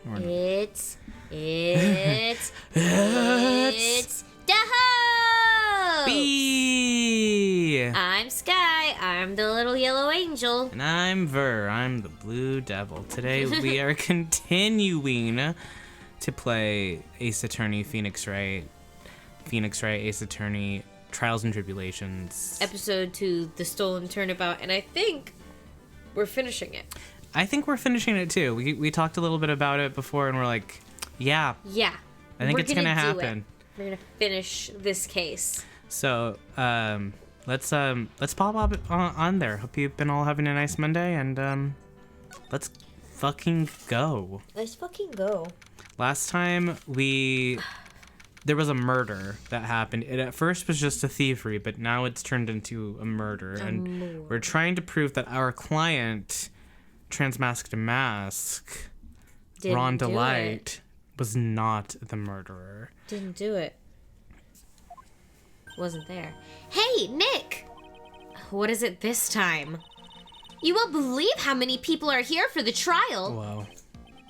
It's the host! B! I'm Sky. I'm the little yellow angel. And I'm Ver. I'm the blue devil. Today we are continuing to play Ace Attorney Phoenix Wright. Phoenix Wright, Ace Attorney, Trials and Tribulations. Episode 2, The Stolen Turnabout. And I think we're finishing it. I think we're finishing it too. We talked a little bit about it before and we're like, yeah. Yeah. I think it's going to happen. We're going to finish this case. So, let's pop up on there. Hope you've been all having a nice Monday, and let's fucking go. Let's fucking go. Last time there was a murder that happened. It at first was just a thievery, but now it's turned into a murder, and we're trying to prove that our client, MaskDeMasque, Ron Delight, was not the murderer. Didn't do it. Wasn't there. Hey, Nick! What is it this time? You won't believe how many people are here for the trial. Whoa.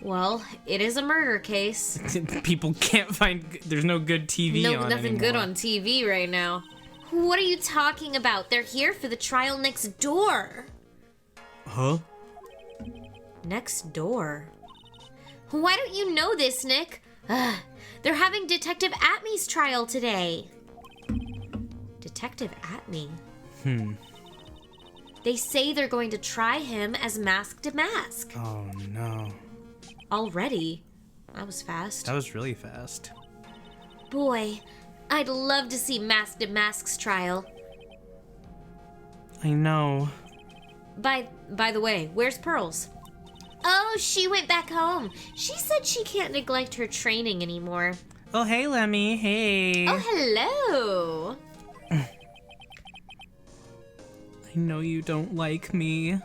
Well, it is a murder case. People can't find... There's no good TV on nothing anymore. good on TV right now. What are you talking about? They're here for the trial next door. Huh? Next door? Why don't you know this, Nick? They're having Detective Atmy's trial today. Detective Atmy? They say they're going to try him as MaskDeMasque. Oh, no. Already? That was fast. That was really fast. Boy, I'd love to see MaskDeMasque's trial. I know. By the way, where's Pearls? Oh, she went back home. She said she can't neglect her training anymore. Oh, hey, Lemmy. Hey. Oh, hello. I know you don't like me.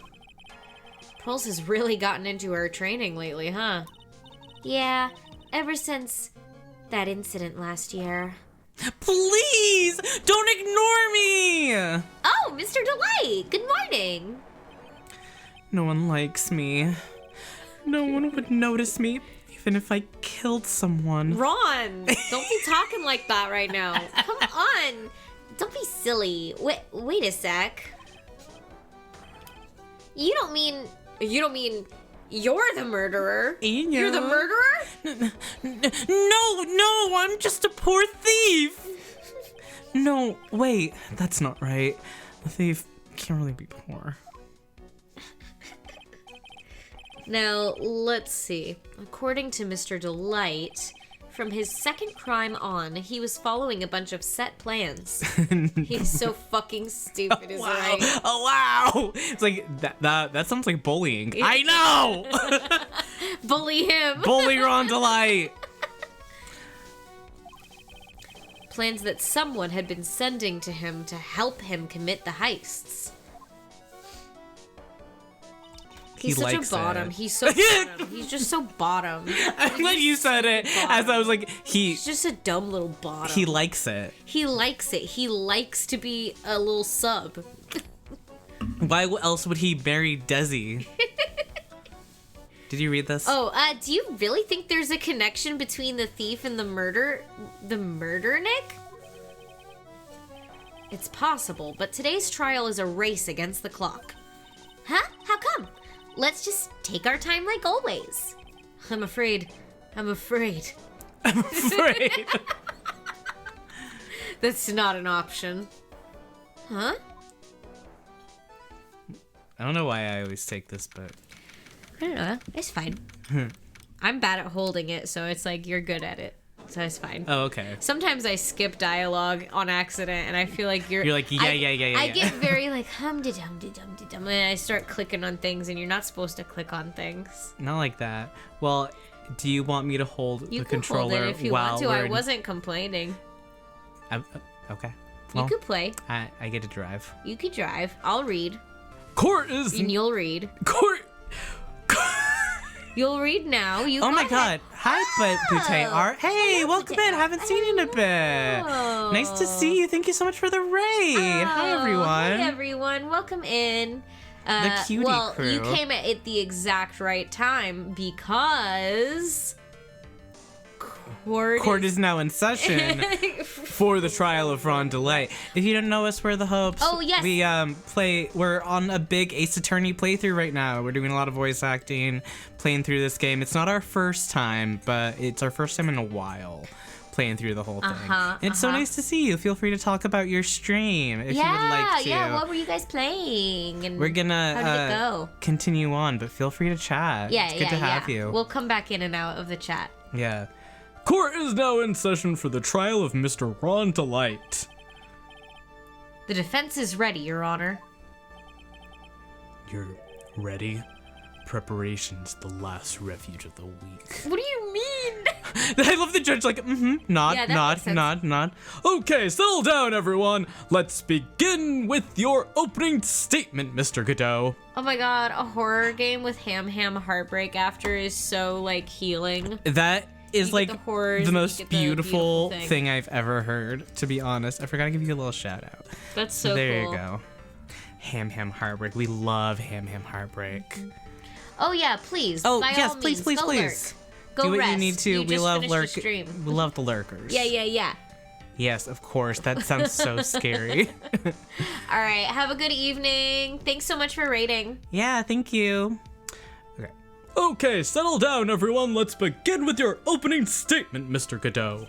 Pearls has really gotten into her training lately, huh? Yeah, ever since that incident last year. Please, don't ignore me! Oh, Mr. Delight, good morning. No one likes me. No one would notice me, even if I killed someone. Ron, don't be talking like that right now. Come on, don't be silly. Wait a sec. You don't mean you're the murderer? You're the murderer? No, I'm just a poor thief. No, wait, that's not right. A thief can't really be poor. Now, let's see. According to Mr. Delight, from his second crime on, he was following a bunch of set plans. He's so fucking stupid, is right? Oh, wow! It's like, that sounds like bullying. I know! Bully him! Bully Ron Delight! Plans that someone had been sending to him to help him commit the heists. He's such a bottom. He's so bottom. He's just so bottom. I'm glad you said it, as I was like, he's just a dumb little bottom. He likes it. He likes it. He likes to be a little sub. Why else would he marry Desi? Did you read this? Oh, do you really think there's a connection between the thief and the murder, Nick? It's possible, but today's trial is a race against the clock. Huh? How come? Let's just take our time like always. I'm afraid. I'm afraid. That's not an option. Huh? I don't know why I always take this, but... I don't know. It's fine. I'm bad at holding it, so it's like you're good at it. So it's fine. Oh, okay. Sometimes I skip dialogue on accident, and I feel like you're like, yeah. I get very like hum-de-dum-de-dum-de-dum, and I start clicking on things, and you're not supposed to click on things. Not like that. Well, do you want me to hold the controller hold it if you while want to. I wasn't complaining. Okay. Well, you could play. I get to drive. You could drive. I'll read. Court is... And you'll read. Court... You'll read now. You oh my ahead. god. Hi, Boutte Art. Hey, welcome in. Haven't seen you in a bit. Nice to see you. Thank you so much for the raid. Hi, everyone. Hi, everyone. Welcome in. The cutie well, crew. you came at the exact right time because Court is now in session for the trial of Ron Delight. If you don't know us, we're the Hopes. Oh, yes. We're on a big Ace Attorney playthrough right now. We're doing a lot of voice acting, playing through this game. It's not our first time, but it's our first time in a while playing through the whole thing. It's so nice to see you. Feel free to talk about your stream if you would like to. Yeah, what were you guys playing? And we're gonna how did it go? Continue on, but feel free to chat. Yeah, it's good to have you. We'll come back in and out of the chat. Yeah. Court is now in session for the trial of Mr. Ron Delight. The defense is ready, Your Honor. You're ready? Preparation's the last refuge of the weak. What do you mean? I love the judge like, nod, Yeah, that nod, makes sense. nod. Okay, settle down, everyone. Let's begin with your opening statement, Mr. Godot. Oh my god, a horror game with ham heartbreak after is so, like, healing. That is You like get the horrors, the you most get the beautiful beautiful thing I've ever heard, to be honest. I forgot to give you a little shout out. That's so there cool. you go. Ham heartbreak. We love ham heartbreak. Oh yeah, please. Oh, by yes, all please, means, please, go please. Lurk. Go Do what rest. you need to. You We just love finished the stream. We love the lurkers. Yeah. Yes, of course. That sounds so scary. All right, have a good evening. Thanks so much for rating. Yeah, thank you. Okay. Okay, settle down, everyone. Let's begin with your opening statement, Mr. Godot.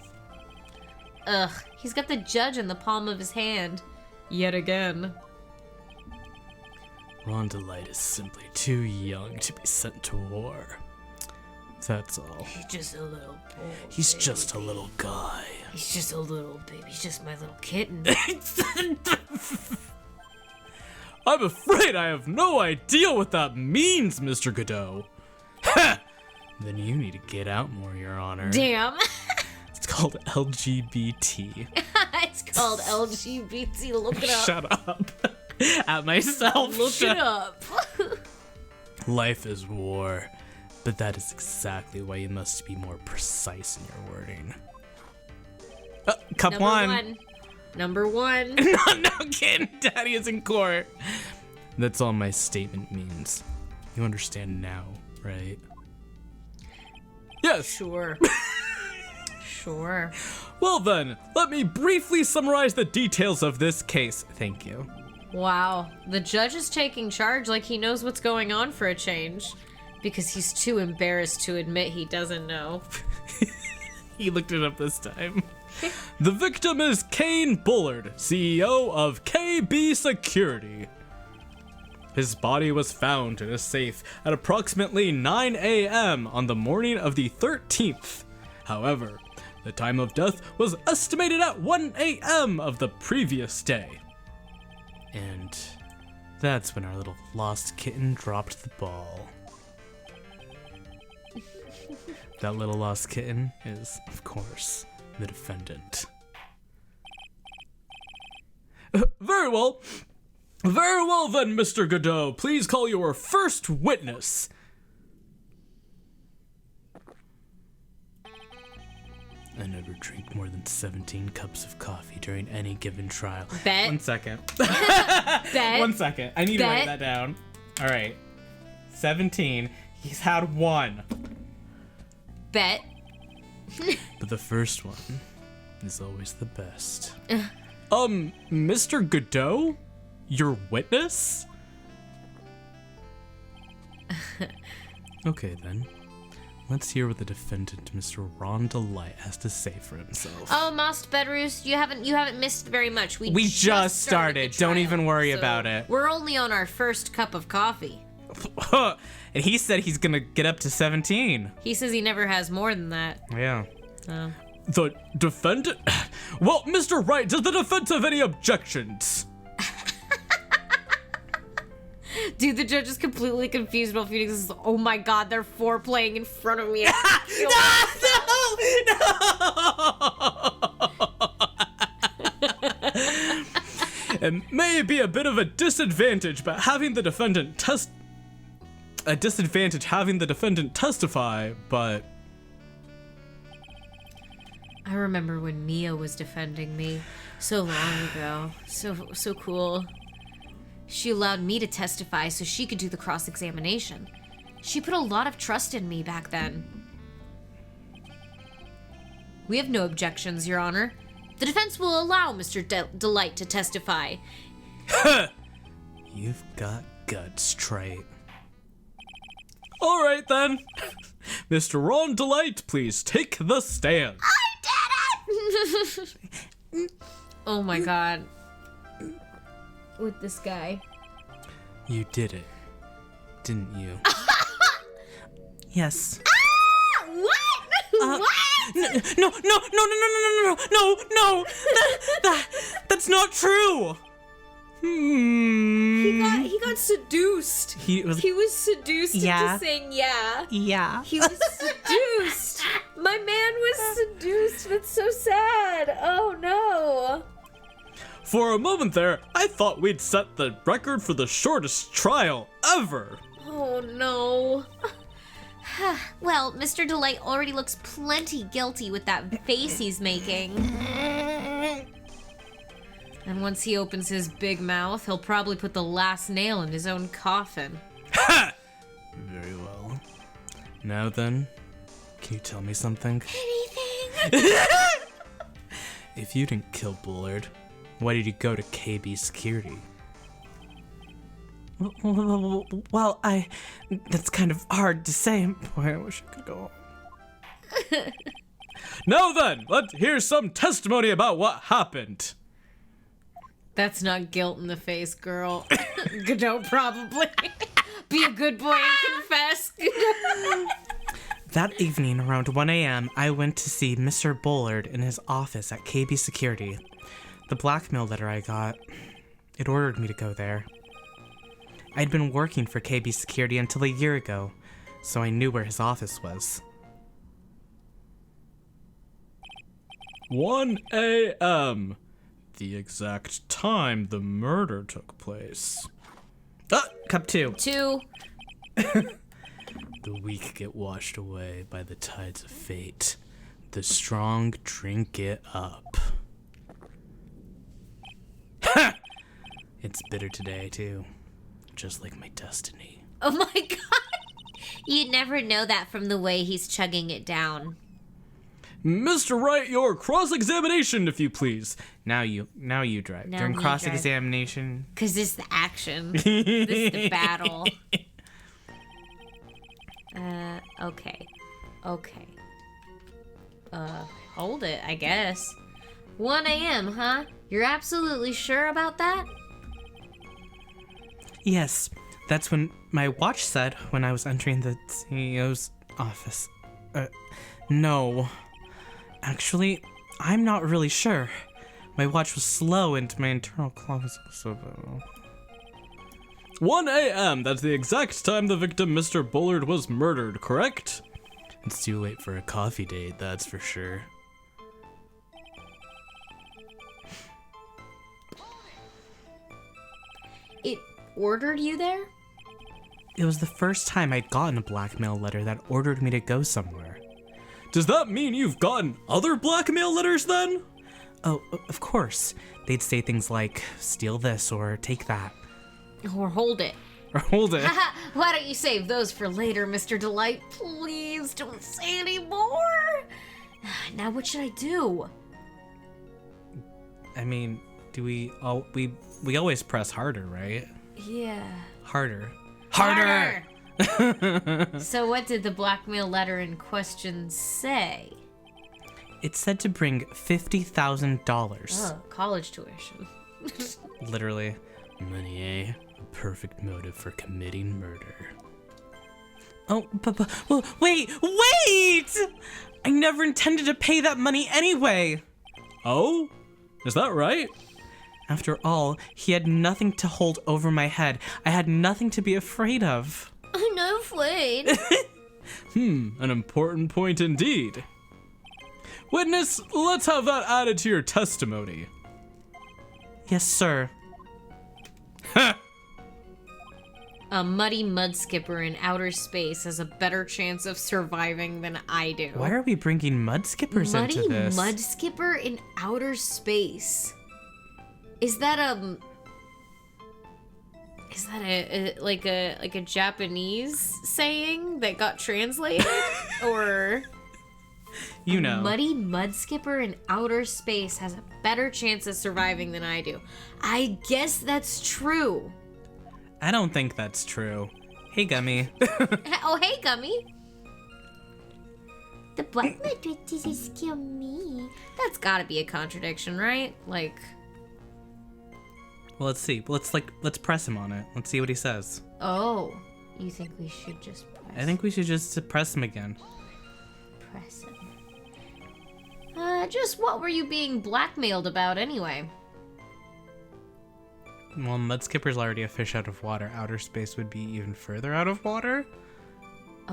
Ugh, he's got the judge in the palm of his hand. Yet again. Ron Delight is simply too young to be sent to war. That's all. He's just a little boy. He's just a little guy. He's just a little baby. He's just my little kitten. I'm afraid I have no idea what that means, Mr. Godot. Ha! Then you need to get out more, Your Honor. Damn. It's called LGBT. It's called LGBT. Look it up. Shut up. At myself. Look Shut it up. Life is war, but that is exactly why you must be more precise in your wording. Cup Number one. No kidding. Daddy is in court. That's all my statement means. You understand now, right? Yes. Sure. Sure. Well then, let me briefly summarize the details of this case. Thank you. Wow. The judge is taking charge like he knows what's going on for a change. Because he's too embarrassed to admit he doesn't know. He looked it up this time. The victim is Kane Bullard, CEO of KB Security. His body was found in a safe at approximately 9 a.m. on the morning of the 13th. However, the time of death was estimated at 1 a.m. of the previous day. And that's when our little lost kitten dropped the ball. That little lost kitten is, of course, the defendant. Very well. Very well then, Mr. Godot. Please call your first witness. I never drink more than 17 cups of coffee during any given trial. Bet. 1 second. Bet. 1 second. I need to write Bet. that down. All right. 17. He's had 1. Bet. But the first one is always the best. Mr. Godot? Your witness? Okay then. Let's hear what the defendant, Mr. Ron Delight, has to say for himself. Oh, Masked Bedroos, you haven't missed very much. We just started. the Don't trial, even worry so about it. We're only on our first cup of coffee. And he said he's gonna get up to 17. He says he never has more than that. Yeah. The defendant? Well, Mr. Wright, does the defense have any objections? Dude, the judge is completely confused about Phoenix. Is, oh my god, they're foreplaying in front of me. It may be a bit of a disadvantage, but having the defendant testify, but I remember when Mia was defending me so long ago. So cool. She allowed me to testify so she could do the cross-examination. She put a lot of trust in me back then. We have no objections, Your Honor. The defense will allow Mr. Delight to testify. You've got guts, Trite. All right then. Mr. Ron Delight, please take the stand. I did it! Oh my god. With this guy. You did it, didn't you? Yes. Ah! What? What? No! That's not true. He got seduced. He was seduced Yeah. into saying yeah. Yeah. He was seduced. My man was seduced. That's so sad. Oh no. For a moment there, I thought we'd set the record for the shortest trial ever. Oh no. Well, Mr. Delight already looks plenty guilty with that face he's making. And once he opens his big mouth, he'll probably put the last nail in his own coffin. Ha! Very well. Now then, can you tell me something? Anything? If you didn't kill Bullard, why did you go to KB Security? Well, that's kind of hard to say. Boy, I wish I could go on. Now then, let's hear some testimony about what happened. That's not guilt in the face, girl. Godot, probably. Be a good boy and confess. That evening, around 1 a.m., I went to see Mr. Bullard in his office at KB Security. The blackmail letter I got, it ordered me to go there. I'd been working for KB Security until a year ago, so I knew where his office was. 1 a.m. The exact time the murder took place. Cup 2. 2. The weak get washed away by the tides of fate. The strong drink it up. Ha! It's bitter today, too. Just like my destiny. Oh my god. You'd never know that from the way he's chugging it down. Mr. Wright, your cross-examination, if you please. Now you drive. Now During me cross-examination. Cause this is the action. This is the battle. Okay. Hold it, I guess. 1 a.m., huh? You're absolutely sure about that? Yes, that's when my watch said when I was entering the CEO's office. No. Actually, I'm not really sure. My watch was slow and my internal clock was so... 1 a.m. That's the exact time the victim, Mr. Bullard, was murdered, correct? It's too late for a coffee date, that's for sure. It ordered you there? It was the first time I'd gotten a blackmail letter that ordered me to go somewhere. Does that mean you've gotten other blackmail letters then? Oh, of course. They'd say things like, steal this or take that. Or hold it. Or hold it. Why don't you save those for later, Mr. Delight? Please don't say any more. Now what should I do? I mean, we always press harder, right? Yeah. Harder. So what did the blackmail letter in question say? It said to bring $50,000. Oh, college tuition. Literally. Money, eh? A perfect motive for committing murder. Oh, well, wait! I never intended to pay that money anyway! Oh? Is that right? After all, he had nothing to hold over my head. I had nothing to be afraid of. I'm not afraid. An important point indeed. Witness, let's have that added to your testimony. Yes, sir. A muddy mud skipper in outer space has a better chance of surviving than I do. Why are we bringing mud skippers into this? Muddy mud skipper in outer space. Is that Is that like a Japanese saying that got translated? Or You know. muddy mud skipper in outer space has a better chance of surviving than I do. I guess that's true. I don't think that's true. Hey, Gummy. Oh, hey, Gummy. The black mud doesn't kill me. That's gotta be a contradiction, right? Like... Well, let's see. Let's press him on it. Let's see what he says. Oh, you think we should just I think we should just press him again. press him? Just what were you being blackmailed about anyway? Well, Mudskipper's already a fish out of water. Outer space would be even further out of water?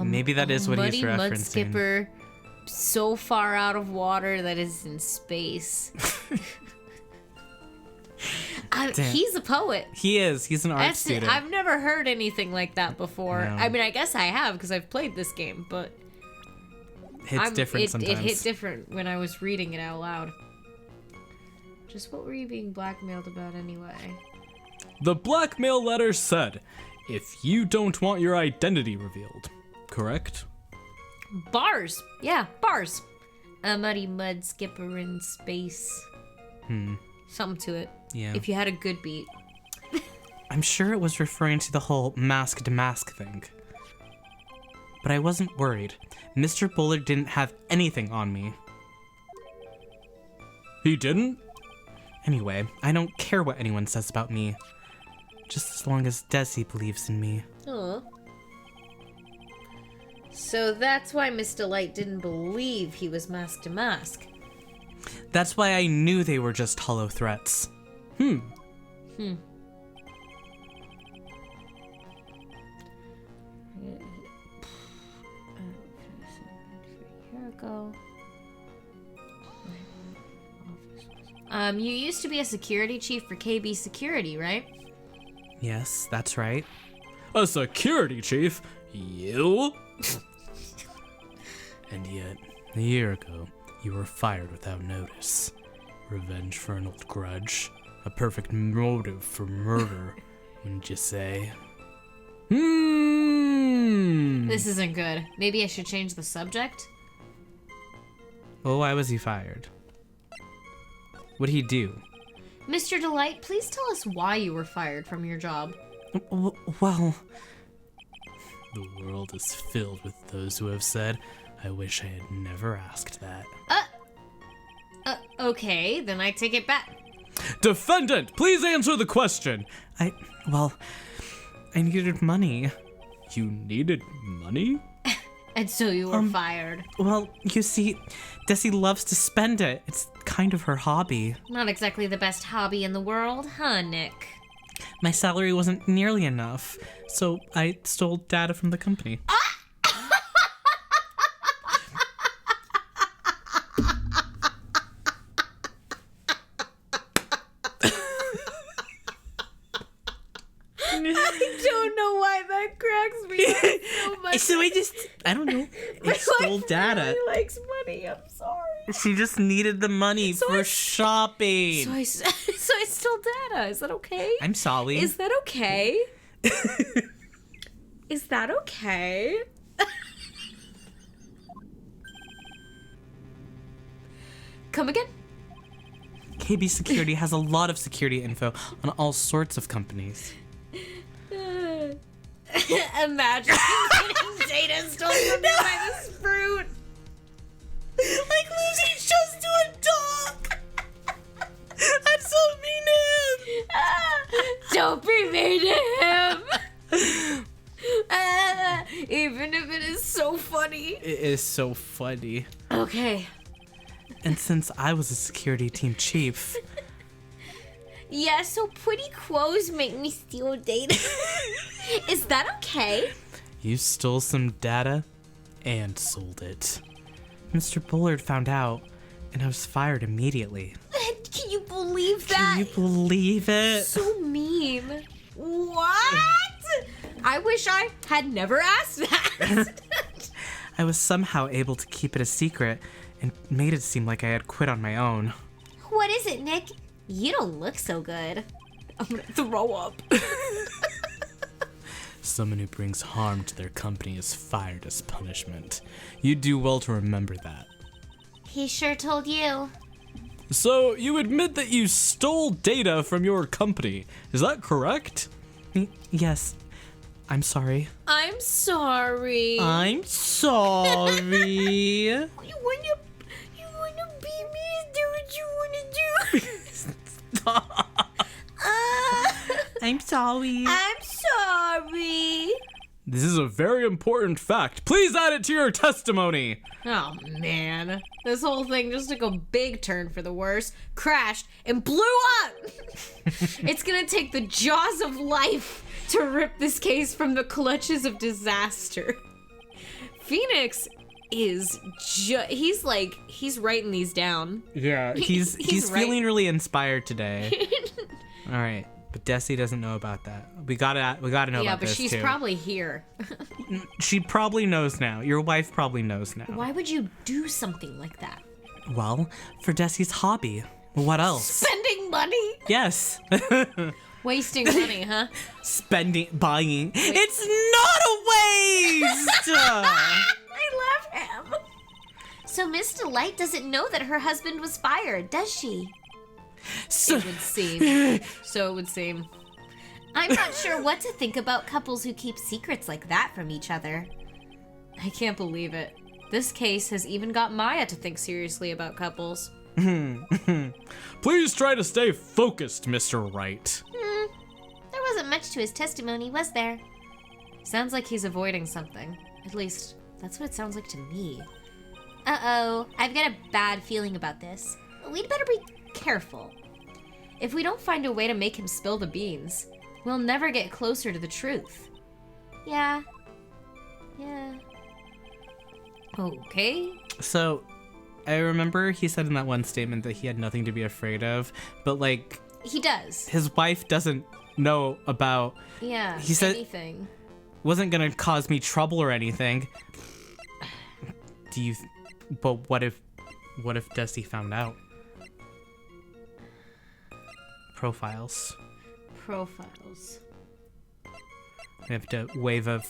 Maybe that is what he's Muddy mud referencing. skipper so far out of water that is in space. He's a poet. He is. He's an art student. I've never heard anything like that before. No. I mean, I guess I have because I've played this game, but Hits different sometimes. It hit different when I was reading it out loud. Just what were you being blackmailed about anyway? The blackmail letter said, if you don't want your identity revealed, correct? Bars. Yeah, bars. A muddy mud skipper in space. Something to it. Yeah. If you had a good beat. I'm sure it was referring to the whole MaskDeMasque thing. But I wasn't worried. Mr. Bullard didn't have anything on me. He didn't? Anyway, I don't care what anyone says about me. Just as long as Desi believes in me. Aw. So that's why Miss Delight didn't believe he was MaskDeMasque. That's why I knew they were just hollow threats. Here we go. You used to be a security chief for KB Security, right? Yes, that's right. A security chief? You? And yet, a year ago, you were fired without notice. Revenge for an old grudge. A perfect motive for murder, wouldn't you say? This isn't good. Maybe I should change the subject? Well, why was he fired? What'd he do? Mr. Delight, please tell us why you were fired from your job. Well... The world is filled with those who have said, I wish I had never asked that. Okay, then I take it back. Defendant, please answer the question. I needed money. You needed money? And so you were fired. Well, you see, Desi loves to spend it. It's kind of her hobby. Not exactly the best hobby in the world, huh, Nick? My salary wasn't nearly enough, so I stole data from the company. I don't know why that cracks me up so much. So I don't know, I stole data. He likes money, I'm sorry. She just needed the money for shopping. So I stole data, is that okay? I'm sorry. Is that okay? Is that okay? Come again? KB Security has a lot of security info on all sorts of companies. Imagine getting data stolen from me by this fruit. Like losing just to a dog. That's so mean to him. Don't be mean to him. Even if it is so funny. It is so funny. Okay. And since I was a security team chief, Yeah, so pretty crows make me steal data. Is that okay? you stole some data and sold it. Mr. Bullard found out, and I was fired immediately. Can you believe that? Can you believe it? So mean. What? I wish I had never asked that. I was somehow able to keep it a secret and made it seem like I had quit on my own. What is it, Nick? You don't look so good. I'm gonna throw up. Someone who brings harm to their company is fired as punishment. You'd do well to remember that. He sure told you. So, you admit that you stole data from your company. Is that correct? Yes. I'm sorry. I'm sorry. I'm sorry. You wanna beat me? Is that what you wanna do? Stop. I'm sorry. I'm sorry. This is a very important fact. Please add it to your testimony. Oh man, this whole thing just took a big turn for the worse, crashed, and blew up! It's gonna take the jaws of life to rip this case from the clutches of disaster. Phoenix is he's writing these down. Yeah, he's right. feeling really inspired today. All right, but Desi doesn't know about that. We gotta know about this too. Yeah, but she's probably here. She probably knows now. Your wife probably knows now. Why would you do something like that? Well, for Desi's hobby. What else? Spending money? Yes. Wasting money, huh? Buying. It's not a waste! I love him. So Miss Delight doesn't know that her husband was fired, does she? It would seem. So it would seem. I'm not sure what to think about couples who keep secrets like that from each other. I can't believe it. This case has even got Maya to think seriously about couples. Please try to stay focused, Mr. Wright. There wasn't much to his testimony, was there? Sounds like he's avoiding something. At least, that's what it sounds like to me. Uh-oh, I've got a bad feeling about this. We'd better be careful. If we don't find a way to make him spill the beans, we'll never get closer to the truth. Yeah. Okay. So, I remember he said in that one statement that he had nothing to be afraid of, but like... He does. His wife doesn't know about... Yeah, he said anything. Wasn't gonna cause me trouble or anything. But what if Desi found out? Profiles. We have to wave a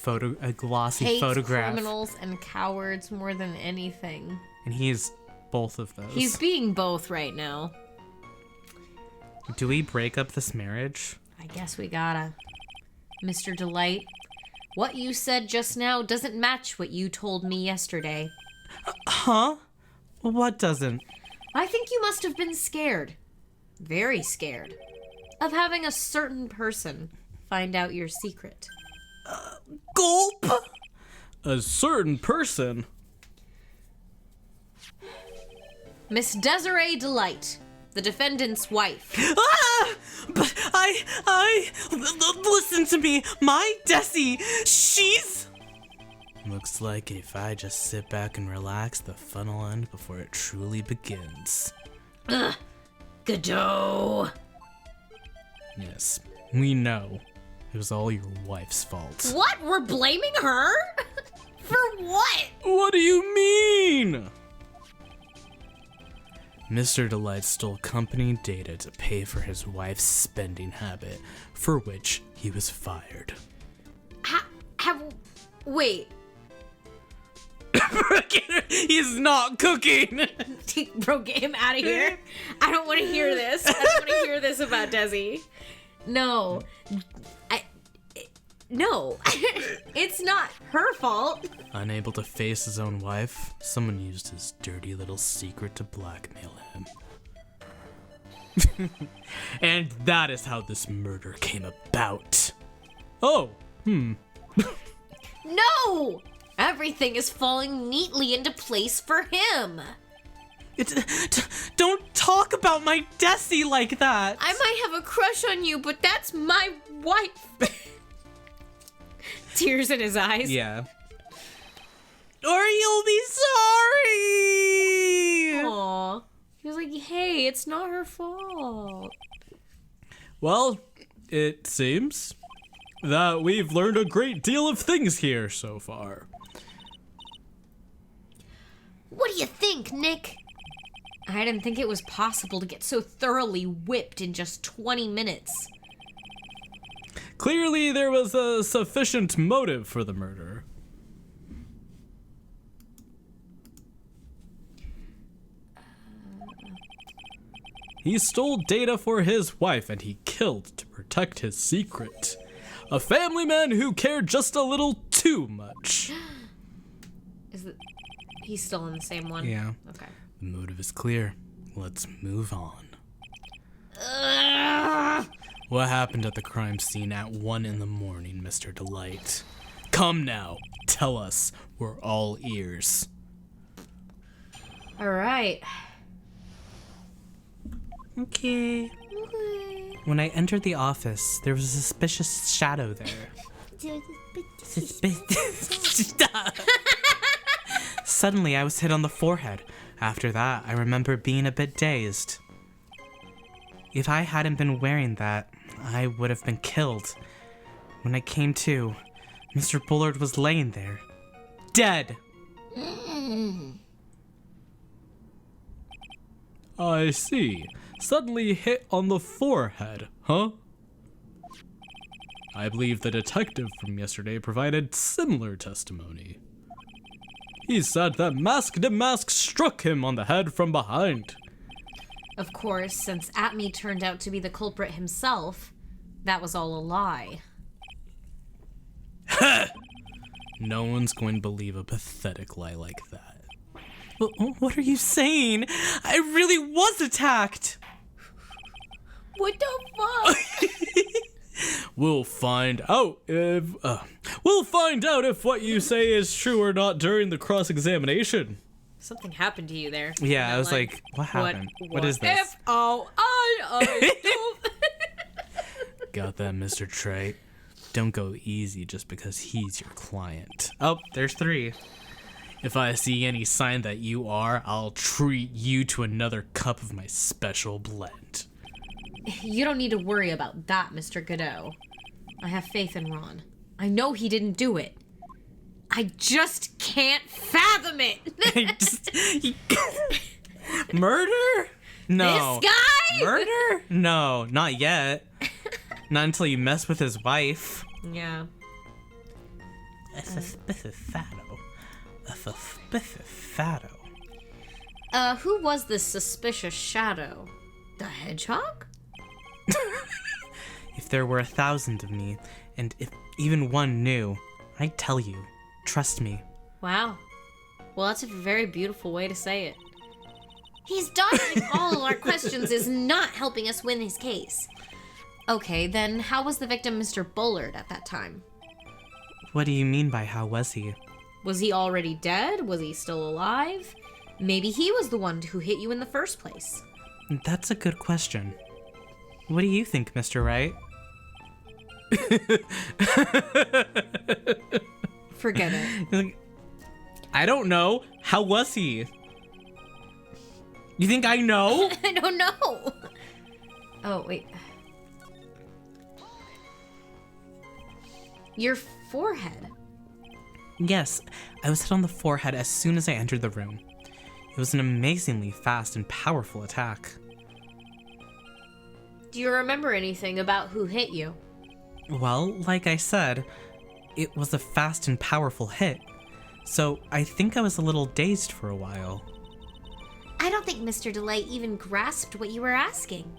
glossy Hates photograph. Criminals and cowards more than anything. And he's both of those. He's being both right now. Do we break up this marriage? I guess we gotta. Mr. Delight, what you said just now doesn't match what you told me yesterday. Huh? What doesn't? I think you must have been scared. Very scared. Of having a certain person find out your secret. Gulp! A certain person? Miss Desiree Delight, the defendant's wife. Ah! But listen to me. My Desi, she's... Looks like if I just sit back and relax, the fun will end before it truly begins. Ugh. Godot. Yes, we know. It was all your wife's fault. What? We're blaming her? For what? What do you mean? Mr. Delight stole company data to pay for his wife's spending habit, for which he was fired. Wait. He's not cooking! Bro, get him out of here. I don't want to hear this. I don't want to hear this about Desi. No. No. It's not her fault. Unable to face his own wife, someone used his dirty little secret to blackmail him. And that is how this murder came about. Oh, No! Everything is falling neatly into place for him. Don't talk about my Desi like that! I might have a crush on you, but that's my wife. Tears in his eyes. Yeah. Or you'll be sorry! Aw. He was like, hey, it's not her fault. well, it seems that we've learned a great deal of things here so far. What do you think, Nick? I didn't think it was possible to get so thoroughly whipped in just 20 minutes. Clearly, there was a sufficient motive for the murder. He stole data for his wife and he killed to protect his secret. A family man who cared just a little too much. He's still in the same one? Yeah. Okay. The motive is clear. Let's move on. What happened at the crime scene at 1 in the morning, Mr. Delight? Come now, tell us. We're all ears. All right. Okay. When I entered the office, there was a suspicious shadow there. Suddenly, I was hit on the forehead. After that, I remember being a bit dazed. If I hadn't been wearing that, I would have been killed. When I came to, Mr. Bullard was laying there, dead. I see. Suddenly hit on the forehead, huh? I believe the detective from yesterday provided similar testimony. He said that MaskDeMasque struck him on the head from behind. Of course, since Atme turned out to be the culprit himself, that was all a lie. No one's going to believe a pathetic lie like that. What are you saying? I really was attacked. What the fuck? We'll find out if what you say is true or not during the cross-examination. Something happened to you there. Yeah, And I was like, what happened? What is this? F-O-I-I-O. Got that, Mr. Trey? Don't go easy just because he's your client. Oh, there's 3. If I see any sign that you are, I'll treat you to another cup of my special blend. You don't need to worry about that, Mr. Godot. I have faith in Ron. I know he didn't do it. I just can't fathom it. Murder? No. This guy? Murder? No, not yet. Not until you mess with his wife. Yeah. A suspicious shadow. A suspicious shadow. Who was this suspicious shadow? The hedgehog? If there were 1,000 of me, and if even one knew, I'd tell you. Trust me. Wow. Well, that's a very beautiful way to say it. He's dodging all our questions is not helping us win his case. Okay, then how was the victim Mr. Bullard at that time? What do you mean by how was he? Was he already dead? Was he still alive? Maybe he was the one who hit you in the first place. That's a good question. What do you think, Mr. Wright? Forget it. I don't know. How was he? You think I know? I don't know. Oh, wait. Your forehead. Yes, I was hit on the forehead as soon as I entered the room. It was an amazingly fast and powerful attack. Do you remember anything about who hit you? Well, like I said, it was a fast and powerful hit. So I think I was a little dazed for a while. I don't think Mr. Delight even grasped what you were asking.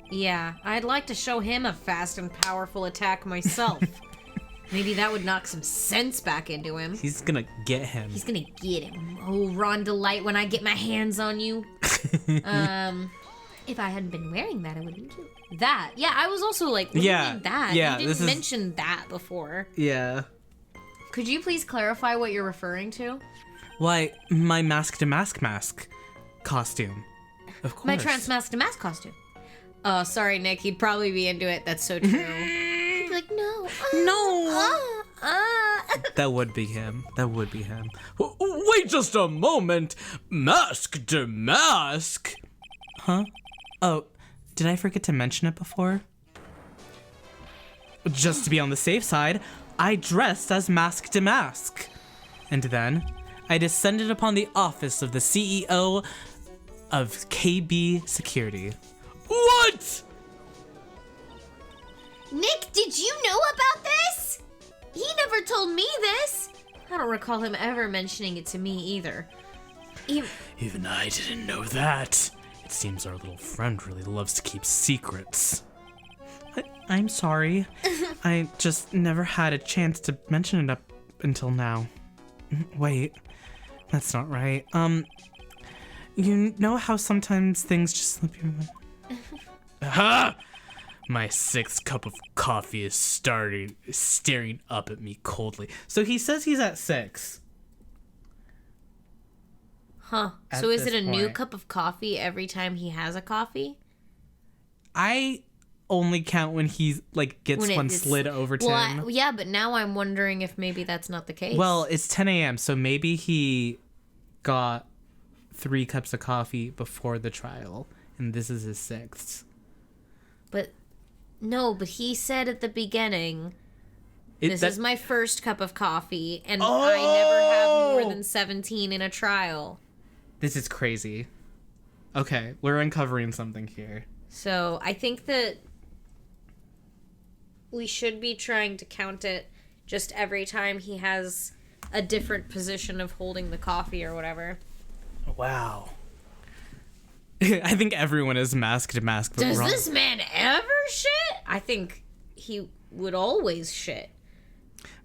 Yeah, I'd like to show him a fast and powerful attack myself. Maybe that would knock some sense back into him. He's gonna get him. He's gonna get him. Oh, Ron Delight, when I get my hands on you. If I hadn't been wearing that, I would have been too. That? Yeah, I was also like, what do you mean that? Yeah, you didn't mention that before. Yeah. Could you please clarify what you're referring to? Why, my MaskDeMasque mask costume. Of course. My MaskDeMasque costume. Oh, sorry, Nick. He'd probably be into it. That's so true. He'd be like, no. No. That would be him. That would be him. Wait just a moment. MaskDeMasque? Huh? Oh, did I forget to mention it before? Just to be on the safe side, I dressed as MaskDeMasque. And then, I descended upon the office of the CEO of KB Security. What? Nick, did you know about this? He never told me this. I don't recall him ever mentioning it to me either. Even I didn't know that. It seems our little friend really loves to keep secrets. I'm sorry. I just never had a chance to mention it up until now. Wait, that's not right. You know how sometimes things just slip your mind? Aha! My 6th cup of coffee is staring up at me coldly. So he says he's at 6. Huh. At So is it this a new point. cup of coffee every time he has a coffee? I only count when he gets When one it's- slid over to him. Yeah, but now I'm wondering if maybe that's not the case. Well, it's 10 a.m., so maybe he got 3 cups of coffee before the trial, and this is his 6th. But he said at the beginning, this is my first cup of coffee, and I never have more than 17 in a trial. This is crazy. Okay, we're uncovering something here. So I think that we should be trying to count it just every time he has a different position of holding the coffee or whatever. Wow. I think everyone is MaskDeMasque, but Does wrong. this man ever shit? I think he would always shit.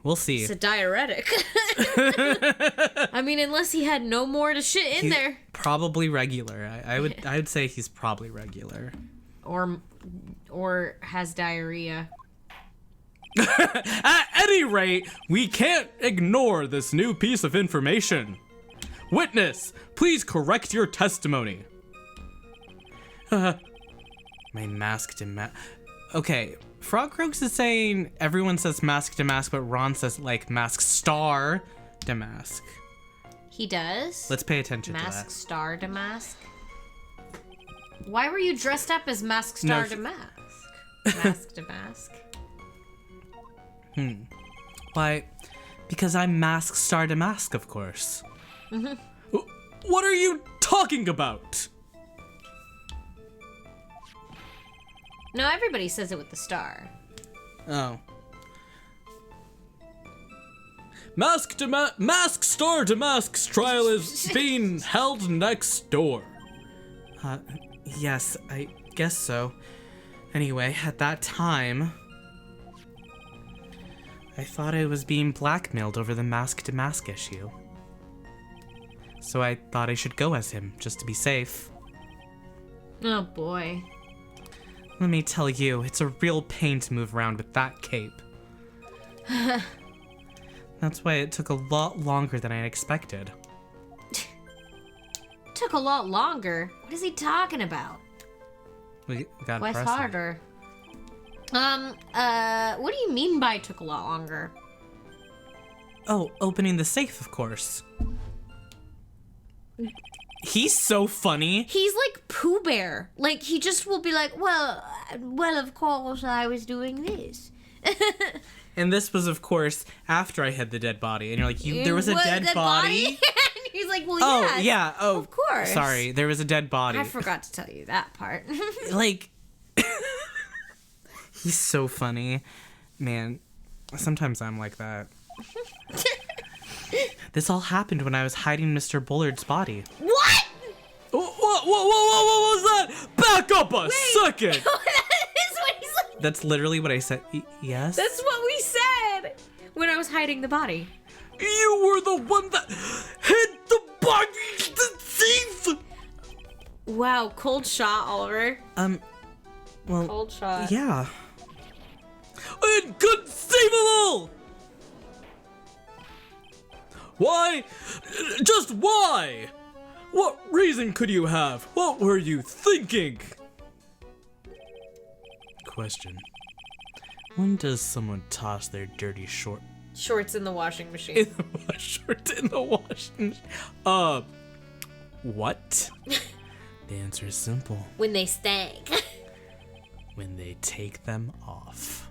We'll see. It's a diuretic. I mean, unless he had no more to shit in there. Probably regular. I would say he's probably regular. Or has diarrhea. At any rate, we can't ignore this new piece of information. Witness, please correct your testimony. My MaskDeMasque. Okay, Frog is saying everyone says MaskDeMasque, but Ron says MaskStarDeMasque. He does? Let's pay attention to Masc that. Star Damask? Why were you dressed up as Masc No, Star Damask? Masc Damask? Why? Because I'm MaskStarDeMasque, of course. What are you talking about? No, everybody says it with the star. Oh. MaskStarDeMasque's trial is being held next door. Yes, I guess so. Anyway, at that time, I thought I was being blackmailed over the MaskDeMasque issue. So I thought I should go as him, just to be safe. Oh boy. Let me tell you, it's a real pain to move around with that cape. That's why it took a lot longer than I expected. Took a lot longer. What is he talking about? We got What's pressing. harder? What do you mean by took a lot longer? Oh, opening the safe, of course. He's so funny. He's like Pooh Bear. Like, he just will be like, well, of course I was doing this. And this was, of course, after I had the dead body. And you're like, there was a What, dead body? And he's like, well, Oh, yes, yeah. Oh, of course. Sorry, there was a dead body. I forgot to tell you that part. Like, he's so funny. Man, sometimes I'm like that. This all happened when I was hiding Mr. Bullard's body. What? What was that? Back up a second! That is what he's like. That's literally what I said. Yes? That's what we said when I was hiding the body. You were the one that hid the body, the thief! Wow, cold shot, Oliver. Well, Cold shot. yeah. Inconceivable! Why? Just why? What reason could you have? What were you thinking? Question. When does someone toss their dirty Shorts in the washing machine. shirt in the washing? What? The answer is simple. When they stank. When they take them off.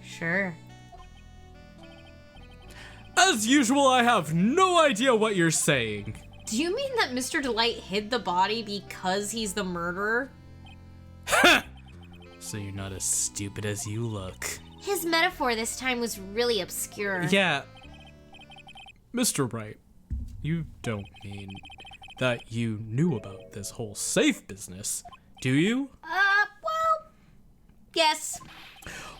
Sure. As usual, I have no idea what you're saying. Do you mean that Mr. Delight hid the body because he's the murderer? So you're not as stupid as you look. His metaphor this time was really obscure. Yeah. Mr. Wright, you don't mean that you knew about this whole safe business, do you? Well, yes.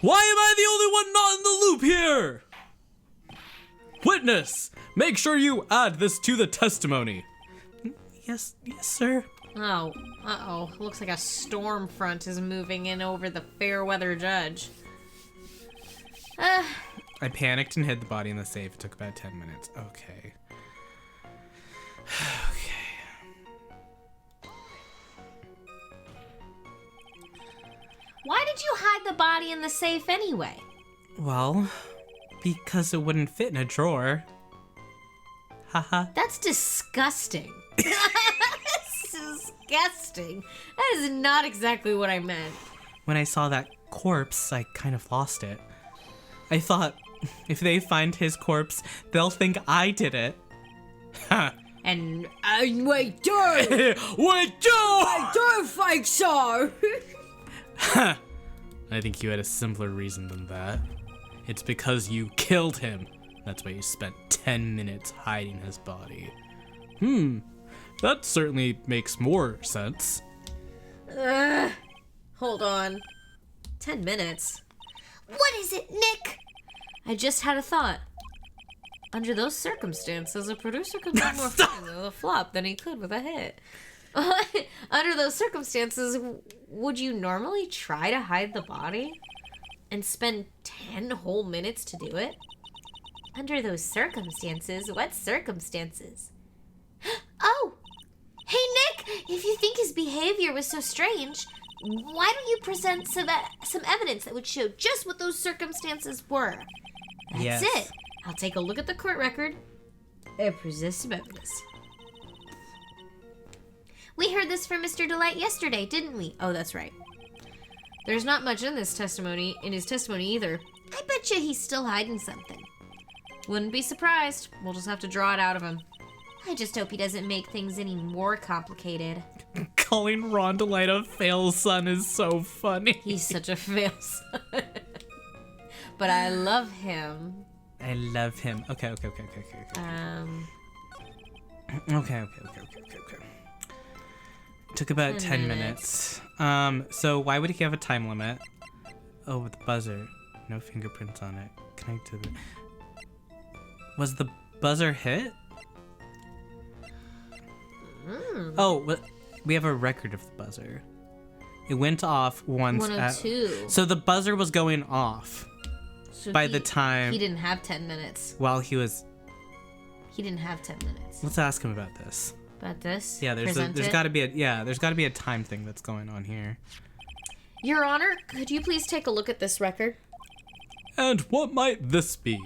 Why am I the only one not in the loop here? Witness, make sure you add this to the testimony. Yes, sir. Oh, uh-oh. Looks like a storm front is moving in over the fair weather judge. I panicked and hid the body in the safe. It took about 10 minutes. Okay. Why did you hide the body in the safe anyway? Well, because it wouldn't fit in a drawer. Haha. That's disgusting. That's disgusting. That is not exactly what I meant. When I saw that corpse, I kind of lost it. I thought, if they find his corpse, they'll think I did it. And wait, don't! Wait, Joe! I don't think so! I think you had a simpler reason than that. It's because you killed him. That's why you spent 10 minutes hiding his body. That certainly makes more sense. Hold on. 10 minutes? What is it, Nick? I just had a thought. Under those circumstances, a producer could make more fun with a flop than he could with a hit. Under those circumstances, would you normally try to hide the body? And spend 10 whole minutes to do it? Under those circumstances? What circumstances? Oh! Hey, Nick! If you think his behavior was so strange, why don't you present some evidence that would show just what those circumstances were? That's Yes. it. I'll take a look at the court record and present some evidence. We heard this from Mr. Delight yesterday, didn't we? Oh, that's right. There's not much in his testimony either. I bet you he's still hiding something. Wouldn't be surprised. We'll just have to draw it out of him. I just hope he doesn't make things any more complicated. Calling Ron Delight a fail son is so funny. He's such a fail son. But I love him. I love him. Okay. Um, Okay. Took about 10 minutes. So why would he have a time limit? Oh, with the buzzer. No fingerprints on it. Connect to the... Was the buzzer hit? Oh, we have a record of the buzzer. It went off once 102. So the buzzer was going off So by the time... He didn't have 10 minutes. While he was... He didn't have 10 minutes. Let's ask him about this. About this? Yeah, there's got to be a time thing that's going on here. Your Honor, could you please take a look at this record? And what might this be?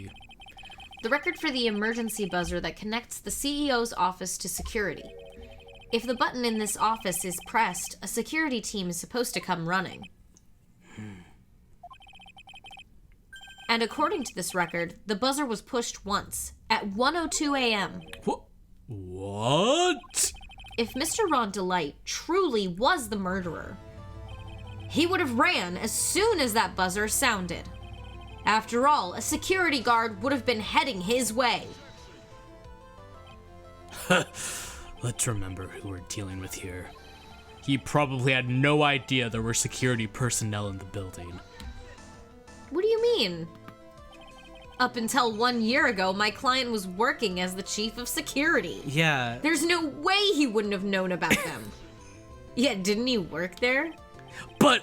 The record for the emergency buzzer that connects the CEO's office to security. If the button in this office is pressed, a security team is supposed to come running. And according to this record, the buzzer was pushed once, at 1:02 a.m. What? If Mr. Ron Delight truly was the murderer, he would have ran as soon as that buzzer sounded. After all, a security guard would have been heading his way. Let's remember who we're dealing with here. He probably had no idea there were security personnel in the building. What do you mean? Up until 1 year ago, my client was working as the chief of security. Yeah. There's no way he wouldn't have known about them. Yeah, didn't he work there? But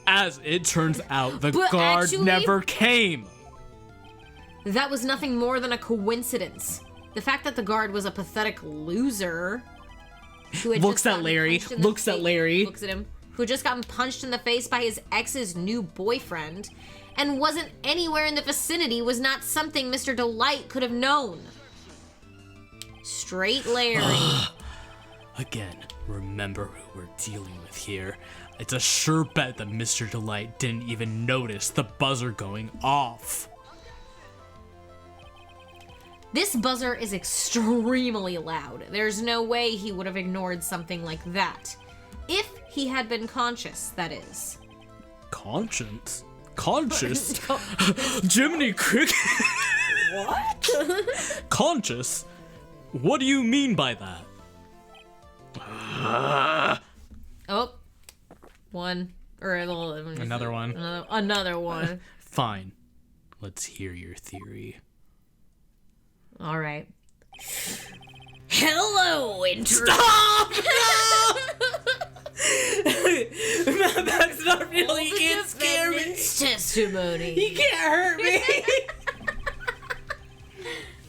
as it turns out, the But guard actually- never came. That was nothing more than a coincidence. The fact that the guard was a pathetic loser who had Looks just at gotten Larry, punched in the looks at face- Larry. looks at him, who had just gotten punched in the face by his ex's new boyfriend and wasn't anywhere in the vicinity was not something Mr. Delight could have known. Straight Larry. Again, remember who we're dealing with here. It's a sure bet that Mr. Delight didn't even notice the buzzer going off. This buzzer is extremely loud. There's no way he would have ignored something like that. If he had been conscious, that is. Conscious? Jiminy Cricket? What? Conscious? What do you mean by that? Oh. One. Or Another one. Another one. Fine. Let's hear your theory. All right. Hello, Stop! No! That's not really it. Scare me. Testimony. He can't hurt me.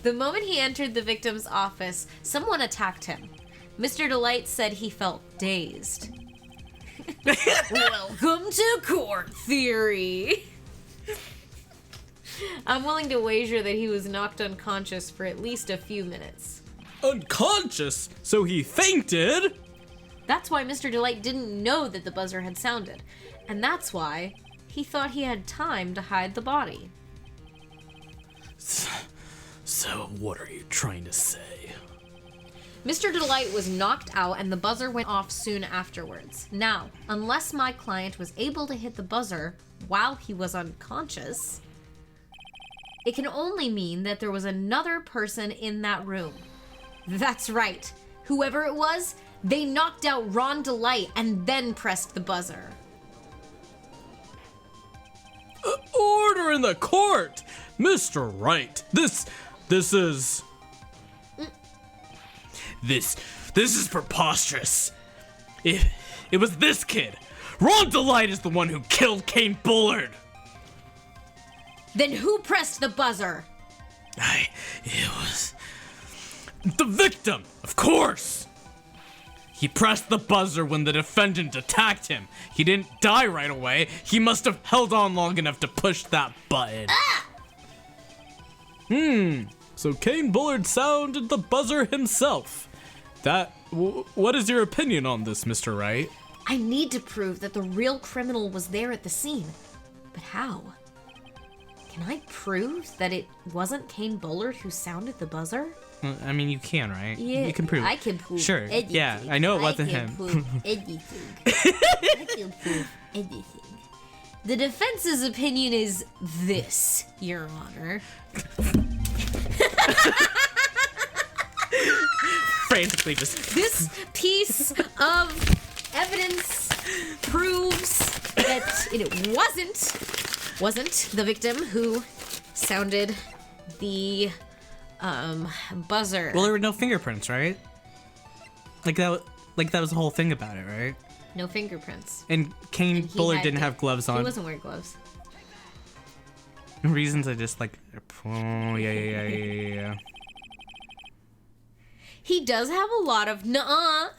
The moment he entered the victim's office, someone attacked him. Mr. Delight said he felt dazed. Welcome to court theory. I'm willing to wager that he was knocked unconscious for at least a few minutes. Unconscious? So he fainted? That's why Mr. Delight didn't know that the buzzer had sounded. And that's why he thought he had time to hide the body. So what are you trying to say? Mr. Delight was knocked out and the buzzer went off soon afterwards. Now, unless my client was able to hit the buzzer while he was unconscious, it can only mean that there was another person in that room. That's right. Whoever it was, they knocked out Ron Delight and then pressed the buzzer. Order in the court! Mr. Wright, this is... This is preposterous. It was this kid. Ron Delight is the one who killed Kane Bullard. Then who pressed the buzzer? It was... the victim, of course. He pressed the buzzer when the defendant attacked him. He didn't die right away. He must have held on long enough to push that button. So Kane Bullard sounded the buzzer himself. What is your opinion on this, Mr. Wright? I need to prove that the real criminal was there at the scene. But how? Can I prove that it wasn't Kane Bullard who sounded the buzzer? I mean, you can, right? Yeah, you can prove. I can prove Sure. anything. Yeah, I know it wasn't I can him. prove anything. I can prove anything. The defense's opinion is this, Your Honor. Frantically just... This piece of evidence proves that it wasn't the victim who sounded the buzzer. Well, there were no fingerprints, right? Like that was the whole thing about it, right? No fingerprints. And Kane Bullard didn't have gloves on. He wasn't wearing gloves. Reasons I just like... Oh, yeah. He does have a lot of nuh-uh.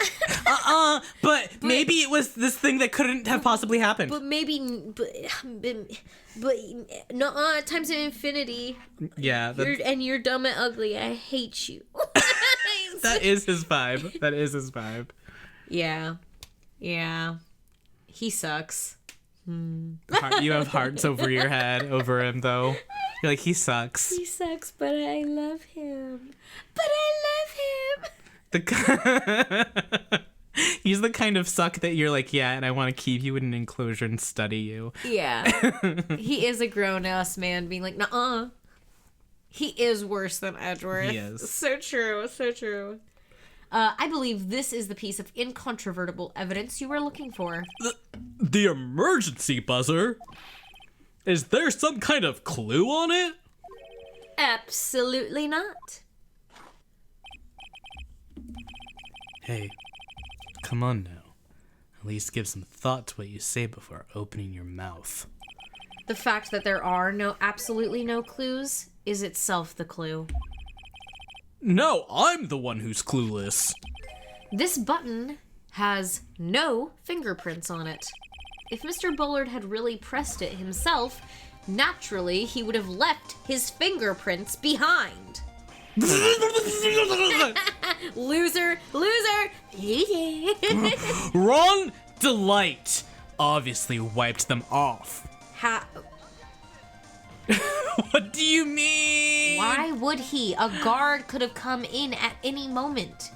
But maybe it was this thing that couldn't have possibly happened. But nuh-uh times infinity. Yeah. You're dumb and ugly. I hate you. That is his vibe. That is his vibe. Yeah. He sucks. You have hearts over your head over him, though. You're like, he sucks. He sucks, but I love him. He's the kind of suck that you're like, yeah, and I want to keep you in an enclosure and study you. Yeah. He is a grown-ass man being like, nuh-uh. He is worse than Edgeworth. He is. So true. I believe this is the piece of incontrovertible evidence you were looking for. The emergency buzzer? Is there some kind of clue on it? Absolutely not. Hey, come on now. At least give some thought to what you say before opening your mouth. The fact that there are absolutely no clues is itself the clue. No, I'm the one who's clueless. This button has no fingerprints on it. If Mr. Bullard had really pressed it himself, naturally he would have left his fingerprints behind. Loser. Ron Delight obviously wiped them off. What do you mean? Why would he? A guard could have come in at any moment.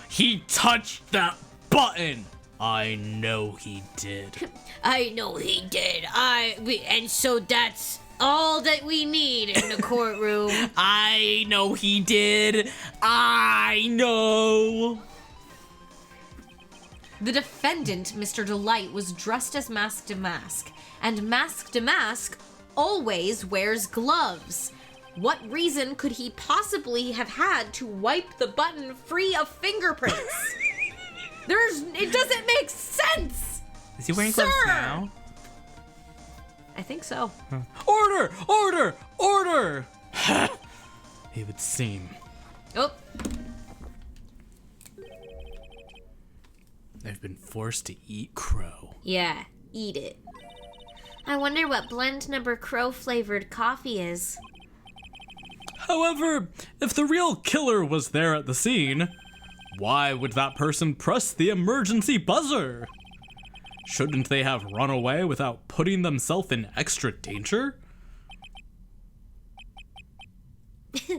He touched that button. I know he did. I know he did. And so that's all that we need in the courtroom. I know he did. I know. The defendant, Mr. Delight, was dressed as MaskDeMasque, and MaskDeMasque always wears gloves. What reason could he possibly have had to wipe the button free of fingerprints? It doesn't make sense! Is he wearing gloves now? I think so. Order! Order! Order! It would seem. Oh. I've been forced to eat crow. Yeah, eat it. I wonder what blend number crow flavored coffee is. However, if the real killer was there at the scene, why would that person press the emergency buzzer? Shouldn't they have run away without putting themselves in extra danger? What's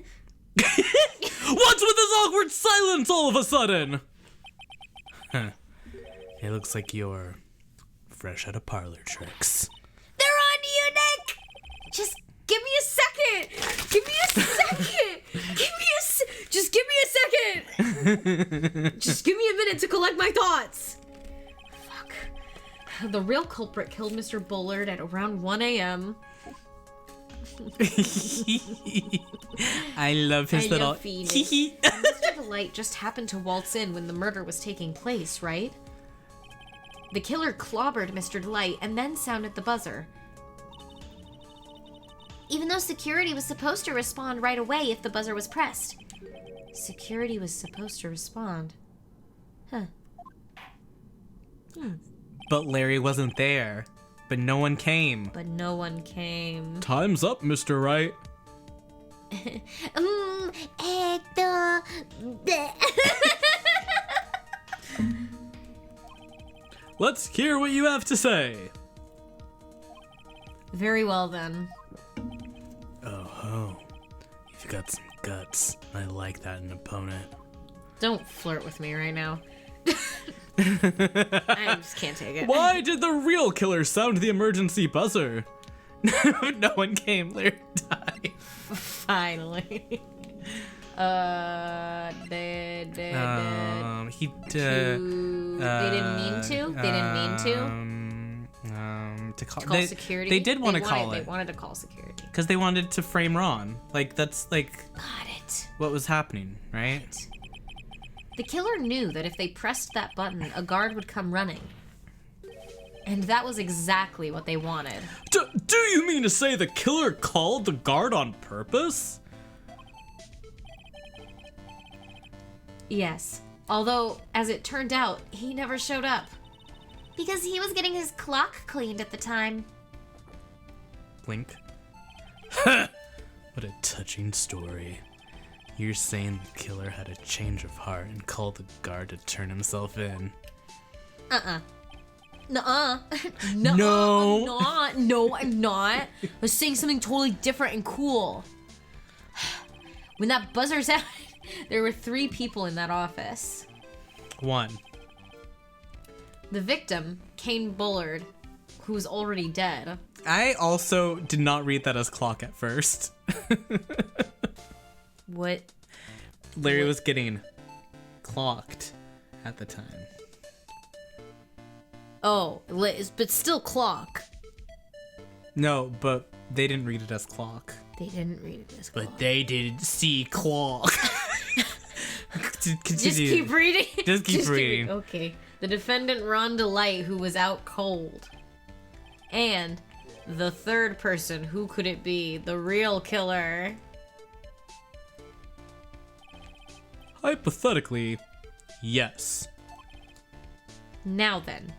with this awkward silence all of a sudden? It looks like you're fresh out of parlor tricks. They're on you, Nick! Just give me a second! Give me a second! Just give me a second! Just give me a minute to collect my thoughts! Fuck. The real culprit killed Mr. Bullard at around 1 a.m. I love his little. Phoenix. Mr. Delight just happened to waltz in when the murder was taking place, right? The killer clobbered Mr. Delight and then sounded the buzzer. Even though security was supposed to respond right away if the buzzer was pressed. Security was supposed to respond. Huh. But Larry wasn't there. But no one came. But no one came. Time's up, Mr. Wright. Let's hear what you have to say. Very well then. Oh, you've got some guts. I like that in an opponent. Don't flirt with me right now. I just can't take it. Why did the real killer sound the emergency buzzer? No one came. Larry died. Finally. He They didn't mean to? They didn't mean to? To call Security? They did want to call They it. wanted to call security. Because they wanted to frame Ron. Like, that's, like, Got it. what was happening, right? The killer knew that if they pressed that button, a guard would come running. And that was exactly what they wanted. Do you mean to say the killer called the guard on purpose? Yes. Although, as it turned out, he never showed up. Because he was getting his clock cleaned at the time. Blink. What a touching story. You're saying the killer had a change of heart and called the guard to turn himself in. Nuh-uh. No. No, I'm not. I was saying something totally different and cool. When that buzzer sounded, there were 3 people in that office. 1. The victim, Kane Bullard, who was already dead. I also did not read that as clock at first. What? Larry was getting clocked at the time. Oh, but still clock. No, but they didn't read it as clock. They didn't read it as clock. But they did see clock. Just keep reading. Just keep reading. Okay. The defendant, Ron Delight, who was out cold. And the third person, who could it be? The real killer. Hypothetically, yes. Now then.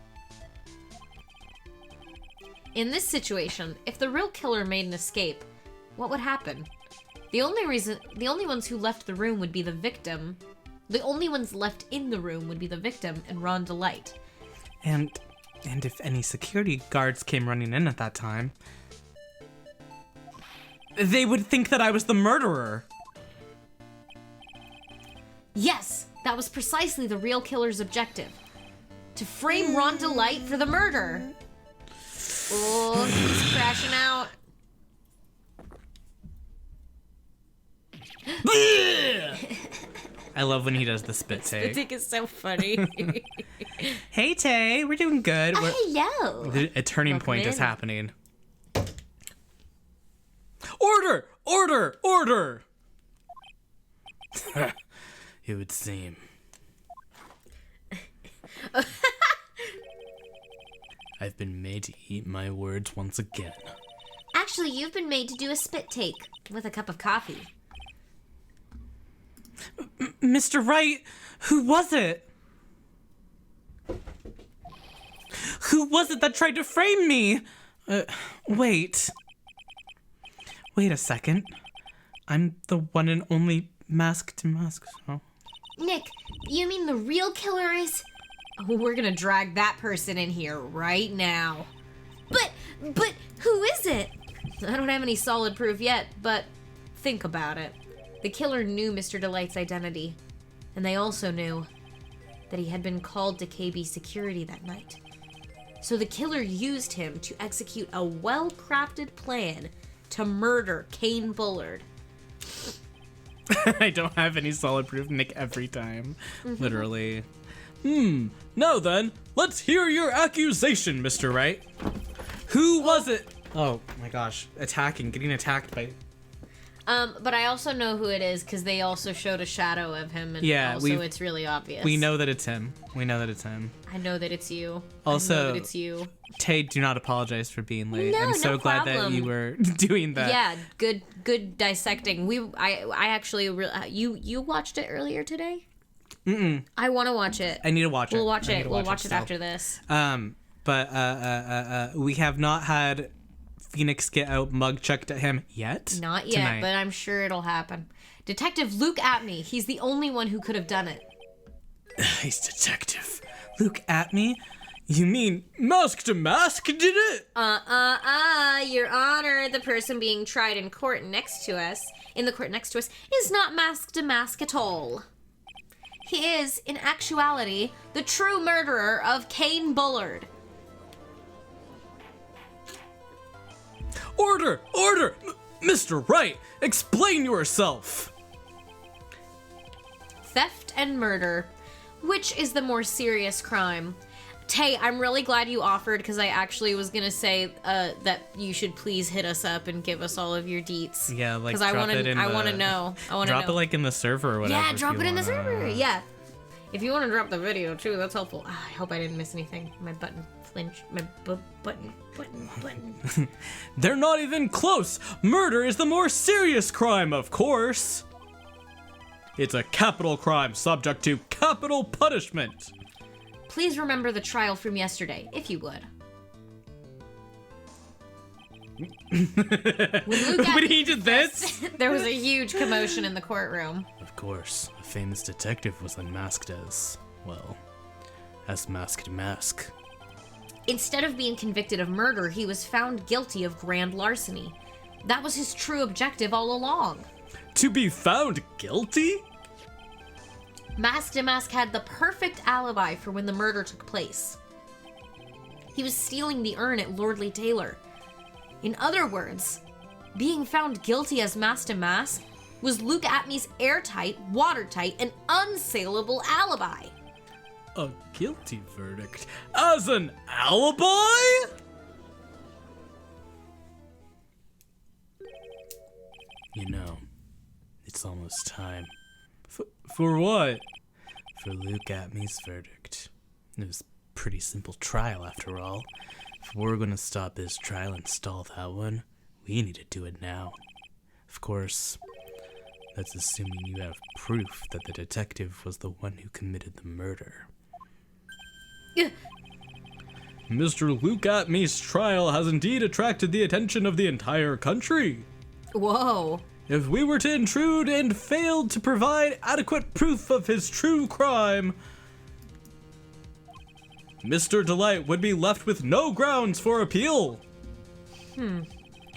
In this situation, if the real killer made an escape, what would happen? The only ones who left the room would be the victim. The only ones left in the room would be the victim and Ron Delight. And if any security guards came running in at that time, they would think that I was the murderer. Yes, that was precisely the real killer's objective. to frame Ron Delight for the murder. Oh, he's crashing out. I love when he does the spit I take. think it's so funny. Hey, Tay, we're doing good. Hello. A turning Welcome point is in. happening. Order! Order! Order! It would seem. I've been made to eat my words once again. Actually, you've been made to do a spit take with a cup of coffee. Mr. Wright, who was it? Who was it that tried to frame me? Wait. Wait a second. I'm the one and only MaskDeMasque. Oh. Nick, you mean the real killer is... Oh, we're gonna drag that person in here right now. But who is it? I don't have any solid proof yet, but think about it. The killer knew Mr. Delight's identity, and they also knew that he had been called to KB security that night. So the killer used him to execute a well-crafted plan to murder Kane Bullard. I don't have any solid proof, Nick, every time. Literally. Now then, let's hear your accusation, Mr. Wright. Who was it? Oh my gosh. Getting attacked by... But I also know who it is because they also showed a shadow of him, and Yeah, also it's really obvious. We know that it's him. We know that it's him. I know that it's you. Also, I know that it's you. Tay, do not apologize for being late. No, I'm so no glad that problem. you were doing that. Yeah, good dissecting. I actually you watched it earlier today? Mm-mm. I want to watch it. I need to watch it. We'll watch I need it. to We'll watch it still. after this. But we have not had Phoenix get out mug checked at him yet. Not yet, tonight. but I'm sure it'll happen. Detective Luke Atney. He's the only one who could have done it. He's detective. Luke at me? You mean MaskDeMasque did it? Your Honor, the person being tried in the court next to us, is not MaskDeMasque at all. He is, in actuality, the true murderer of Kane Bullard. Order! Order! Mr. Wright, explain yourself! Theft and murder. Which is the more serious crime? Tay, I'm really glad you offered because I actually was gonna say that you should please hit us up and give us all of your deets. Yeah, like because I drop it in I the- want to know. I want to know. drop it like in the server or whatever. Yeah, if drop you it in the wanna. server. Yeah. If you want to drop the video too, that's helpful. I hope I didn't miss anything. My button flinch. My button. They're not even close! Murder is the more serious crime, of course! It's a capital crime subject to capital punishment! Please remember the trial from yesterday, if you would. When he did this? There was a huge commotion in the courtroom. Of course, a famous detective was unmasked as, well, as MaskDeMasque. Instead of being convicted of murder, he was found guilty of grand larceny. That was his true objective all along. To be found guilty? MaskDeMasque had the perfect alibi for when the murder took place. He was stealing the urn at Lordly Taylor. In other words, being found guilty as MaskDeMasque was Luke Atney's airtight, watertight, and unsaleable alibi. A guilty verdict as an alibi? You know, it's almost time. For what? For Luke Atney's verdict. It was a pretty simple trial, after all. If we're gonna stop this trial and stall that one, we need to do it now. Of course, that's assuming you have proof that the detective was the one who committed the murder. Mr. Luke Atney's trial has indeed attracted the attention of the entire country. Whoa. If we were to intrude and failed to provide adequate proof of his true crime, Mr. Delight would be left with no grounds for appeal. Am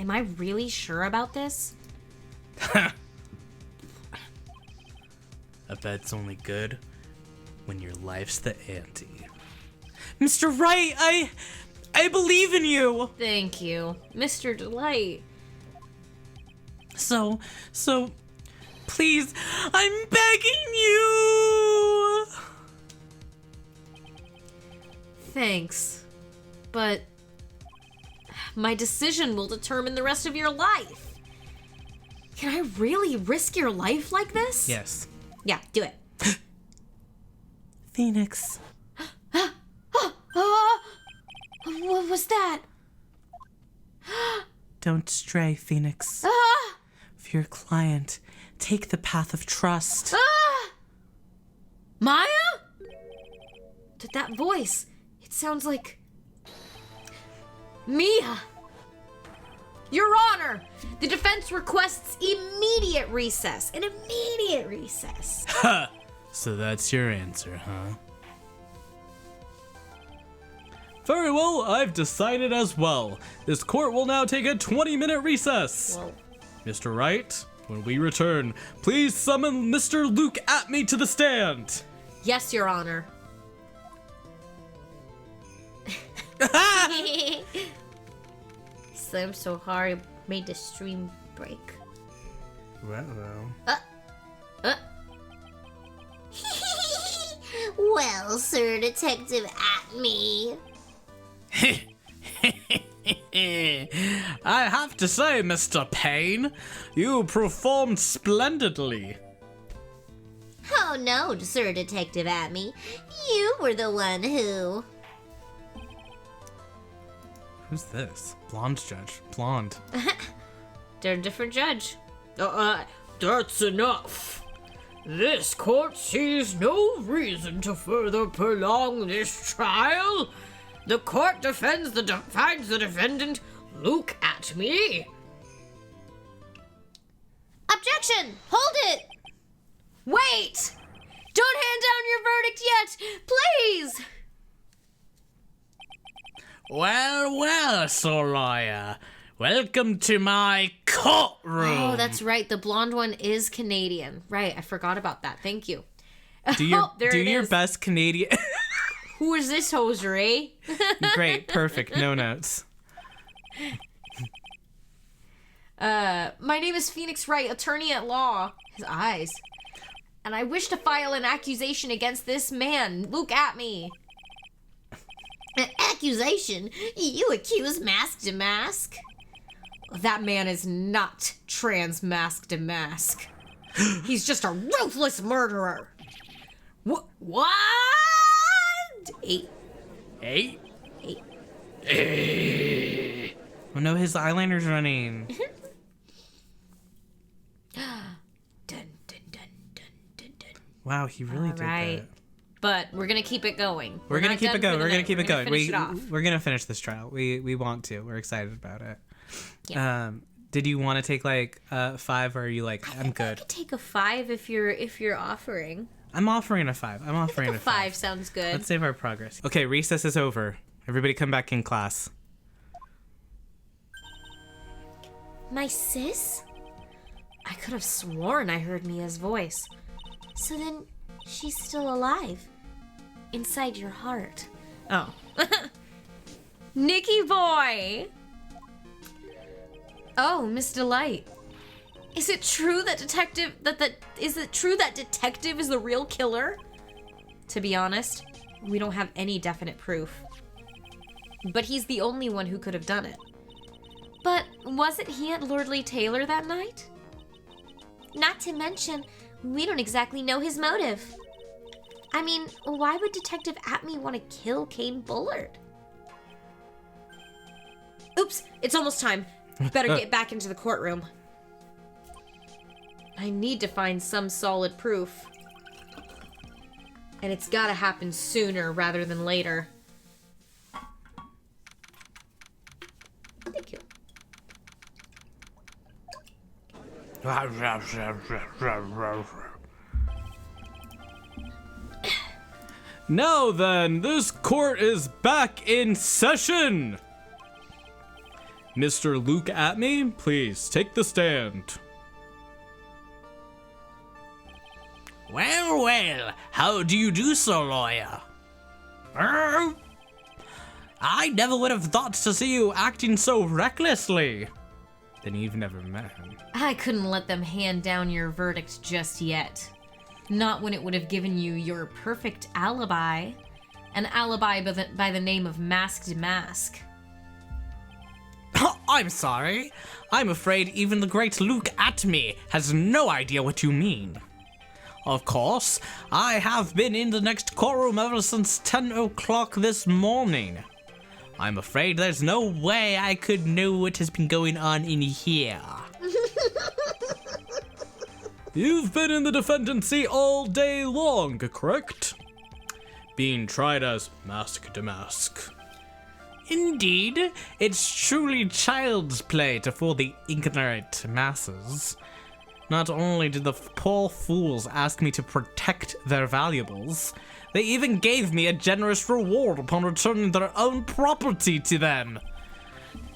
I really sure about this? I bet it's only good when your life's the ante. Mr. Wright, I believe in you. Thank you, Mr. Delight. So, please, I'm begging you. Thanks. But my decision will determine the rest of your life. Can I really risk your life like this? Yes. Yeah, do it. Phoenix. What was that? Don't stray, Phoenix. For your client, take the path of trust. Maya? That voice. It sounds like... Mia! Your Honor! The defense requests immediate recess. An immediate recess. Ha! So that's your answer, huh? Very well, I've decided as well. This court will now take a 20-minute recess. Well, Mr. Wright, when we return, please summon Mr. Luke Atme to the stand. yes, Your Honor. Slammed so hard, it made the stream break. Well, Sir Detective Atme. I have to say, Mr. Payne, you performed splendidly. Oh no, Sir Detective Atme. You were the one who... Who's this? Blonde judge. Blonde. They're a different judge. That's enough. This court sees no reason to further prolong this trial. The court finds the defendant, Luke Atme. Objection! Hold it! Wait! Don't hand down your verdict yet! Please! Well, Sir Lawyer. Welcome to my courtroom. Oh, that's right. The blonde one is Canadian. Right, I forgot about that. Thank you. Do your Oh, there do it your is. best Canadian. Who is this hosiery? Great, perfect. No notes. My name is Phoenix Wright, attorney at law. His eyes. And I wish to file an accusation against this man, Luke Atme. An accusation? You accuse MaskDeMasque? That man is not trans MaskDeMasque. He's just a ruthless murderer. What? Eight. Oh no, his eyeliner's running. Dun, dun, dun, dun, dun, dun. Wow, he really did Right. that. But we're gonna keep it going. We're gonna not keep done it going. for the We're gonna night. keep it going. Finish it off. We're gonna finish this trial. We want to. We're excited about it. Yeah. Did you want to take like 5, or are you like I'm I good? could take a 5 if you're offering. I'm offering a 5. I'm offering A 5 sounds good. Let's save our progress. Okay, recess is over. Everybody come back in class. My sis? I could have sworn I heard Mia's voice. So then she's still alive. Inside your heart. Oh. Nicky boy! Oh, Miss Delight. Is it true that detective is the real killer? To be honest, we don't have any definite proof. But he's the only one who could have done it. But wasn't he at Lord Lee Taylor that night? Not to mention, we don't exactly know his motive. I mean, why would Detective Atme want to kill Kane Bullard? Oops, it's almost time. Better get back into the courtroom. I need to find some solid proof. And it's gotta happen sooner rather than later. Thank you. Now then, this court is back in session. Mr. Luke Atme, please take the stand. Well, how do you do so, lawyer? I never would have thought to see you acting so recklessly. Then you've never met him. I couldn't let them hand down your verdict just yet. Not when it would have given you your perfect alibi. An alibi by the name of MaskDeMasque. I'm sorry. I'm afraid even the great Luke at me has no idea what you mean. Of course, I have been in the next courtroom ever since 10 o'clock this morning. I'm afraid there's no way I could know what has been going on in here. You've been in the defendant's seat all day long, correct? Being tried as MaskDeMasque. Indeed, it's truly child's play to fool the ignorant masses. Not only did the poor fools ask me to protect their valuables, they even gave me a generous reward upon returning their own property to them.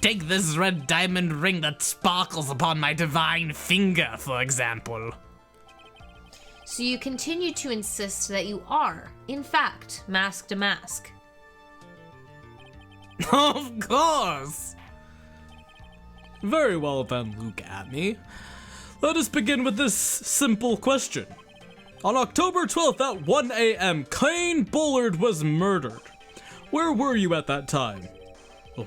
Take this red diamond ring that sparkles upon my divine finger, for example. So you continue to insist that you are, in fact, MaskDeMasque. Of course! Very well then, Luke at me. Let us begin with this simple question. On October 12th at 1 a.m., Kane Bullard was murdered. Where were you at that time?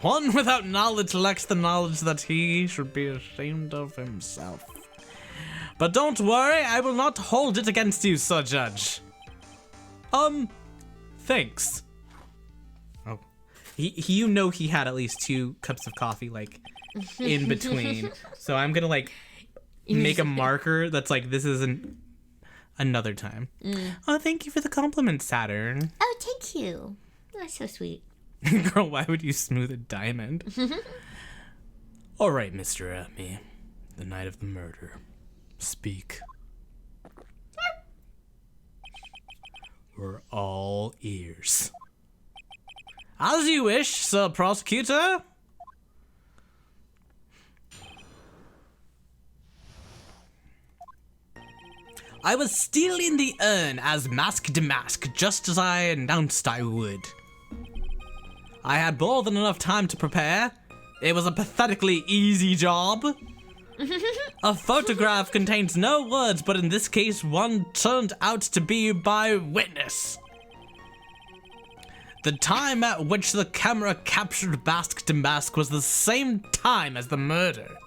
One without knowledge lacks the knowledge that he should be ashamed of himself. But don't worry, I will not hold it against you, Sir Judge. Thanks. Oh. You know he had at least 2 cups of coffee, like, in between. So I'm gonna, like, make a marker that's like, this is another time. Oh, thank you for the compliment, Saturn. Oh, thank you. That's so sweet. Girl, why would you smooth a diamond? All right, Mr. Atme, the night of the murder. Speak. We're all ears. As you wish, Sir Prosecutor. I was stealing the urn as MaskDeMasque, just as I announced I would. I had more than enough time to prepare. It was a pathetically easy job. A photograph contains no words, but in this case, one turned out to be my witness. The time at which the camera captured MaskDeMasque was the same time as the murder.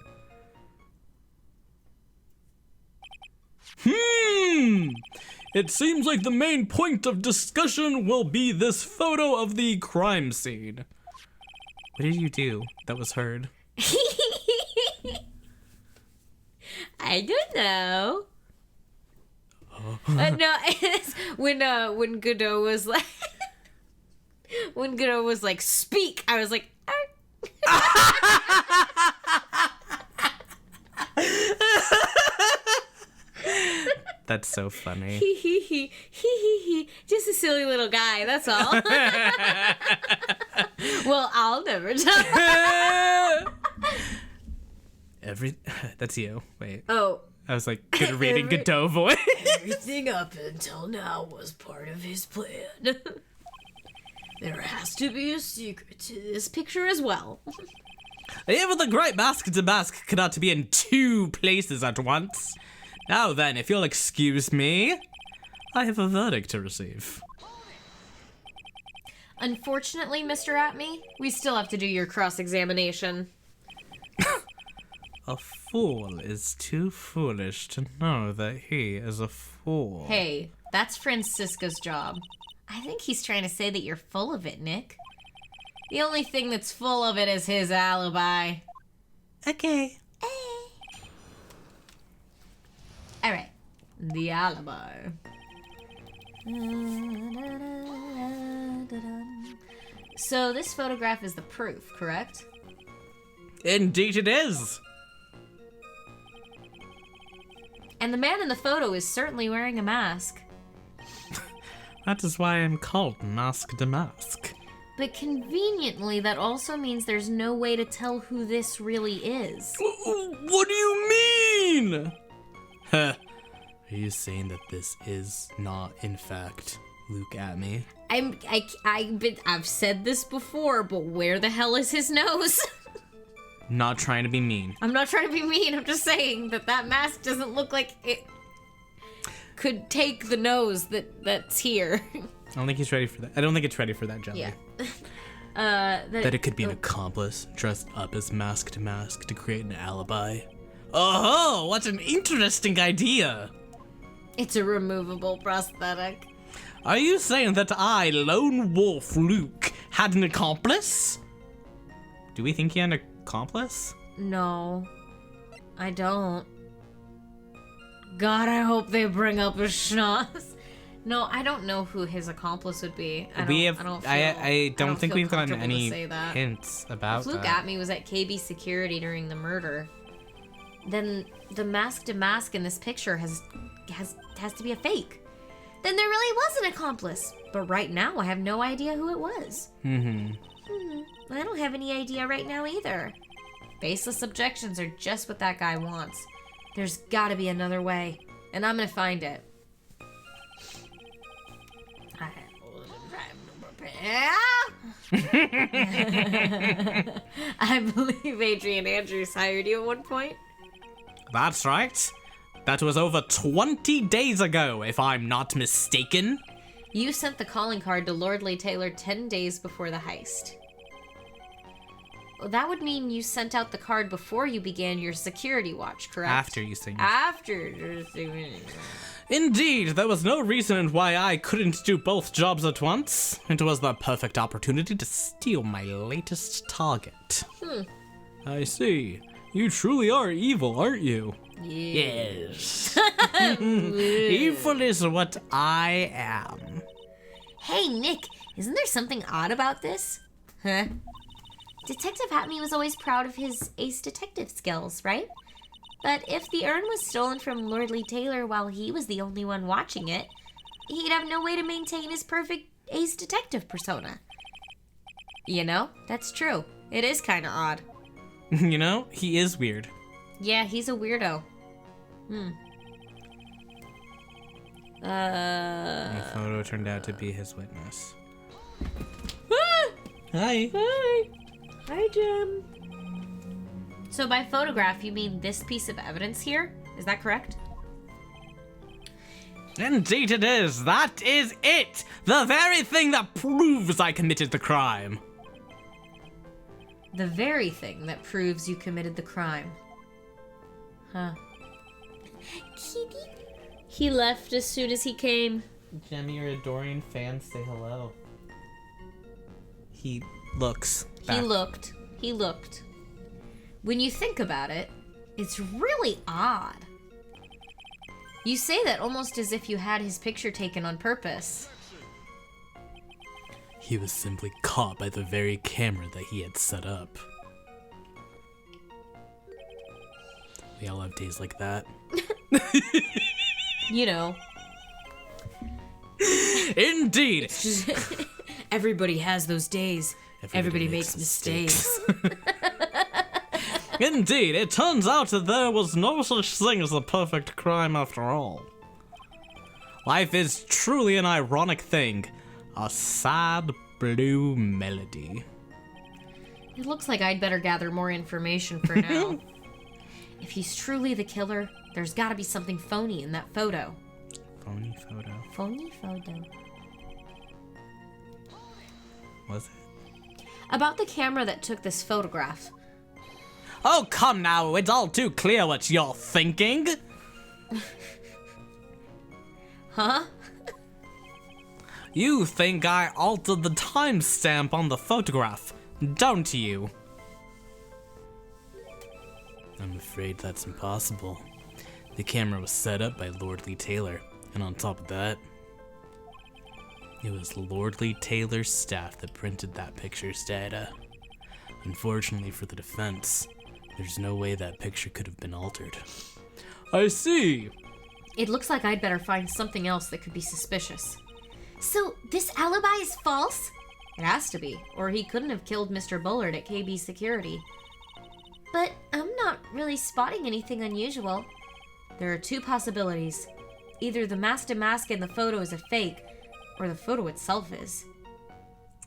It seems like the main point of discussion will be this photo of the crime scene. What did you do that was heard? I don't know. No, it's when Godot was like, when Godot was like, speak. I was like, That's so funny. he. Just a silly little guy. That's all. Well, I'll never tell. That's you. Wait. Oh. I was like, good reading Godot voice. Everything up until now was part of his plan. There has to be a secret to this picture as well. Even the great MaskDeMasque cannot be in 2 places at once. Now then, if you'll excuse me, I have a verdict to receive. Unfortunately, Mr. Atme, we still have to do your cross-examination. A fool is too foolish to know that he is a fool. Hey, that's Francisca's job. I think he's trying to say that you're full of it, Nick. The only thing that's full of it is his alibi. Okay. All right, the alibi. So this photograph is the proof, correct? Indeed it is. And the man in the photo is certainly wearing a mask. That is why I'm called MaskDeMasque. But conveniently, that also means there's no way to tell who this really is. What do you mean? Huh. Are you saying that this is not, in fact, Luke at me. I've said this before, but where the hell is his nose? Not trying to be mean. I'm not trying to be mean. I'm just saying that mask doesn't look like it could take the nose that's here. I don't think he's ready for that. I don't think it's ready for that, Jelly. Yeah. That it could be an accomplice dressed up as MaskDeMasque to create an alibi. Oh, what an interesting idea! It's a removable prosthetic. Are you saying that I, Lone Wolf Luke, had an accomplice? Do we think he had an accomplice? No, I don't. God, I hope they bring up his schnoz. No, I don't know who his accomplice would be. I don't think we've gotten comfortable to any say that. hints about If Luke that. at me was at KB security during the murder, then the MaskDeMasque in this picture has to be a fake. Then there really was an accomplice. But right now, I have no idea who it was. I don't have any idea right now either. Baseless objections are just what that guy wants. There's gotta be another way, and I'm gonna find it. I believe Adrian Andrews hired you at one point. That's right. That was over 20 days ago, if I'm not mistaken. You sent the calling card to Lord Lee Taylor 10 days before the heist. Well, that would mean you sent out the card before you began your security watch, correct? After you sing. After. Indeed, there was no reason why I couldn't do both jobs at once. It was the perfect opportunity to steal my latest target. I see. You truly are evil, aren't you? Yes. Evil is what I am. Hey, Nick, isn't there something odd about this? Huh? Detective Hatme was always proud of his ace detective skills, right? But if the urn was stolen from Lord Lee Taylor while he was the only one watching it, he'd have no way to maintain his perfect ace detective persona. You know, that's true. It is kind of odd. You know, he is weird. Yeah, he's a weirdo. The photo turned out to be his witness. Hi. Hi. Hi, Jim. So by photograph, you mean this piece of evidence here? Is that correct? Indeed it is. That is it. The very thing that proves I committed the crime. The very thing that proves you committed the crime. Huh. Kitty. He left as soon as he came. Jemmy, your adoring fans say hello. He looks back. He looked. When you think about it, it's really odd. You say that almost as if you had his picture taken on purpose. He was simply caught by the very camera that he had set up. We all have days like that. You know. Indeed. Everybody has those days. Everybody makes mistakes. Indeed, it turns out that there was no such thing as a perfect crime after all. Life is truly an ironic thing. A sad blue melody. It looks like I'd better gather more information for now. If he's truly the killer, there's gotta be something phony in that photo. Phony photo. Phony photo. Was it? About the camera that took this photograph. Oh, come now. It's all too clear what you're thinking. Huh? You think I altered the timestamp on the photograph, don't you? I'm afraid that's impossible. The camera was set up by Lord Lee Taylor, and on top of that, it was Lord Lee Taylor's staff that printed that picture's data. Unfortunately for the defense, there's no way that picture could have been altered. I see. It looks like I'd better find something else that could be suspicious. So, this alibi is false? It has to be, or he couldn't have killed Mr. Bullard at KB Security. But I'm not really spotting anything unusual. There are two possibilities. Either the MaskDeMasque in the photo is a fake, Or the photo itself is.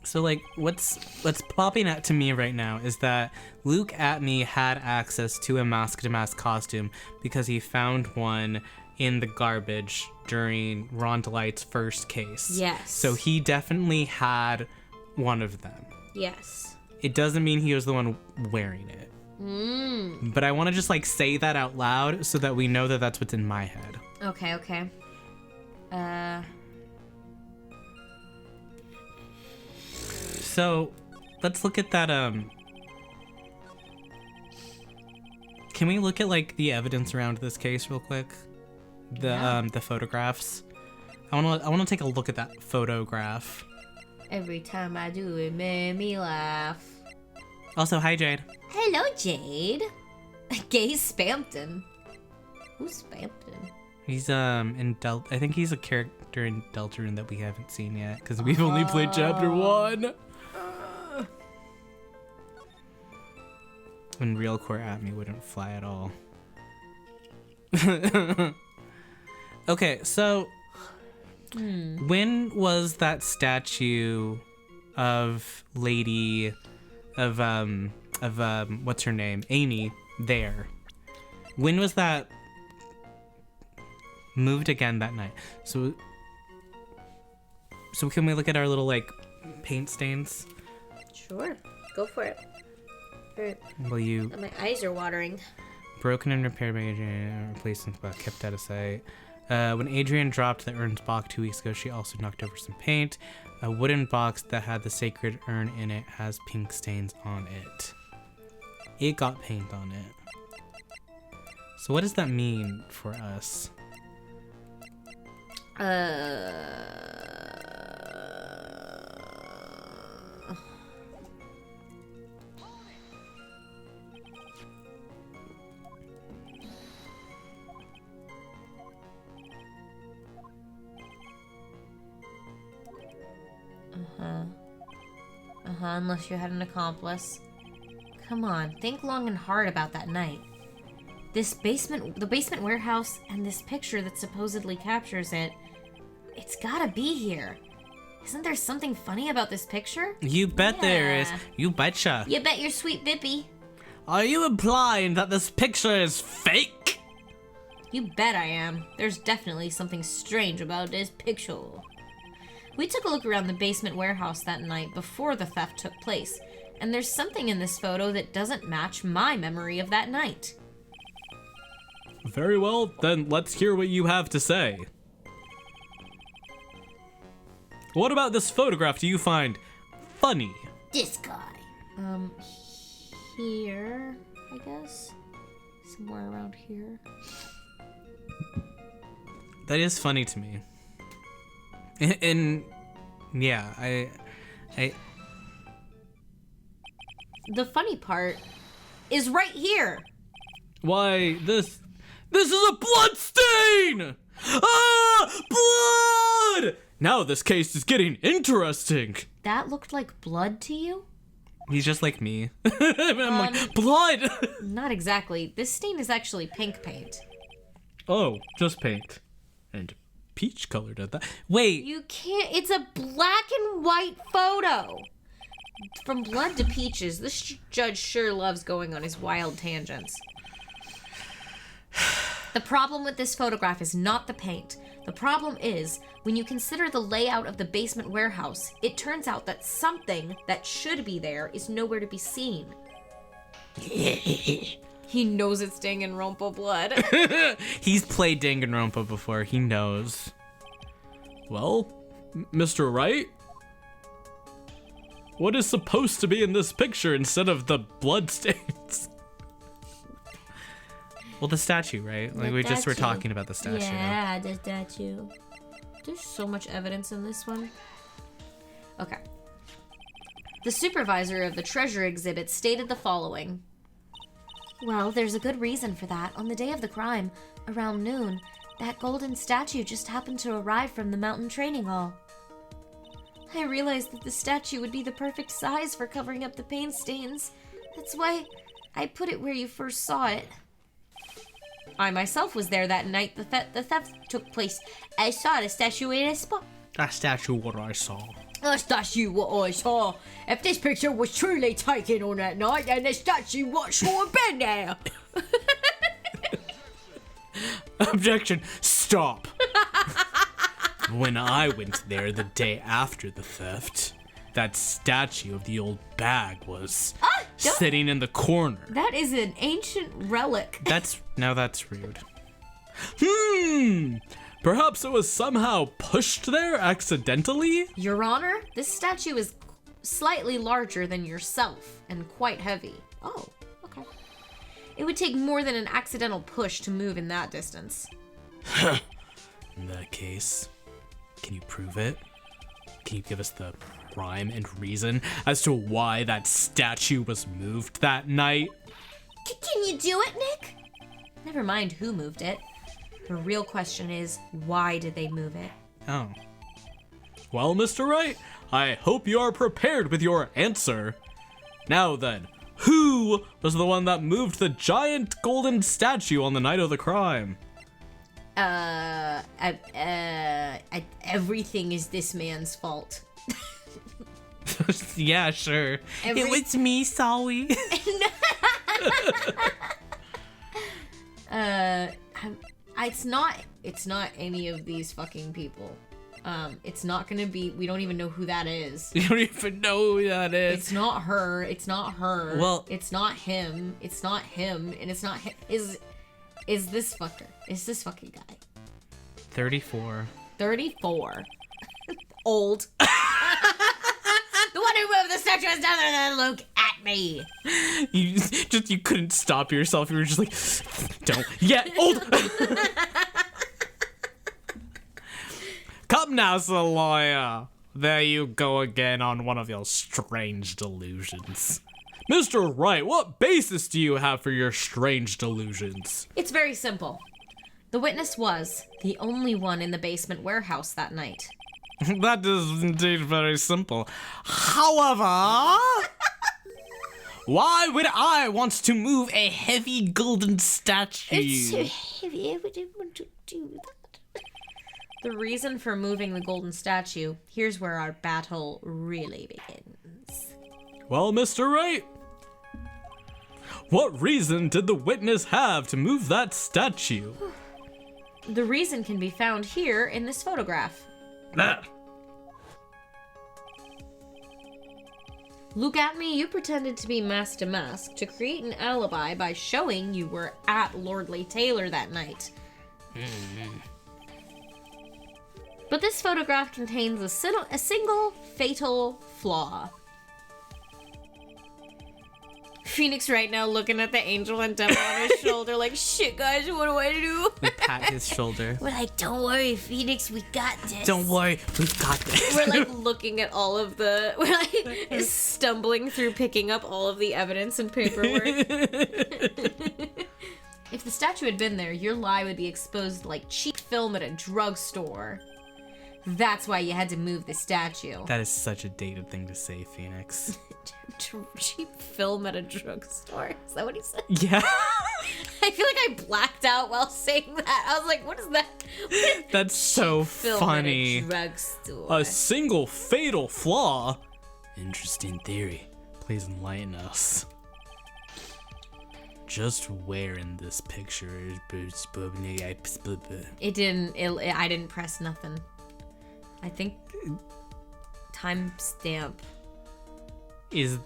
So, like, what's popping out to me right now is that Luke Atney had access to a MaskDeMasque costume because he found one in the garbage during Ron DeLight's first case. Yes. So he definitely had one of them. Yes. It doesn't mean he was the one wearing it. But I want to just, like, say that out loud so that we know that that's what's in my head. Okay. So, let's look at that, Can we look at, like, the evidence around this case real quick? The photographs. I wanna take a look at that photograph. Every time I do, it made me laugh. Also, hi, Jade. Hello, Jade. Gay Spampton. Who's Spampton? He's, in I think he's a character in Deltarune that we haven't seen yet, because we've only played Chapter 1. When real core at me wouldn't fly at all. Okay, so when was that statue of Lady of what's her name? Amy there? When was that moved again that night? So can we look at our little, like, paint stains? Sure. Go for it. Alright. Will you... My eyes are watering. Broken and repaired by Adrian, replaced and kept out of sight. When Adrian dropped the urn's box 2 weeks ago, she also knocked over some paint. A wooden box that had the sacred urn in it has pink stains on it. It got paint on it. So what does that mean for us? Unless you had an accomplice. Come on, think long and hard about that night. The basement warehouse, and this picture that supposedly captures it, it's gotta be here. Isn't there something funny about this picture? You bet there is. You betcha. You bet your sweet Bippy. Are you implying that this picture is fake? You bet I am. There's definitely something strange about this picture. We took a look around the basement warehouse that night before the theft took place, and there's something in this photo that doesn't match my memory of that night. Very well, then let's hear what you have to say. What about this photograph do you find funny? This guy. Here, I guess? Somewhere around here. That is funny to me. And yeah, I The funny part is right here. Why, this is a blood stain! Ah! Blood! Now this case is getting interesting. That looked like blood to you? he's just like me. I'm like, blood! Not exactly. This stain is actually pink paint. Oh, just paint. And peach colored at that. Wait, You can't. It's a black and white photo. From blood to peaches, this judge sure loves going on his wild tangents. The problem with this photograph is not the paint. The problem is, when you consider the layout of the basement warehouse, it turns out that something that should be there is nowhere to be seen. He knows it's Danganronpa blood. he's played Danganronpa before. He knows. Well, Mr. Wright? What is supposed to be in this picture instead of the blood stains? Well, the statue, right? Like, we just were statue. talking about the statue. Yeah, the statue. There's so much evidence in this one. Okay. The supervisor of the treasure exhibit stated the following. Well, there's a good reason for that. On the day of the crime, around noon, that golden statue just happened to arrive from the mountain training hall. I realized that the statue would be the perfect size for covering up the paint stains. That's why I put it where you first saw it. I myself was there that night the theft took place. I saw the statue in a spot. That statue, what I saw. The statue what I saw. If this picture was truly taken on that night, then the statue what should have been there. Objection. Stop. When I went there the day after the theft, that statue of the old bag was sitting in the corner. That is an ancient relic. That's rude. Perhaps it was somehow pushed there accidentally? Your Honor, this statue is slightly larger than yourself and quite heavy. Oh, okay. It would take more than an accidental push to move in that distance. In that case, can you prove it? Can you give us the rhyme and reason as to why that statue was moved that night? Can you do it, Nick? Never mind who moved it. The real question is, why did they move it? Oh. Well, Mr. Wright, I hope you are prepared with your answer. Now then, who was the one that moved the giant golden statue on the night of the crime? Everything is this man's fault. Yeah, sure. It was me, sorry. It's not any of these fucking people. It's not gonna be, we don't even know who that is. You don't even know who that is. It's not her, it's not her. Well, it's not him, and it's not him. Is this fucker? Is this fucking guy? 34. 34. Old. The one who moved the statue is down there and look at me. You couldn't stop yourself. You were just like, don't. Yeah, old. Come now, Sir Lawyer. There you go again on one of your strange delusions. Mr. Wright, what basis do you have for your strange delusions? It's very simple. The witness was the only one in the basement warehouse that night. That is indeed very simple. However, why would I want to move a heavy golden statue? It's so heavy, I wouldn't want to do that. The reason for moving the golden statue, here's where our battle really begins. Well, Mr. Wright, what reason did the witness have to move that statue? The reason can be found here in this photograph. Look at me, you pretended to be MaskDeMasque to create an alibi by showing you were at Lordly Taylor that night. But this photograph contains a single fatal flaw. Phoenix right now looking at the angel and devil on his shoulder like, shit guys, what do I do? We pat his shoulder. We're like, don't worry, Phoenix, we got this. Don't worry, we've got this. We're like looking at all of the, we're like stumbling through picking up all of the evidence and paperwork. If the statue had been there, your lie would be exposed like cheap film at a drugstore. That's why you had to move the statue. That is such a dated thing to say, Phoenix. Cheap film at a drugstore. Is that what he said? Yeah. I feel like I blacked out while saying that. I was like, what is that? That's so Film funny. at a drugstore. A single fatal flaw? Interesting theory. Please enlighten us. Just where in this picture is It didn't. I didn't press nothing. I think timestamp. Is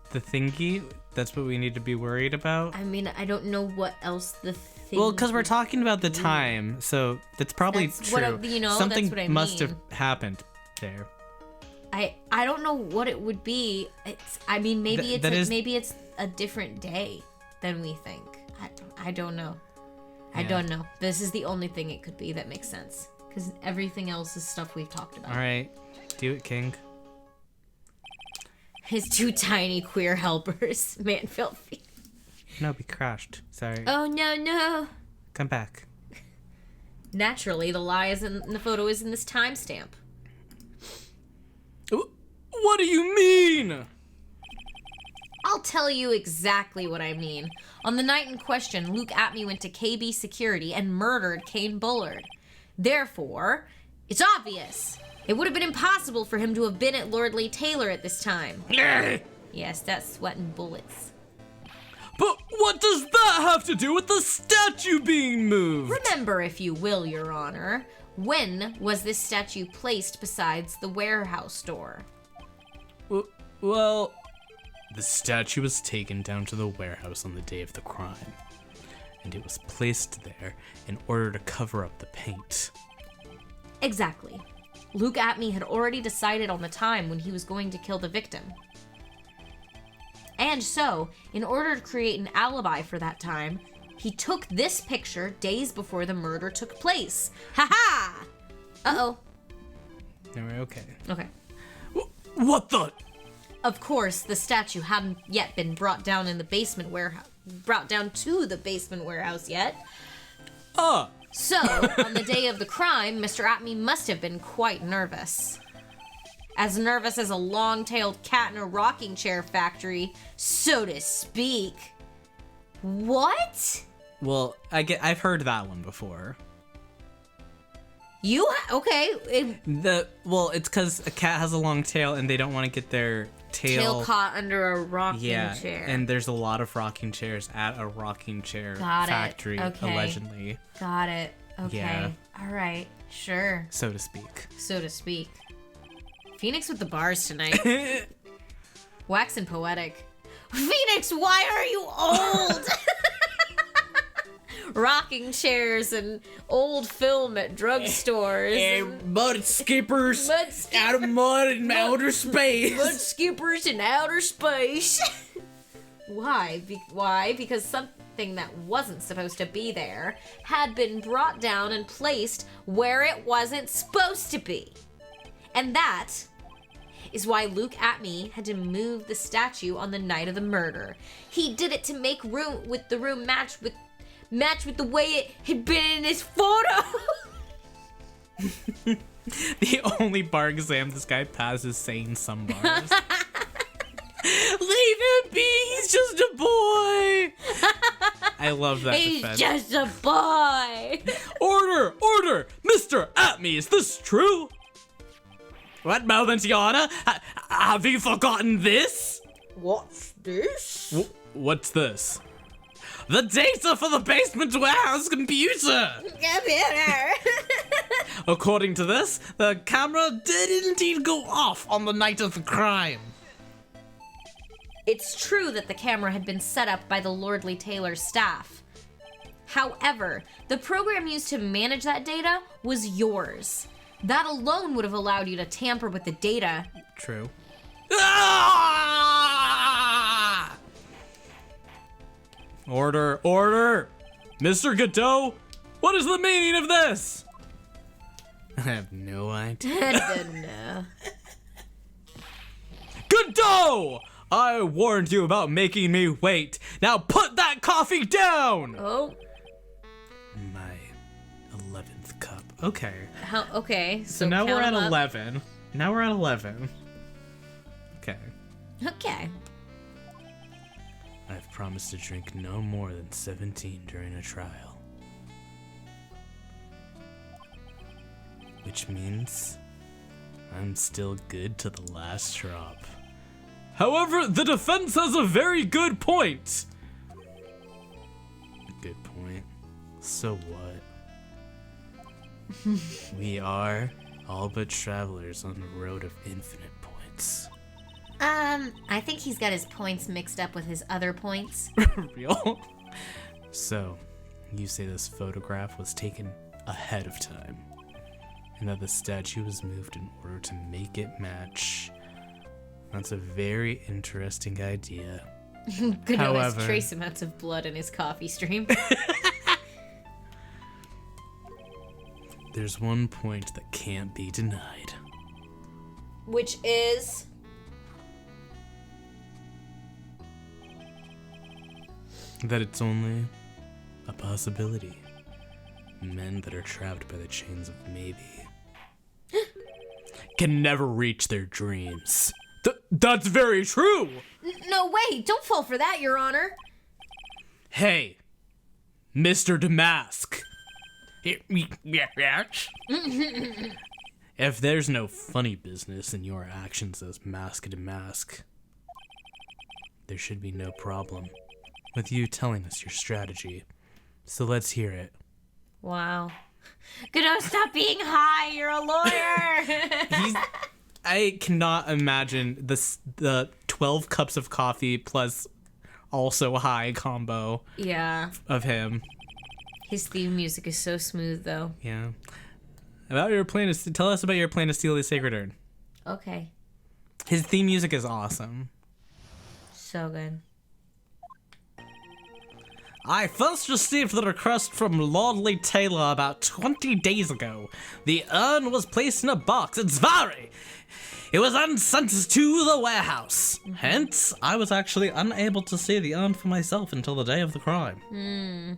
the thingy? That's what we need to be worried about? I mean, I don't know what else the thing. Well, because we're talking about the time, so that's probably That's true. what you know, Something that's what I must mean. have happened there. I don't know what it would be. It's. I mean, maybe maybe it's a different day than we think. I don't know. I Yeah. don't know. This is the only thing it could be that makes sense. Because everything else is stuff we've talked about. All right, do it, King. His two tiny queer helpers, man, filthy. No, we crashed. Sorry. Oh no! Come back. Naturally, the lie is in the photo is in this timestamp. What do you mean? I'll tell you exactly what I mean. On the night in question, Luke Atme went to KB Security and murdered Kane Bullard. Therefore, it's obvious. It would have been impossible for him to have been at Lordly Taylor at this time. Yes, that's sweating bullets. But what does that have to do with the statue being moved? Remember, if you will, Your Honor, when was this statue placed besides the warehouse door? Well, the statue was taken down to the warehouse on the day of the crime, and it was placed there in order to cover up the paint. Exactly. Luke Atmey had already decided on the time when he was going to kill the victim. And so, in order to create an alibi for that time, he took this picture days before the murder took place. Ha-ha! Uh-oh. Anyway, okay. Okay. What the? Of course, the statue hadn't yet been brought down to the basement warehouse yet. So, on the day of the crime, Mr. Atmey must have been quite nervous. As nervous as a long-tailed cat in a rocking chair factory, so to speak. What? Well, I've heard that one before. Okay. It's because a cat has a long tail and they don't want to get their tail caught under a rocking chair. And there's a lot of rocking chairs at a rocking chair Got it. factory, Okay. allegedly. Got it. Okay. Yeah. All right. Sure. So to speak. So to speak. Phoenix with the bars tonight. Waxing poetic. Phoenix, why are you old? Rocking chairs and old film at drugstores. Mud skippers out of mud in outer space. Mud skippers in outer space. Why? Why? Because something that wasn't supposed to be there had been brought down and placed where it wasn't supposed to be. And that is why Luke Atmey had to move the statue on the night of the murder. He did it to make room with the room match with the way it had been in his photo. The only bar exam this guy passes saying some bars. Leave him be, he's just a boy. I love that He's defense. just a boy. Order! Mr. Atmey, is this true? What moment, Your Honor? Have you forgotten this? What's this? What's this? The data for the basement warehouse computer! Computer. According to this, the camera did indeed go off on the night of the crime. It's true that the camera had been set up by the Lordly Taylor staff. However, the program used to manage that data was yours. That alone would have allowed you to tamper with the data. True. Order! Mr. Godot, what is the meaning of this? I have no idea. No. Godot! I warned you about making me wait. Now put that coffee down! Oh. My 11th cup. Okay. Okay. So now we're at count 'em up. 11. Now we're at 11. Okay. Okay. I've promised to drink no more than 17 during a trial. Which means I'm still good to the last drop. However, the defense has a very good point. Good point. So what? We are all but travelers on the road of infinite points. I think he's got his points mixed up with his other points. Real? So, you say this photograph was taken ahead of time, and that the statue was moved in order to make it match. That's a very interesting idea. Godot has However- trace amounts of blood in his coffee stream. There's one point that can't be denied. Which is... That it's only a possibility. Men that are trapped by the chains of maybe can never reach their dreams. That's very true! No, wait! Don't fall for that, Your Honor! Hey, Mr. DeMasque. If there's no funny business in your actions as MaskDeMasque, there should be no problem with you telling us your strategy. So let's hear it. Wow. Godot, stop being high. You're a lawyer. I cannot imagine the 12 cups of coffee plus also high combo Yeah. of him. His theme music is so smooth, though. Yeah. Tell us about your plan to steal the sacred urn. Okay. His theme music is awesome. So good. I first received the request from Lordly Taylor about 20 days ago. The urn was placed in a box at Zvari. It was then sent to the warehouse. Hence, I was actually unable to see the urn for myself until the day of the crime.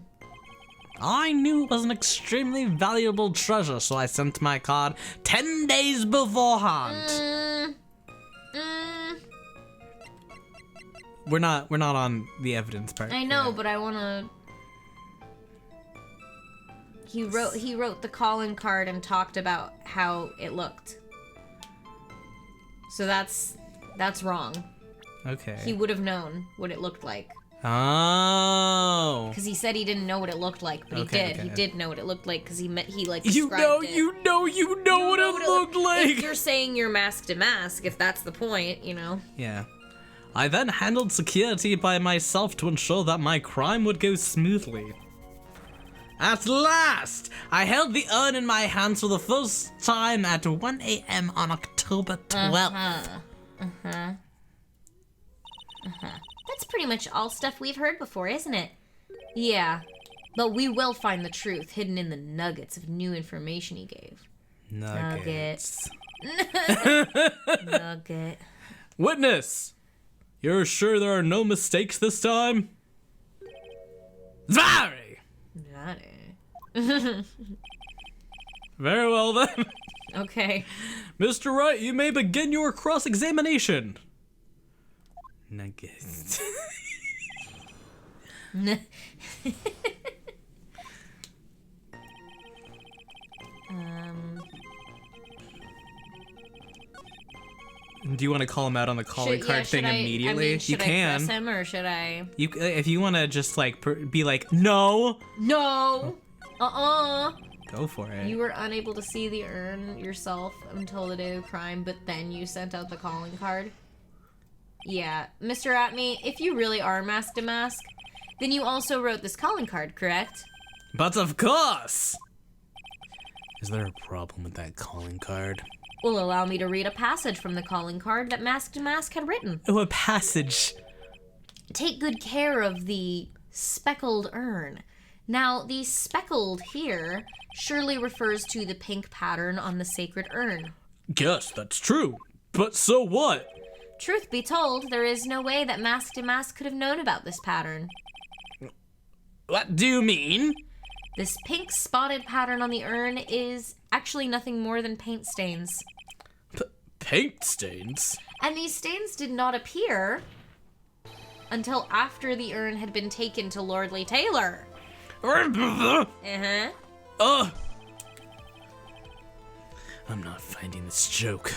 I knew it was an extremely valuable treasure, so I sent my card 10 days beforehand. We're not on the evidence part. I know, but I wanna. He wrote the calling card and talked about how it looked. So that's wrong. Okay. He would have known what it looked like. Oh. Because he said he didn't know what it looked like, but Okay, he did. okay. He did know what it looked like because he like You described know it. what it looked like. If you're saying you're MaskDeMasque, if that's the point, you know. Yeah. I then handled security by myself to ensure that my crime would go smoothly. At last, I held the urn in my hands for the first time at 1 a.m. on October 12th. That's pretty much all stuff we've heard before, isn't it? Yeah, but we will find the truth hidden in the nuggets of new information he gave. Nuggets. Nugget. Witness! You're sure there are no mistakes this time? Zvari! Got it. Very well then. Okay. Mr. Wright, you may begin your cross-examination. Nuggets. Do you want to call him out on the calling card thing immediately? You should can. I press him or should I? You, if you want to just like be like, no, No. go for it. You were unable to see the urn yourself until the day of the crime, but then you sent out the calling card. Yeah, Mr. Atme, if you really are MaskDeMasque, then you also wrote this calling card, correct? But of course. Is there a problem with that calling card? Will allow me to read a passage from the calling card that MaskDeMasque had written. Oh, a passage. Take good care of the speckled urn. Now, the speckled here surely refers to the pink pattern on the sacred urn. Yes, that's true. But so what? Truth be told, there is no way that MaskDeMasque could have known about this pattern. What do you mean? This pink spotted pattern on the urn is actually nothing more than paint stains. Paint stains? And these stains did not appear until after the urn had been taken to Lordly Taylor. Uh-huh. I'm not finding this joke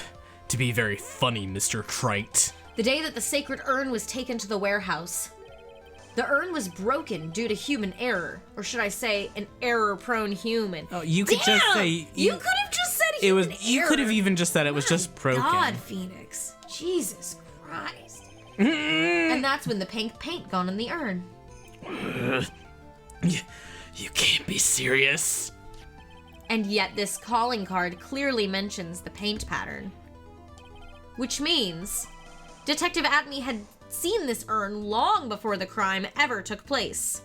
to be very funny, Mr. Wright. The day that the sacred urn was taken to the warehouse, the urn was broken due to human error. Or should I say, an error-prone human. Oh, you could just say You could have just said it was. human You error. could have even just said it was just broken. God, Phoenix. Jesus Christ. And that's when the pink paint gone in the urn. You can't be serious. And yet this calling card clearly mentions the paint pattern. Which means Detective Atme had seen this urn long before the crime ever took place.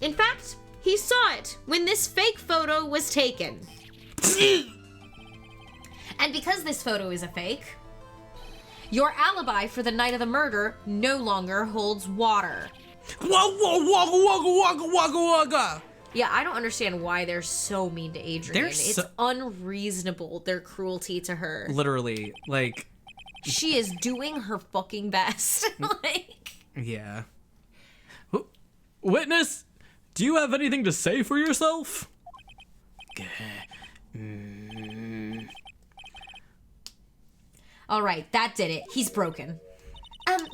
In fact, he saw it when this fake photo was taken. And because this photo is a fake, your alibi for the night of the murder no longer holds water. Wugga wugga wugga wugga wugga wugga. Yeah, I don't understand why they're so mean to Adrian. They're It's so- unreasonable, their cruelty to her. Literally, like, She is doing her fucking best. Like, yeah. Witness, do you have anything to say for yourself? All right, that did it. He's broken.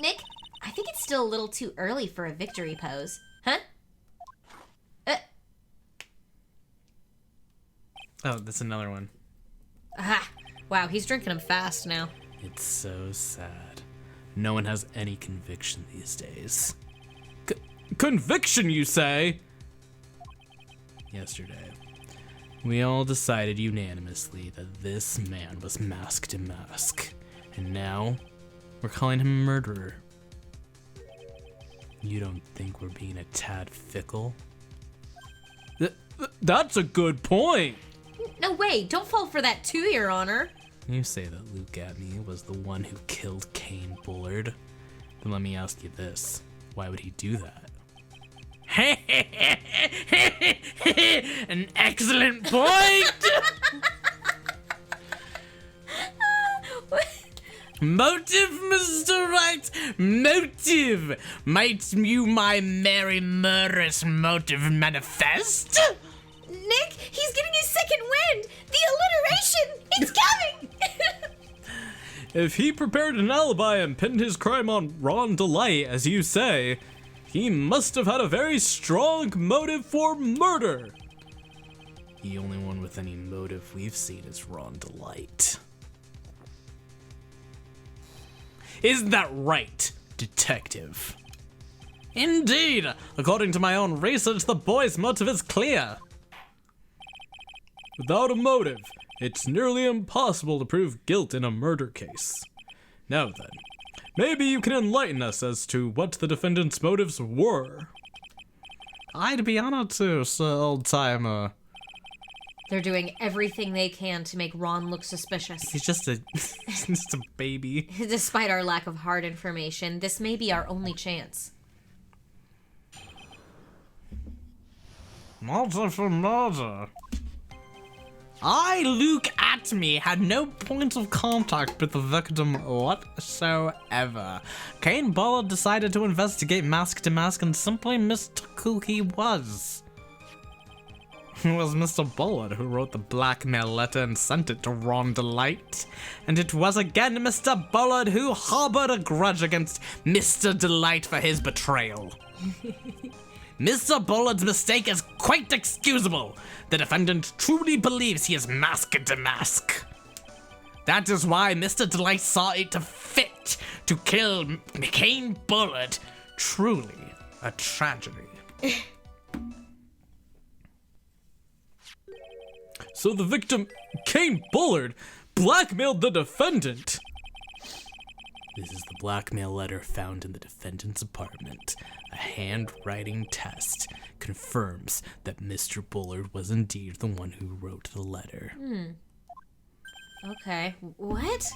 Nick, I think it's still a little too early for a victory pose. Huh? Oh, that's another one. Aha. Wow, he's drinking them fast now. It's so sad. No one has any conviction these days. Conviction, you say? Yesterday, we all decided unanimously that this man was MaskDeMasque, and now we're calling him a murderer. You don't think we're being a tad fickle? That's a good point. No way, don't fall for that too, Your Honor. You say that Luke Atney was the one who killed Kane Bullard. Then let me ask you this. Why would he do that? An excellent point! Motive, Mr. Wright, motive! Might you my merry murderous motive manifest? Nick, he's getting his second wind! The alliteration! It's coming! If he prepared an alibi and pinned his crime on Ron Delight, as you say, he must have had a very strong motive for murder. The only one with any motive we've seen is Ron Delight. Isn't that right, detective? Indeed! According to my own research, the boy's motive is clear. Without a motive, it's nearly impossible to prove guilt in a murder case. Now then, maybe you can enlighten us as to what the defendant's motives were. I'd be honored to, sir, old-timer. They're doing everything they can to make Ron look suspicious. He's just a baby. Despite our lack of hard information, this may be our only chance. Motive for murder. I, Luke Atney, had no point of contact with the victim whatsoever. Kane Bullard decided to investigate MaskDeMasque and simply mistook who he was. It was Mr. Bullard who wrote the blackmail letter and sent it to Ron Delight. And it was again Mr. Bullard who harbored a grudge against Mr. Delight for his betrayal. Mr. Bullard's mistake is quite excusable. The defendant truly believes he is MaskDeMasque. That is why Mr. Delight saw it fit to kill Kane Bullard. Truly a tragedy. So the victim, Kane Bullard, blackmailed the defendant. This is the blackmail letter found in the defendant's apartment. A handwriting test confirms that Mr. Bullard was indeed the one who wrote the letter. Okay. What?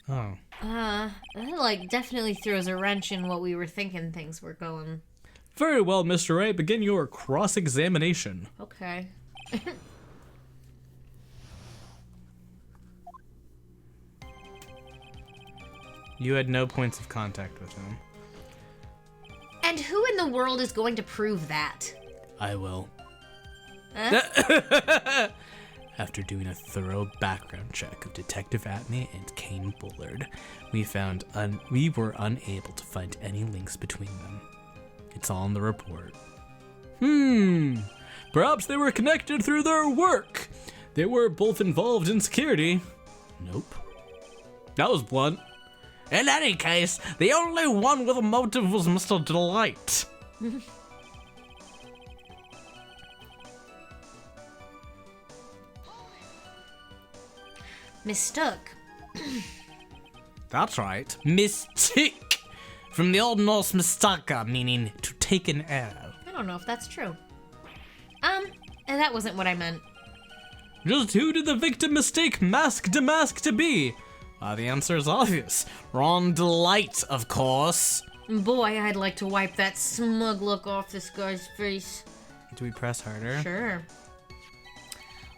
Oh. That definitely throws a wrench in what we were thinking things were going. Very well, Mr. Wright, begin your cross-examination. Okay. You had no points of contact with him. And who in the world is going to prove that? I will. Huh? After doing a thorough background check of Detective Atney and Kane Bullard, we were unable to find any links between them. It's all in the report. Perhaps they were connected through their work. They were both involved in security. Nope. That was blunt. In any case, the only one with a motive was Mr. Delight. Mistook. That's right. Mystique. From the Old Norse mistaka, meaning to take an arrow. I don't know if that's true. And that wasn't what I meant. Just who did the victim mistake MaskDeMasque to be? The answer is obvious. Ron Delight, of course. Boy, I'd like to wipe that smug look off this guy's face. Do we press harder? Sure.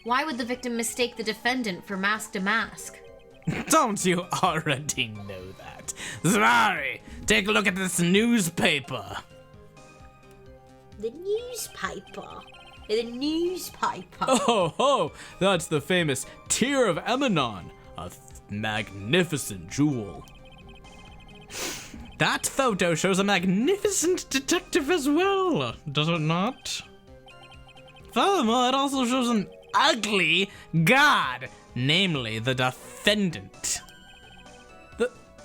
Why would the victim mistake the defendant for MaskDeMasque? Don't you already know that? Sorry, take a look at this newspaper. The newspaper. in the newspaper. Oh, that's the famous Tear of Emanon, a magnificent jewel. That photo shows a magnificent detective as well, does it not? Furthermore, it also shows an ugly guard, namely the defendant.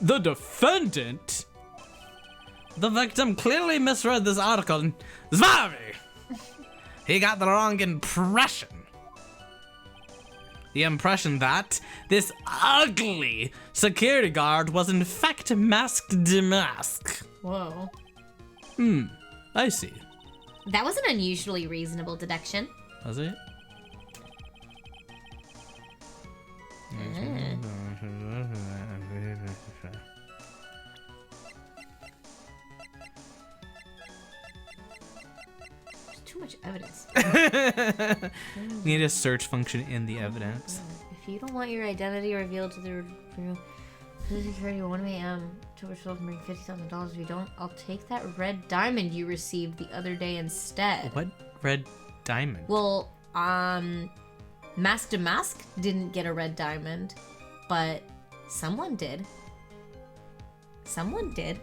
The defendant? The victim clearly misread this article. Sorry! He got the wrong impression. The impression that this ugly security guard was in fact MaskDeMasque. Whoa. I see. That was an unusually reasonable deduction. Was it? There's too much evidence. We need a search function in the evidence. If you don't want your identity revealed to the security 1 a.m. to which will bring $50,000. If you don't, I'll take that red diamond you received the other day instead. What red diamond? Well, MaskDeMasque didn't get a red diamond, but someone did. Someone did.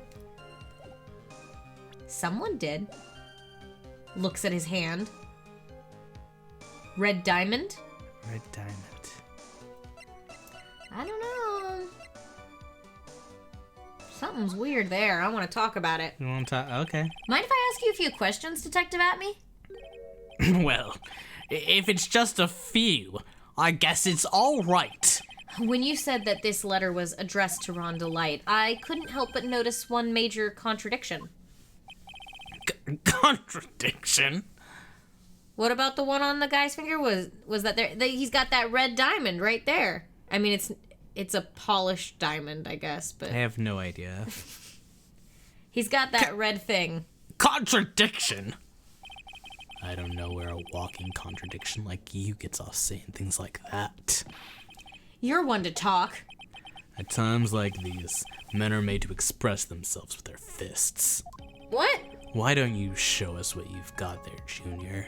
Someone did. Looks at his hand. Red diamond? Red diamond. I don't know. Something's weird there. I want to talk about it. You want to? Okay. Mind if I ask you a few questions, Detective Atme? Well, if it's just a few, I guess it's all right. When you said that this letter was addressed to Rhonda Light, I couldn't help but notice one major contradiction. Contradiction? What about the one on the guy's finger? Was that there? He's got that red diamond right there. I mean, it's a polished diamond, I guess, but I have no idea. he's got that red thing. Contradiction? I don't know where a walking contradiction like you gets off saying things like that. You're one to talk. At times like these, men are made to express themselves with their fists. What? Why don't you show us what you've got there, Junior?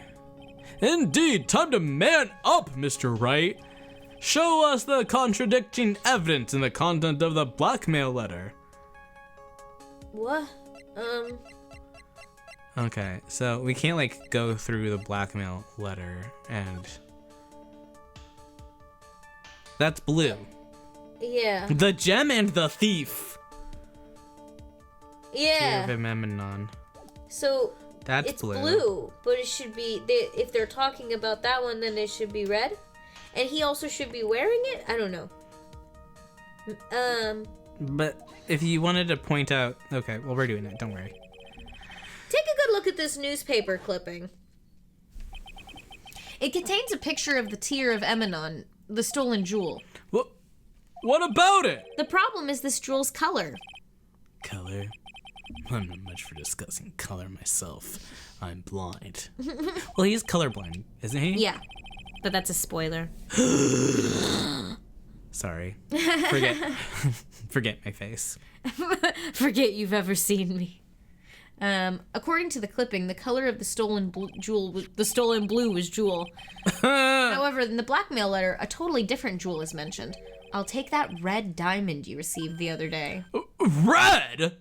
Indeed, time to man up, Mr. Wright. Show us the contradicting evidence in the content of the blackmail letter. What? Okay, so we can't like go through the blackmail letter and that's blue. Yeah. The gem and the thief. Yeah. Tear of Emanon. So That's it's blue, but it should be. If they're talking about that one, then it should be red, and he also should be wearing it. I don't know. But if you wanted to point out, okay, well we're doing it. Don't worry. Take a good look at this newspaper clipping. It contains a picture of the Tear of Emanon, the stolen jewel. What about it? The problem is this jewel's color. Color? I'm not much for discussing color myself. I'm blind. Well, he's colorblind, isn't he? Yeah, but that's a spoiler. Sorry. Forget my face. Forget you've ever seen me. According to the clipping, the color of the stolen blue was jewel. However, in the blackmail letter, a totally different jewel is mentioned. I'll take that red diamond you received the other day. Red?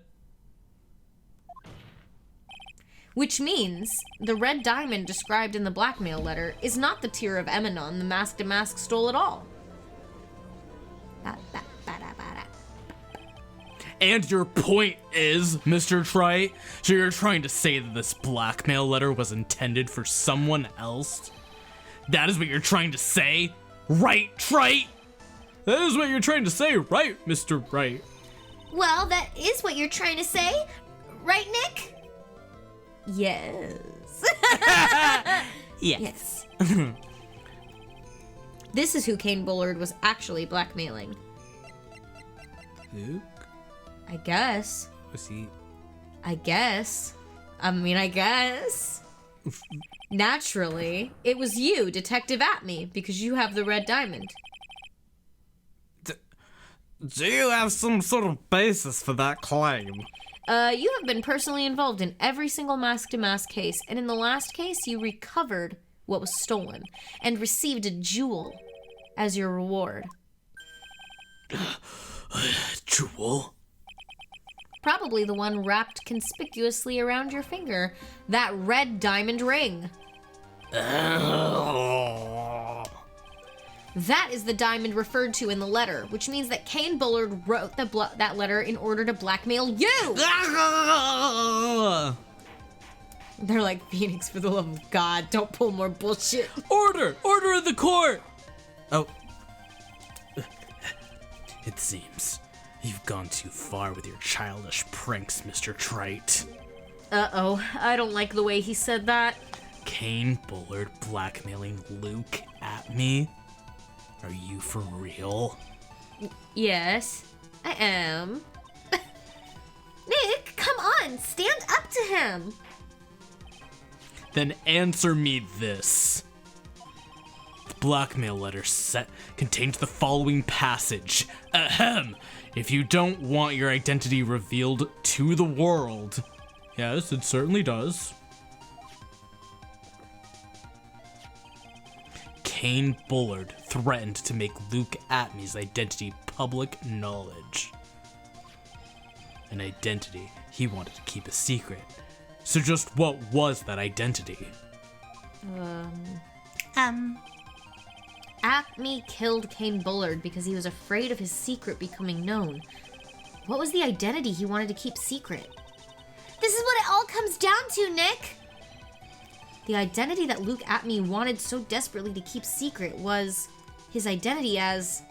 Which means the red diamond described in the blackmail letter is not the Tear of Emanon the MaskDeMasque stole at all. And your point is, Mr. Wright, so you're trying to say that this blackmail letter was intended for someone else? That is what you're trying to say? Right, Wright? That is what you're trying to say, right, Mr. Wright? Well, that is what you're trying to say, right, Nick? Yes. Yes. This is who Kane Bullard was actually blackmailing. Luke? I guess. Was he? I guess. Naturally, it was you, Detective Atme, because you have the red diamond. Do you have some sort of basis for that claim? You have been personally involved in every single MaskDeMasque case, and in the last case, you recovered what was stolen and received a jewel as your reward. Jewel? Probably the one wrapped conspicuously around your finger. That red diamond ring. That is the diamond referred to in the letter, which means that Kane Bullard wrote that letter in order to blackmail you! They're like, Phoenix, for the love of God, don't pull more bullshit. Order! Order of the court! Oh, It seems you've gone too far with your childish pranks, Mr. Trite. Uh-oh, I don't like the way he said that. Kane Bullard blackmailing Luke at me? Are you for real? Yes, I am. Nick, come on, stand up to him. Then answer me this. The blackmail letter contained the following passage. Ahem! If you don't want your identity revealed to the world. Yes, it certainly does. Kane Bullard threatened to make Luke Atmey's identity public knowledge. An identity he wanted to keep a secret. So just what was that identity? Atmey killed Kane Bullard because he was afraid of his secret becoming known. What was the identity he wanted to keep secret? This is what it all comes down to, Nick! The identity that Luke Atmey wanted so desperately to keep secret was his identity as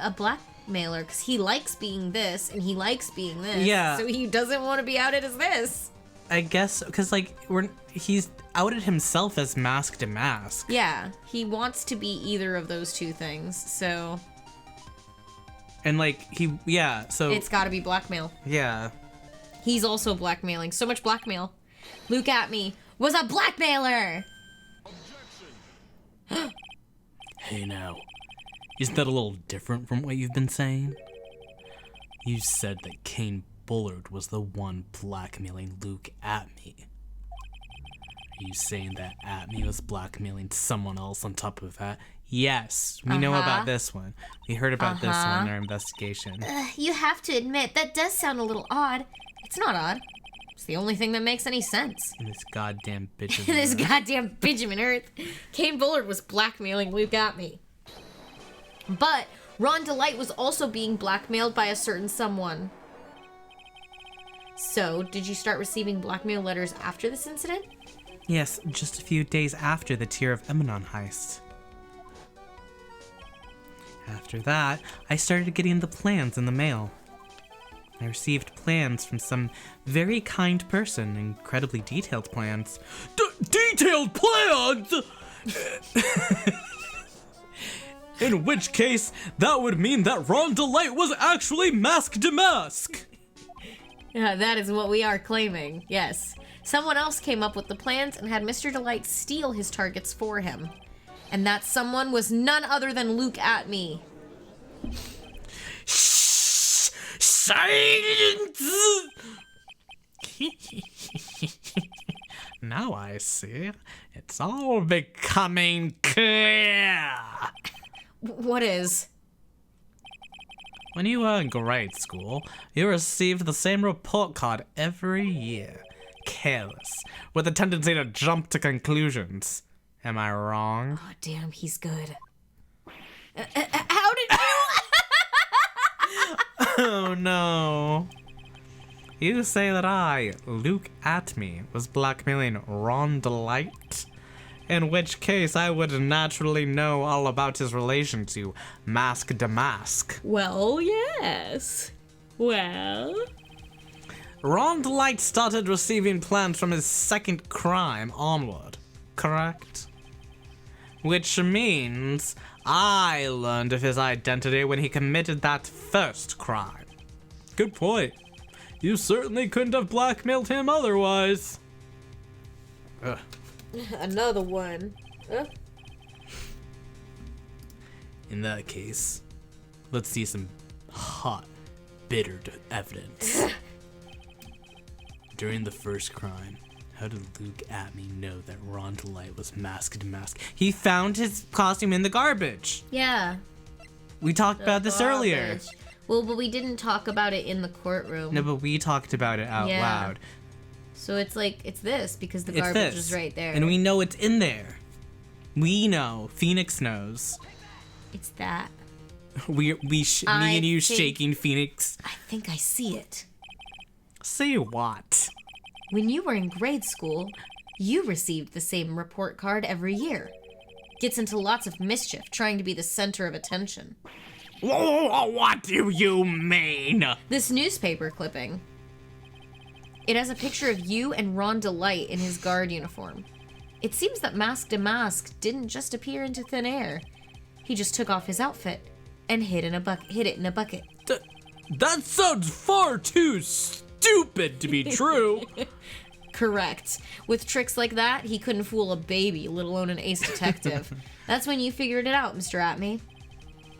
a blackmailer, because he likes being this and he likes being this. Yeah. So he doesn't want to be outed as this. I guess because like he's outed himself as MaskDeMasque. Yeah, he wants to be either of those two things. So And like so it's got to be blackmail. yeah. He's also blackmailing. So much blackmail. Luke Atmey was a blackmailer. Hey now, isn't that a little different from what you've been saying? You said that Kane Bullard was the one blackmailing Luke Atmey. Are you saying that Atmey was blackmailing someone else on top of that? Yes, we know about this one. We heard about this one in our investigation. You have to admit, that does sound a little odd. It's not odd. It's the only thing that makes any sense. In this goddamn bitch of This Earth. goddamn Benjamin Earth. Kane Bullard was blackmailing Luke Atmey. But Ron DeLite was also being blackmailed by a certain someone. So, did you start receiving blackmail letters after this incident? Yes, just a few days after the Tear of Emanon heist. After that, I started getting the plans in the mail. I received plans from some very kind person, incredibly detailed plans. Detailed plans? In which case, that would mean that Ron DeLite was actually MaskDeMasque. Yeah, that is what we are claiming, yes. Someone else came up with the plans and had Mr. DeLite steal his targets for him. And that someone was none other than Luke Atmey. Silence! Now I see. It's all becoming clear. What is? When you were in grade school, you received the same report card every year. Careless, with a tendency to jump to conclusions. Am I wrong? Oh, damn, he's good. How did you... Oh no. You say that I, Luke Atmey, was blackmailing Ron DeLite? In which case I would naturally know all about his relation to MaskDeMasque. Well, yes. Well... Ron DeLite started receiving plans from his second crime onward, correct? Which means I learned of his identity when he committed that first crime. Good point. You certainly couldn't have blackmailed him otherwise. Another one. In that case, let's see some hot, bitter evidence. During the first crime, How did Luke Atme know that Ron DeLite was MaskDeMasque? He found his costume in the garbage. Yeah. We talked about this earlier. Garbage. Well, but we didn't talk about it in the courtroom. No, but we talked about it out loud. So it's like, it's this, because the It's garbage this. is right there. And we know it's in there. We know. Phoenix knows. It's that. Me and you shaking Phoenix. I think I see it. Say what? When you were in grade school, you received the same report card every year. Gets into lots of mischief, trying to be the center of attention. What do you mean? This newspaper clipping. It has a picture of you and Ron DeLite in his guard uniform. It seems that MaskDeMasque didn't just appear into thin air. He just took off hid it in a bucket. That sounds far too stupid to be true. Correct. With tricks like that, he couldn't fool a baby, let alone an ace detective. That's when you figured it out, Mr. Atme.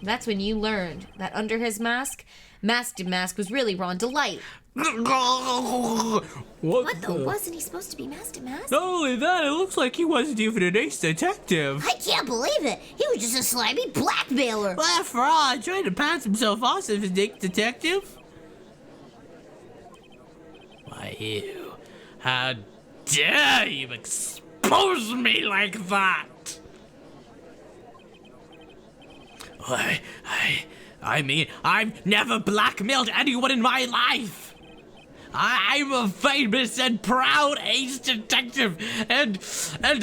That's when you learned that under his mask, MaskDeMasque was really Ron DeLite. What Though, wasn't he supposed to be MaskDeMasque? Not only that, it looks like he wasn't even an ace detective. I can't believe it. He was just a slimy blackmailer. Well, after all, trying to pass himself off as an ace detective. Why, you? How dare you expose me like that? I mean, I've never blackmailed anyone in my life. I'm a famous and proud ace detective, and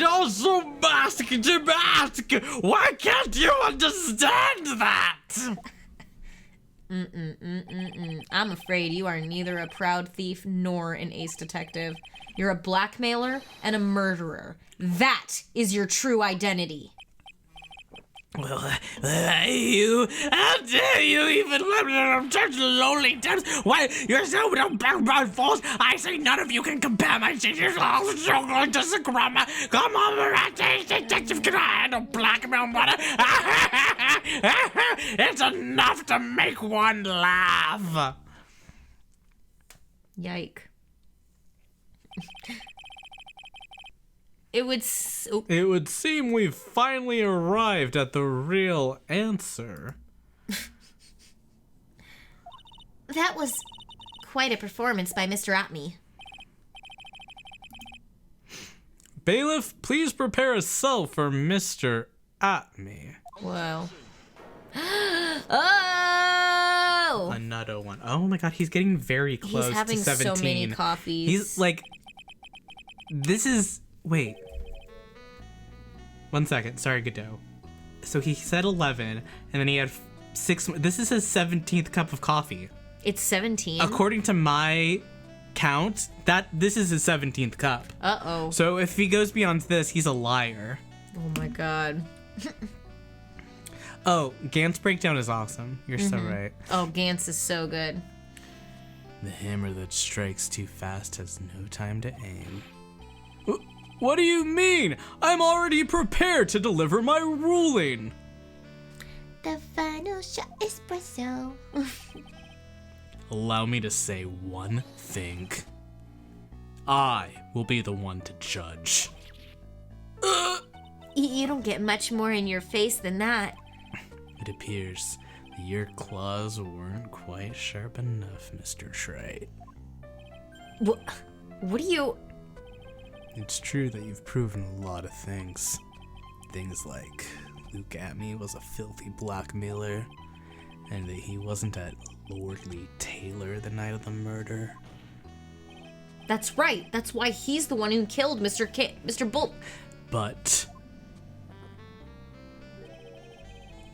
also MaskDeMasque. Why can't you understand that? I'm afraid you are neither a proud thief nor an ace detective. You're a blackmailer and a murderer. That is your true identity. Well, how dare you even live in such lonely times? Why, you're so about false. I say none of you can compare my changes. I'm so going to Sakurama. Come on, detective, can I handle blackmail murder? It's enough to make one laugh. Yike. It would seem we've finally arrived at the real answer. That was quite a performance by Mr. Atme. Bailiff, please prepare a cell for Mr. Atme. Whoa. Oh! Another one. Oh my god, he's getting very close He's having to 17. so many coffees. He's like, this is, wait. 1 second, sorry, Godot. So he said 11, and then he had 6, this is his 17th cup of coffee. It's 17. According to my count, this is his 17th cup. Uh-oh. So if he goes beyond this, he's a liar. Oh my god. Oh, Gant's breakdown is awesome. You're so right. Oh, Gantz is so good. The hammer that strikes too fast has no time to aim. What do you mean? I'm already prepared to deliver my ruling. The final shot espresso. Allow me to say one thing. I will be the one to judge. You don't get much more in your face than that. It appears that your claws weren't quite sharp enough, Mr. Wright. What do you... It's true that you've proven a lot of things. Things like Luke Atme was a filthy blackmailer, and that he wasn't at Lordly Taylor the night of the murder. That's right. That's why he's the one who killed Mr. Bull. But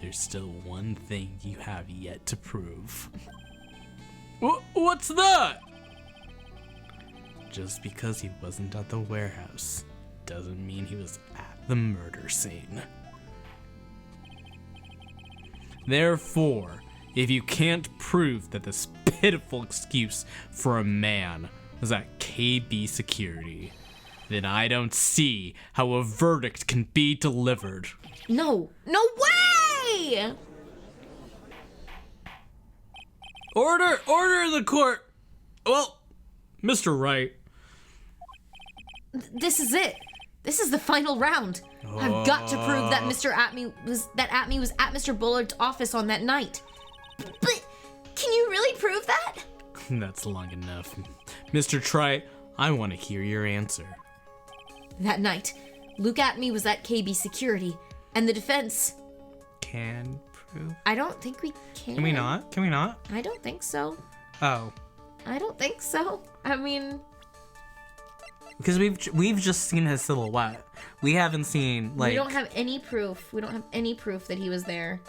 there's still one thing you have yet to prove. What's that? Just because he wasn't at the warehouse doesn't mean he was at the murder scene. Therefore, if you can't prove that this pitiful excuse for a man was at KB security, then I don't see how a verdict can be delivered. No way! Order in the court. Well, Mr. Wright. This is it. This is the final round. I've got to prove that Atmey was at Mr. Bullard's office on that night. But can you really prove that? That's long enough. Mr. Trite, I want to hear your answer. That night, Luke Atmey was at KB Security, and the defense... Can prove? I don't think we can. Can we not? Can we not? I don't think so. Oh. I don't think so. I mean... Because we've just seen his silhouette. We haven't seen, like... We don't have any proof. We don't have any proof that he was there.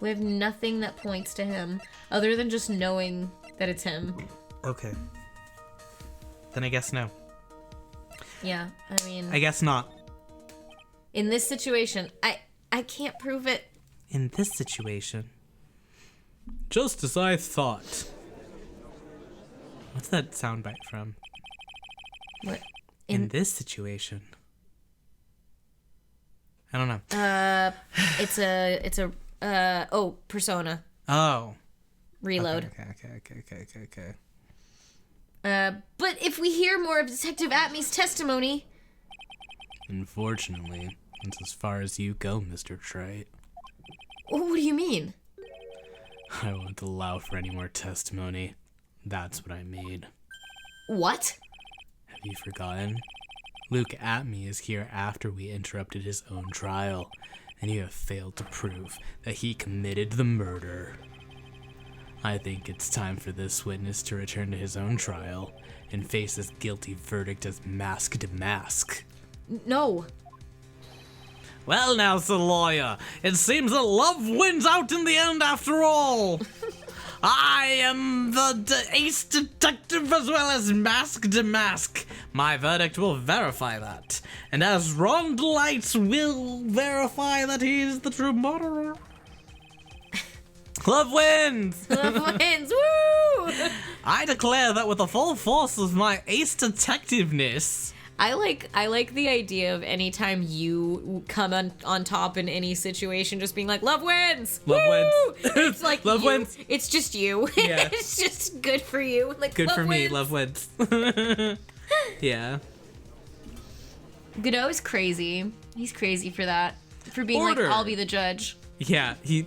We have nothing that points to him, other than just knowing that it's him. Okay. Then I guess no. Yeah, I mean... I guess not. In this situation, I can't prove it. In this situation? Just as I thought. What's that soundbite from? What? In this situation? I don't know. It's a Persona. Oh. Reload. Okay. But if we hear more of Detective Atmey's testimony... Unfortunately, that's as far as you go, Mr. Trite. What do you mean? I won't allow for any more testimony. That's what I made. What? Have you forgotten? Luke Atmey is here after we interrupted his own trial, and you have failed to prove that he committed the murder. I think it's time for this witness to return to his own trial and face his guilty verdict as MaskDeMasque. No. Well now, Sir Lawyer, it seems that love wins out in the end after all. I am the ace detective as well as MaskDeMasque. My verdict will verify that. And as Ron Delights will verify that he is the true murderer. Love wins! Love wins, woo! I declare that with the full force of my ace detectiveness. I like the idea of anytime you come on top in any situation, just being like, love wins! Love Woo! wins. It's like Love you. wins. It's just you. Yeah. It's just good for you. Like, Good love for me, wins. love wins. Yeah. Godot is crazy. He's crazy for that. For being Order. like, I'll be the judge. Yeah, he...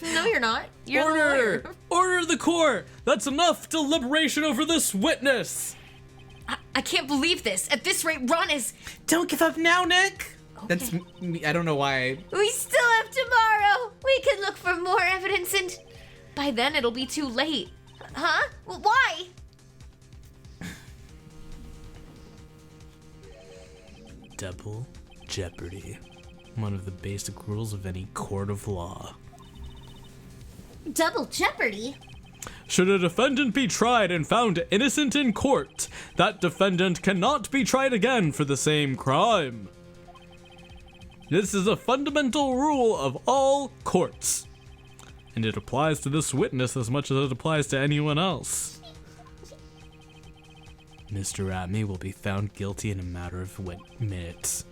No, you're not. You're the Order! lawyer. Order of the court! That's enough deliberation over this witness! I can't believe this. At this rate, Ron is... Don't give up now, Nick! Okay. That's me. I don't know why. We still have tomorrow. We can look for more evidence and... By then, it'll be too late. Huh? Well, why? Double jeopardy. One of the basic rules of any court of law. Double jeopardy? Should a defendant be tried and found innocent in court, that defendant cannot be tried again for the same crime. This is a fundamental rule of all courts, and it applies to this witness as much as it applies to anyone else. Mr. Atmey will be found guilty in a matter of minutes.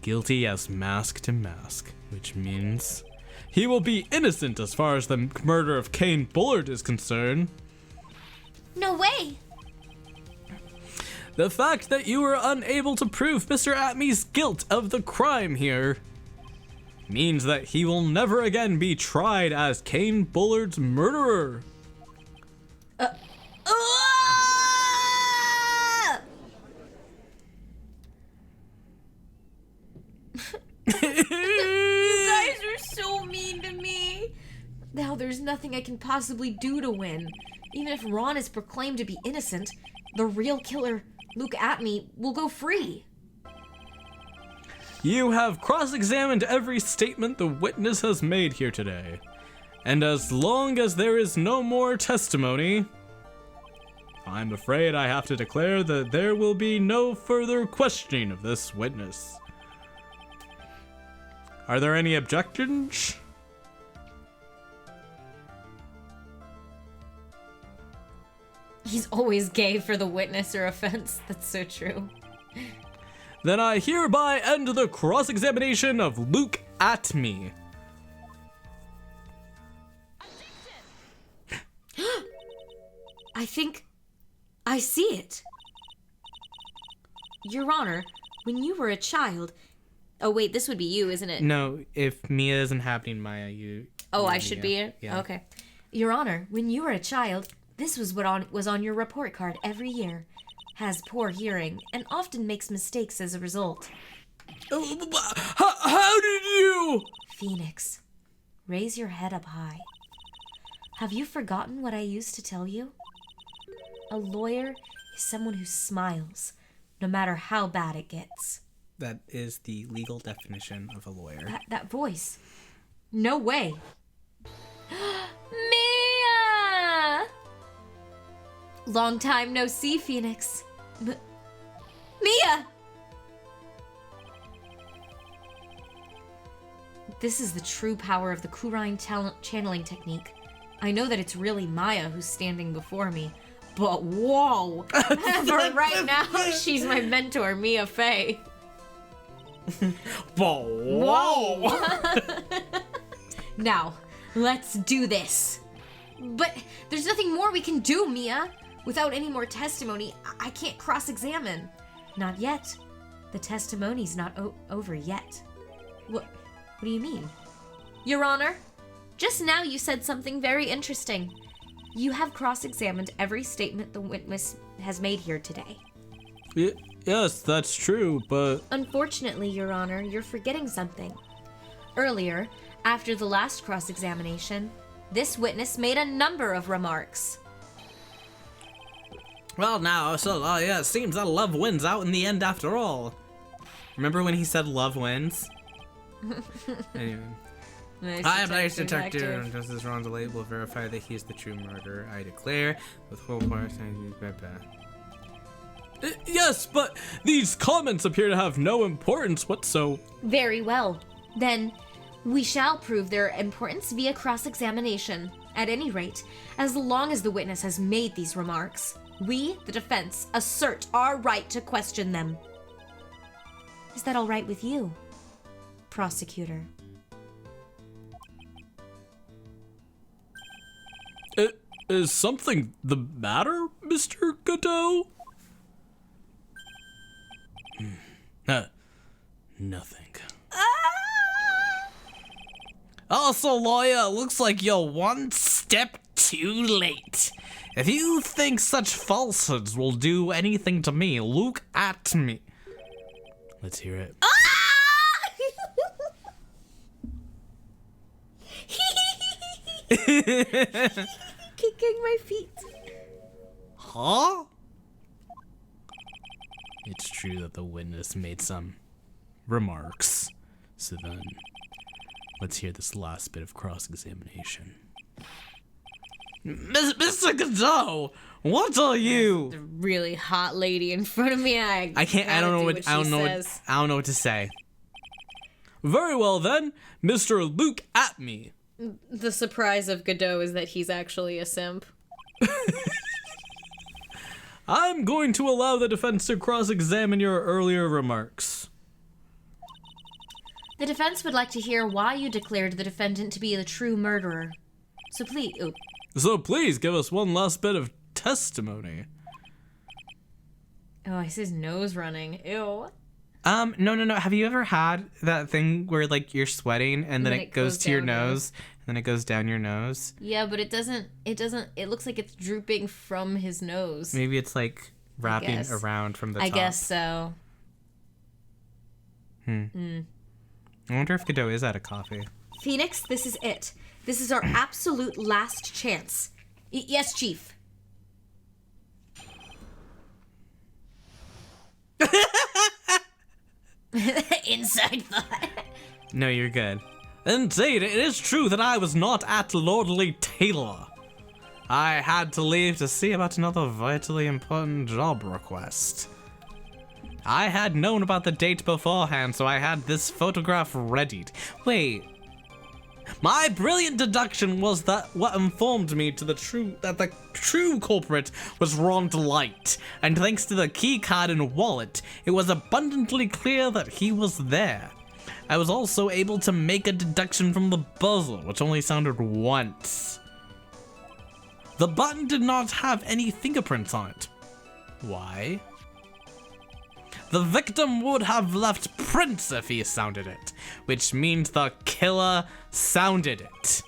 Guilty as MaskDeMasque, which means he will be innocent as far as the murder of Kane Bullard is concerned. No way. The fact that you were unable to prove Mr. Atmey's guilt of the crime here means that he will never again be tried as Kane Bullard's murderer. You guys are so mean to me. Now there's nothing I can possibly do to win. Even if Ron is proclaimed to be innocent, the real killer, Luke Atmey, will go free. You have cross-examined every statement the witness has made here today. And as long as there is no more testimony, I'm afraid I have to declare that there will be no further questioning of this witness. Are there any objections? He's always gay for the witness or offense. That's so true. Then I hereby end the cross-examination of Luke Atmey. I think I see it. Your Honor, when you were a child... Oh, wait, this would be you, isn't it? No, if Mia isn't happening, Maya, you... Oh, you're I should Mia. be it? Yeah. Okay. Your Honor, when you were a child, this was what was on your report card every year. Has poor hearing, and often makes mistakes as a result. How did you? Phoenix, raise your head up high. Have you forgotten what I used to tell you? A lawyer is someone who smiles, no matter how bad it gets. That is the legal definition of a lawyer. That voice. No way. Mia! Long time no see, Phoenix. Mia! This is the true power of the Kurine channeling technique. I know that it's really Maya who's standing before me, but whoa! For right now, she's my mentor, Mia Fey. Whoa! Now, let's do this. But there's nothing more we can do, Mia. Without any more testimony, I can't cross-examine. Not yet. The testimony's not over yet. What do you mean? Your Honor, just now you said something very interesting. You have cross-examined every statement the witness has made here today. Yes, that's true, but... Unfortunately, Your Honor, you're forgetting something. Earlier, after the last cross-examination, this witness made a number of remarks. Well, now, so, yeah, it seems that love wins out in the end after all. Remember when he said love wins? Anyway. I am Nice Detective, and Justice Rondelay will verify that he is the true murderer. I declare, with full force, Yes, but these comments appear to have no importance whatsoever. Very well. Then, we shall prove their importance via cross-examination. At any rate, as long as the witness has made these remarks, we, the defense, assert our right to question them. Is that all right with you, prosecutor? Is something the matter, Mr. Godot? Nothing. Also, lawyer, looks like you're one step too late. If you think such falsehoods will do anything to me, look at me. Let's hear it. Kicking my feet. Huh? It's true that the witness made some remarks. So then, let's hear this last bit of cross-examination. Mr. Godot, what are you? The really hot lady in front of me. I don't know what to say. Very well then, Mr. Luke at me. The surprise of Godot is that he's actually a simp. I'm going to allow the defense to cross-examine your earlier remarks. The defense would like to hear why you declared the defendant to be the true murderer. So please give us one last bit of testimony. Oh, I see his nose running. Ew. No. Have you ever had that thing where, like, you're sweating and then it goes to your nose and then it goes down your nose? Yeah, but it looks like it's drooping from his nose. Maybe it's, like, wrapping around from the top. I guess so. I wonder if Godot is out of coffee. Phoenix, this is it. This is our absolute last chance. Yes, Chief. Inside thought. No, you're good. Indeed, it is true that I was not at Lordly Taylor. I had to leave to see about another vitally important job request. I had known about the date beforehand, so I had this photograph readied. Wait. My brilliant deduction was that what informed me that the true culprit was Ron Delight, and thanks to the keycard and wallet, it was abundantly clear that he was there. I was also able to make a deduction from the buzzer, which only sounded once. The button did not have any fingerprints on it. Why? the victim would have left prints if he sounded it, which means the killer sounded it.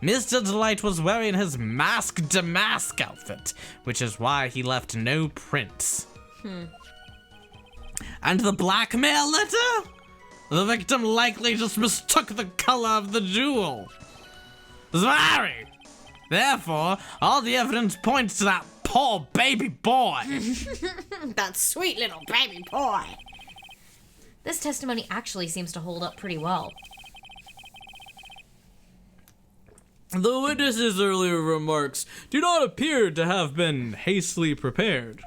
Mr. Delight was wearing his MaskDeMasque outfit, which is why he left no prints. And the blackmail letter? The victim likely just mistook the color of the jewel. Sorry. Therefore, all the evidence points to that poor baby boy. That sweet little baby boy. This testimony actually seems to hold up pretty well. The witness's earlier remarks do not appear to have been hastily prepared.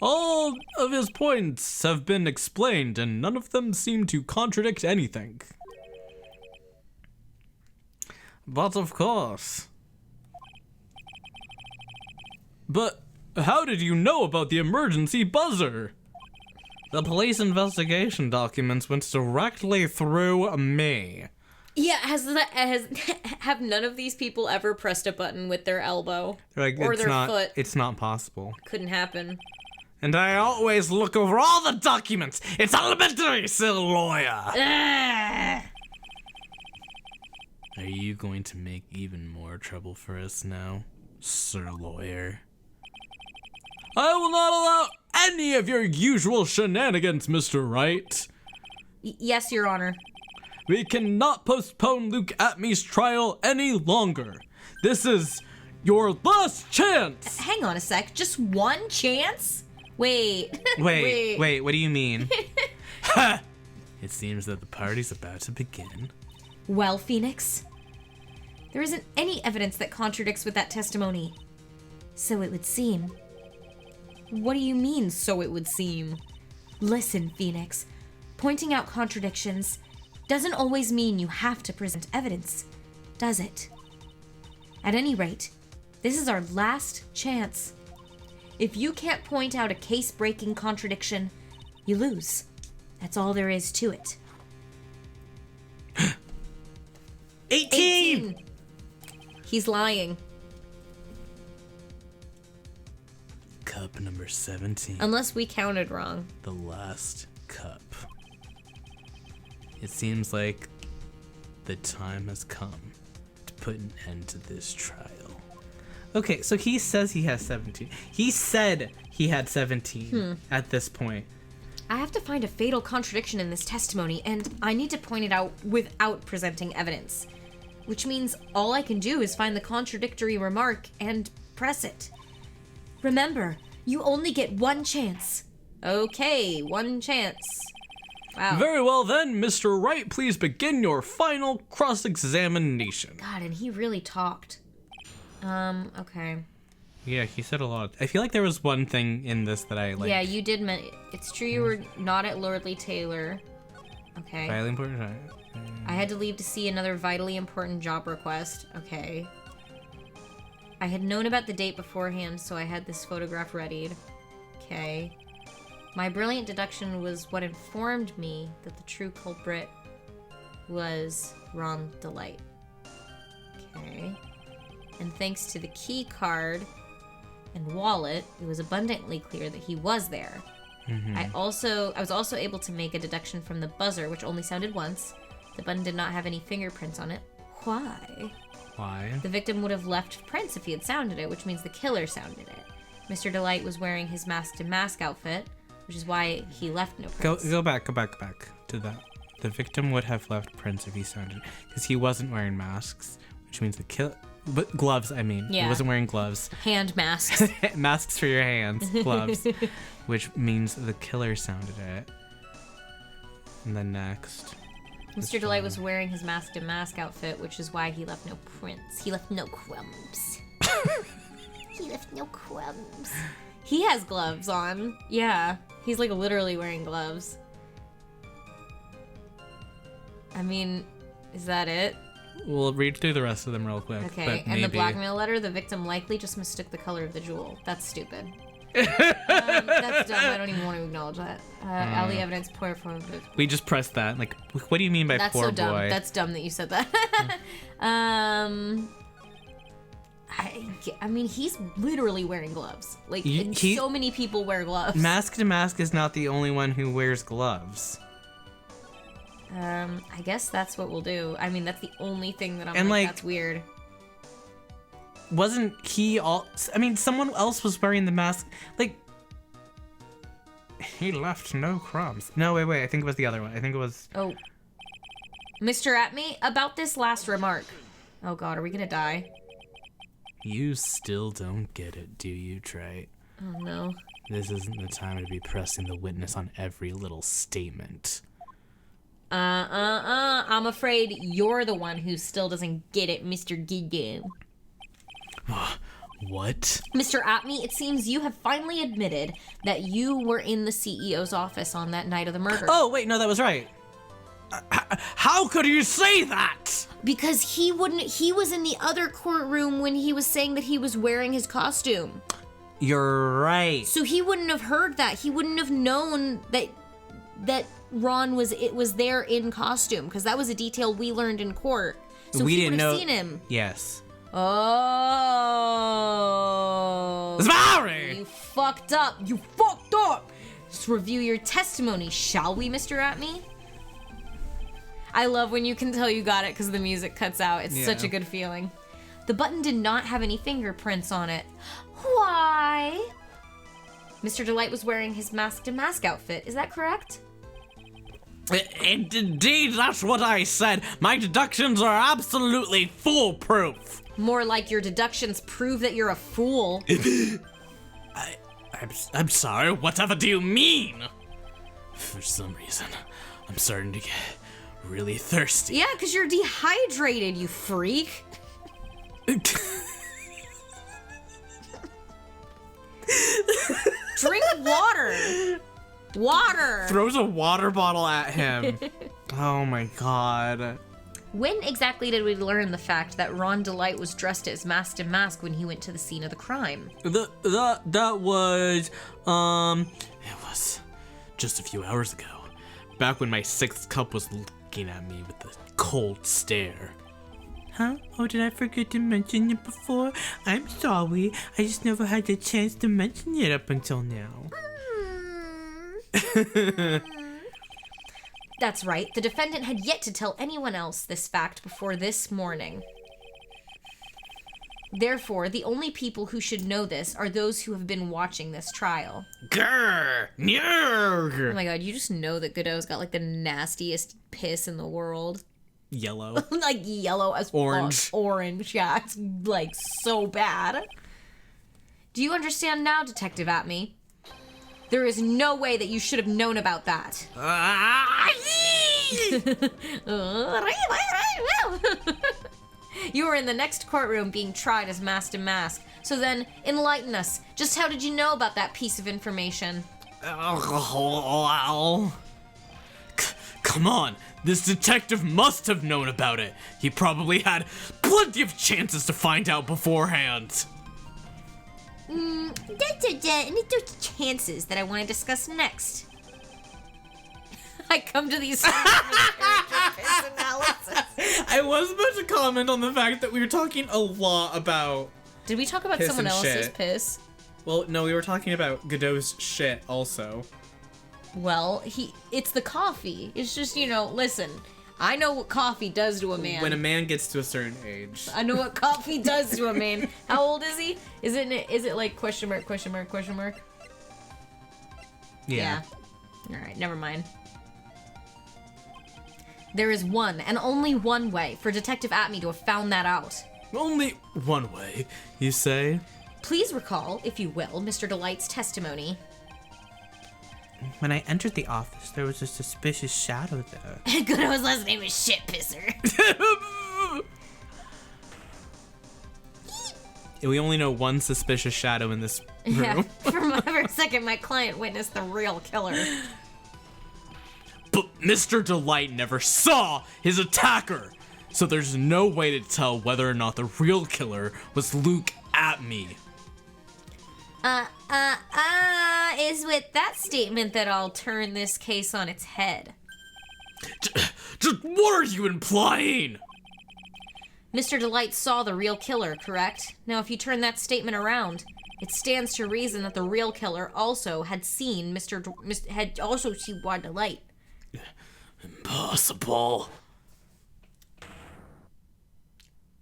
All of his points have been explained, and none of them seem to contradict anything. But of course. But how did you know about the emergency buzzer? The police investigation documents went directly through me. Yeah, have none of these people ever pressed a button with their elbow They're like, or it's their not, foot? It's not possible. Couldn't happen. And I always look over all the documents. It's elementary, sir lawyer. Are you going to make even more trouble for us now, sir lawyer? I will not allow any of your usual shenanigans, Mr. Wright. Yes, Your Honor. We cannot postpone Luke Atmey's trial any longer. This is your last chance. Hang on a sec. Just one chance? Wait. Wait, what do you mean? It seems that the party's about to begin. Well, Phoenix, there isn't any evidence that contradicts with that testimony. So it would seem. What do you mean, so it would seem? Listen, Phoenix. Pointing out contradictions doesn't always mean you have to present evidence, does it? At any rate, this is our last chance. If you can't point out a case-breaking contradiction, you lose. That's all there is to it. 18! He's lying. Cup number 17. Unless we counted wrong. The last cup. It seems like the time has come to put an end to this trial. Okay, so he says he has 17. He said he had 17 at this point. I have to find a fatal contradiction in this testimony, and I need to point it out without presenting evidence. Which means all I can do is find the contradictory remark and press it. Remember, you only get one chance. Okay, one chance. Wow. Very well then, Mr. Wright, please begin your final cross-examination. God, and he really talked. Okay. Yeah, he said a lot. I feel like there was one thing in this that I like. Yeah, you did. It's true you were not at Lordley Taylor. Okay. Vitally important. I had to leave to see another vitally important job request. Okay. I had known about the date beforehand, so I had this photograph readied. Okay. My brilliant deduction was what informed me that the true culprit was Ron Delight. Okay. And thanks to the key card and wallet, it was abundantly clear that he was there. I was also able to make a deduction from the buzzer, which only sounded once. The button did not have any fingerprints on it. Why? Why? The victim would have left prints if he had sounded it, which means the killer sounded it. Mr. Delight was wearing his MaskDeMasque outfit, which is why he left no prints. Go back to that. The victim would have left prints if he sounded, because he wasn't wearing masks, which means the killer. But gloves, I mean. Yeah. He wasn't wearing gloves. Hand masks. Masks for your hands, gloves, which means the killer sounded it. And then next. Mr. Delight was wearing his MaskDeMasque outfit, which is why he left no prints. He left no crumbs. He left no crumbs. He has gloves on. Yeah. He's like literally wearing gloves. I mean, is that it? We'll read through the rest of them real quick. Okay, but and maybe. the blackmail letter, the victim likely just mistook the color of the jewel. That's stupid. That's dumb. I don't even want to acknowledge that. All the evidence poor for We just pressed that. Like, what do you mean by That's poor so dumb. boy? That's dumb that you said that. I mean, he's literally wearing gloves. Like, He- so many people wear gloves. MaskDeMasque is not the only one who wears gloves. I guess that's what we'll do. I mean, that's the only thing that I'm And, like, that's weird. Wasn't he all? I mean, someone else was wearing the mask. Like, he left no crumbs. No, wait. I think it was the other one. I think it was. Oh. Mr. Atme, about this last remark. Oh god, are we gonna die? You still don't get it, do you, Trey? Oh no. This isn't the time to be pressing the witness on every little statement. I'm afraid you're the one who still doesn't get it, Mr. Gigo. What? Mr. Atme, it seems you have finally admitted that you were in the CEO's office on that night of the murder. Oh, wait, no, that was right. How could you say that? Because he was in the other courtroom when he was saying that he was wearing his costume. You're right. So he wouldn't have heard that. He wouldn't have known that Ron was there in costume, because that was a detail we learned in court. So We he didn't would have know. seen him. Yes. Oh. Sorry. You fucked up. You fucked up. Let's review your testimony, shall we, Mr. Atme? I love when you can tell you got it because the music cuts out. It's such a good feeling. The button did not have any fingerprints on it. Why? Mr. Delight was wearing his MaskDeMasque outfit. Is that correct? Indeed, that's what I said. My deductions are absolutely foolproof. More like your deductions prove that you're a fool. I'm sorry, whatever do you mean? For some reason, I'm starting to get really thirsty. Yeah, because you're dehydrated, you freak. Drink water. Water. Throws a water bottle at him. Oh my god. When exactly did we learn the fact that Ron Delight was dressed as MaskDeMasque when he went to the scene of the crime? That was, it was just a few hours ago. Back when my sixth cup was looking at me with a cold stare. Huh? Oh, did I forget to mention it before? I'm sorry. I just never had the chance to mention it up until now. That's right. The defendant had yet to tell anyone else this fact before this morning. Therefore, the only people who should know this are those who have been watching this trial. Grr! Oh Grr! my god, you just know that Godot's got like the nastiest piss in the world. Yellow. Like yellow as Orange. fuck. Orange, yeah. It's like so bad. Do you understand now, Detective Atme? There is no way that you should have known about that. You were in the next courtroom being tried as MaskDeMasque. So then, enlighten us. Just how did you know about that piece of information? Come on, this detective must have known about it. He probably had plenty of chances to find out beforehand. There's chances that I want to discuss next. I come to these piss analysis. I was about to comment on the fact that we were talking a lot about... Did we talk about Piss someone and else's shit. piss? Well, no, we were talking about Godot's shit also. Well, it's the coffee. It's just, listen, I know what coffee does to a man. When a man gets to a certain age. I know what coffee does to a man. How old is he? Is it like question mark, question mark, question mark? Yeah. All right, never mind. There is one and only one way for Detective Atme to have found that out. Only one way, you say? Please recall, if you will, Mr. Delight's testimony. When I entered the office, there was a suspicious shadow there. Godot's last name is Shit Pisser. We only know one suspicious shadow in this room. Yeah, for a second, my client witnessed the real killer. But Mr. Delight never saw his attacker, so there's no way to tell whether or not the real killer was Luke Atme. Is with that statement that I'll turn this case on its head. Just what are you implying? Mr. Delight saw the real killer, correct? Now, if you turn that statement around, it stands to reason that the real killer also had seen had also seen Wright Delight. Impossible.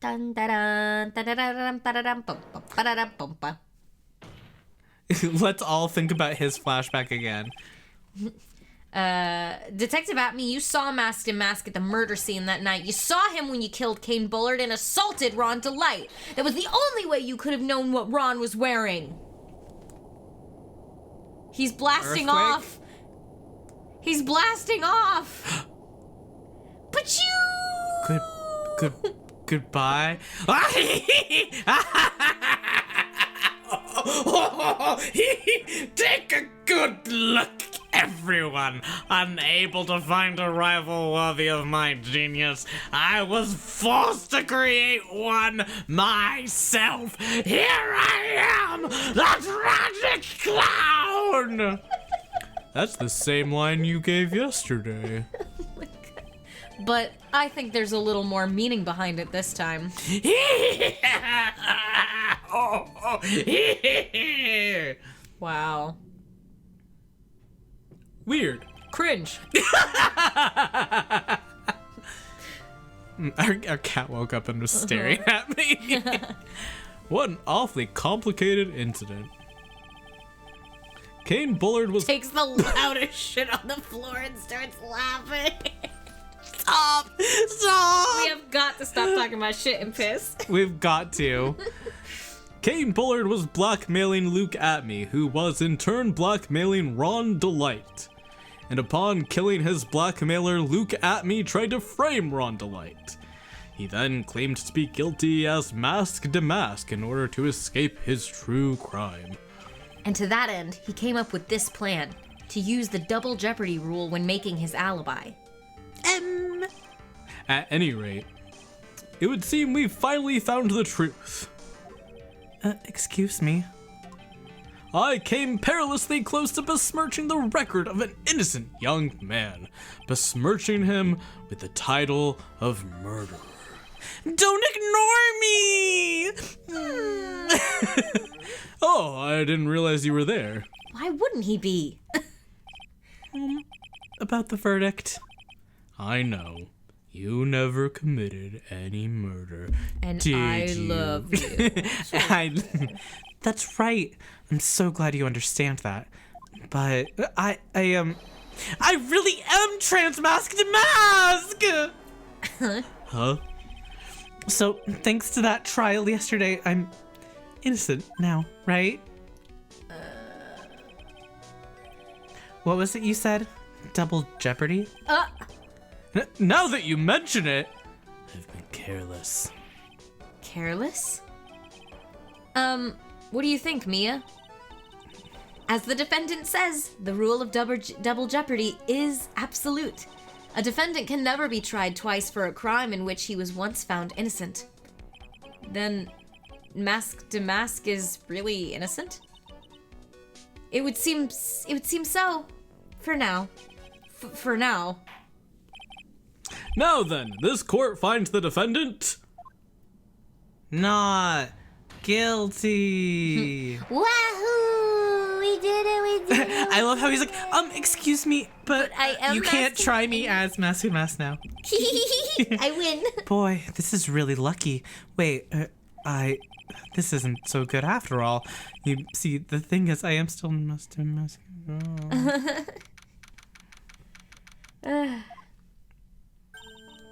Dun, da, dun, da, da, da, dun, ba, da, dun, bum, bum, ba, da, dun, bum, ba. Let's all think about his flashback again. Detective Atme, you saw MaskDeMasque at the murder scene that night. You saw him when you killed Kane Bullard and assaulted Ron Delight. That was the only way you could have known what Ron was wearing. He's blasting off. He's blasting off. But you... Goodbye. Take a good look, everyone. Unable to find a rival worthy of my genius, I was forced to create one myself. Here I am, the tragic clown. That's the same line you gave yesterday. But I think there's a little more meaning behind it this time. Wow. Weird. Cringe. Our cat woke up and was staring at me. What an awfully complicated incident. Kane Bullard was... Takes the loudest shit on the floor and starts laughing. Stop! We have got to stop talking about shit and piss. We've got to. Kane Bullard was blackmailing Luke Atme, who was in turn blackmailing Ron Delight. And upon killing his blackmailer, Luke Atme tried to frame Ron Delight. He then claimed to be guilty as MaskDeMasque in order to escape his true crime. And to that end, he came up with this plan, to use the double jeopardy rule when making his alibi. At any rate, it would seem we've finally found the truth. Excuse me. I came perilously close to besmirching the record of an innocent young man, besmirching him with the title of murderer. Don't ignore me! Oh, I didn't realize you were there. Why wouldn't he be? About the verdict. I know. You never committed any murder. And did I you? love you. That's right. I'm so glad you understand that. But I really am trans MaskDeMasque! Huh? So, thanks to that trial yesterday, I'm innocent now, right? What was it you said? Double jeopardy? Now that you mention it, I've been careless. Careless? What do you think, Mia? As the defendant says, the rule of double jeopardy is absolute. A defendant can never be tried twice for a crime in which he was once found innocent. Then, MaskDeMasque is really innocent? It would seem so. For now. For now. Now then, this court finds the defendant... Not guilty. Wahoo! We did it, we did it. I love how he's like, excuse me, but I am you can't Masc- try me as MaskDeMasque now. I win. Boy, this is really lucky. Wait, this isn't so good after all. You see, the thing is, I am still MaskDeMasque.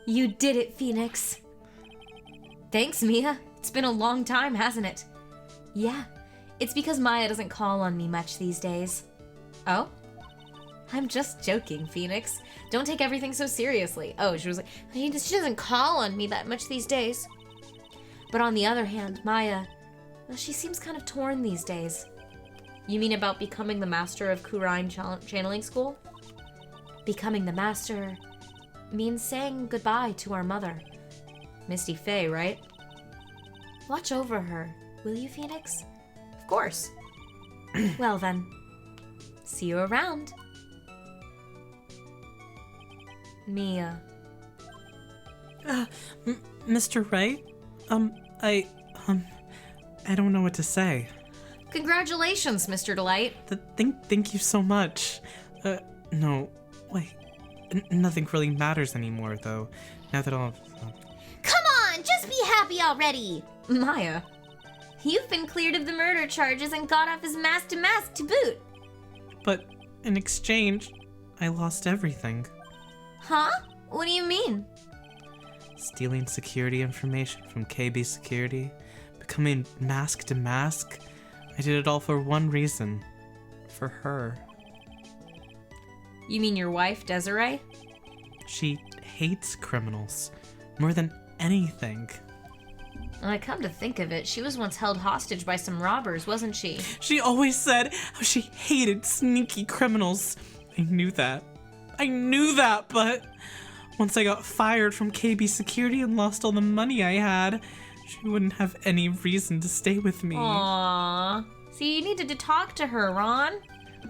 You did it, Phoenix. Thanks, Mia. It's been a long time, hasn't it? Yeah, it's because Maya doesn't call on me much these days. Oh? I'm just joking, Phoenix. Don't take everything so seriously. Oh, she was like, she doesn't call on me that much these days. But on the other hand, Maya, well, she seems kind of torn these days. You mean about becoming the master of Kurine channeling school? Becoming the master means saying goodbye to our mother. Misty Faye, right? Watch over her, will you, Phoenix? Of course. Well then, see you around. Mia. Mr. Wright? I don't know what to say. Congratulations, Mr. Delight. Thank you so much. No, wait. Nothing really matters anymore, though. Now that I'll... Come on, just be happy already. Maya, you've been cleared of the murder charges and got off as MaskDeMasque to boot. But in exchange, I lost everything. Huh? What do you mean? Stealing security information from KB Security, becoming MaskDeMasque. I did it all for one reason. For her. You mean your wife, Desiree? She hates criminals more than anything. I come to think of it, she was once held hostage by some robbers, wasn't she? She always said how she hated sneaky criminals. I knew that, but once I got fired from KB Security and lost all the money I had, she wouldn't have any reason to stay with me. Aww. See, you needed to talk to her, Ron.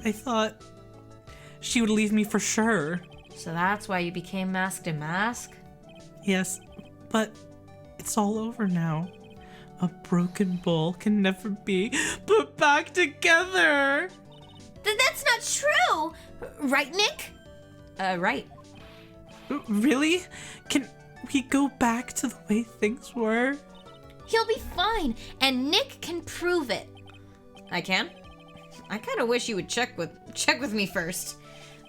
I thought she would leave me for sure. So that's why you became MaskDeMasque? Yes, but it's all over now. A broken bowl can never be put back together. That's not true. Right, Nick? Right. Really? Can we go back to the way things were? He'll be fine, and Nick can prove it. I can? I kind of wish you would check with me first.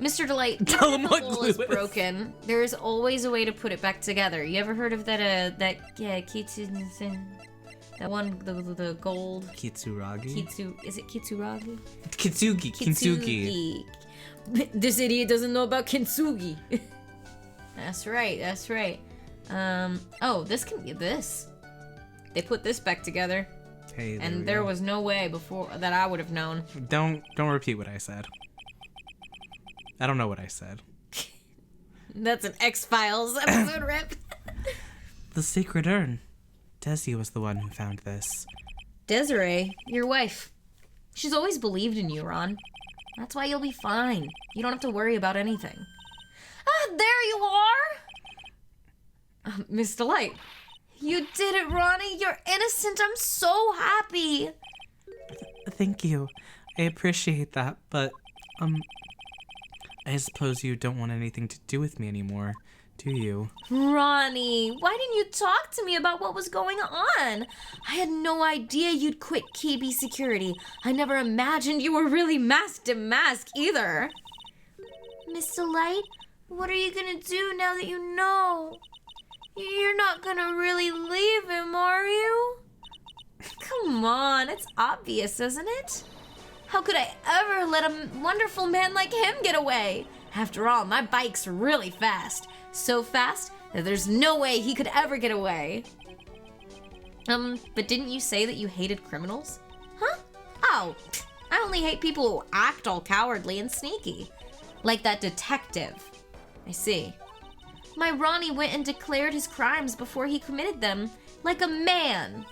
Mr. Delight, Tell even him if what the bowl glue is is. broken, there is always a way to put it back together. You ever heard of that the gold Kitsuragi? is it Kitsuragi? Kintsugi. This idiot doesn't know about kintsugi. That's right. Oh, this can be this. They put this back together, Hey, and there was no way before that I would have known. Don't repeat what I said. I don't know what I said. That's an X-Files episode rip. The sacred urn. Desi was the one who found this. Desiree, your wife. She's always believed in you, Ron. That's why you'll be fine. You don't have to worry about anything. Ah, there you are! Miss Delight. You did it, Ronnie. You're innocent. I'm so happy. Thank you. I appreciate that, but, I suppose you don't want anything to do with me anymore, do you? Ronnie, why didn't you talk to me about what was going on? I had no idea you'd quit KB Security. I never imagined you were really MaskDeMasque either. Miss Delight, what are you gonna do now that you know? You're not gonna really leave him, are you? Come on, it's obvious, isn't it? How could I ever let a wonderful man like him get away? After all, my bike's really fast. So fast that there's no way he could ever get away. But didn't you say that you hated criminals? Huh? Oh, I only hate people who act all cowardly and sneaky. Like that detective. I see. My Ronnie went and declared his crimes before he committed them, like a man.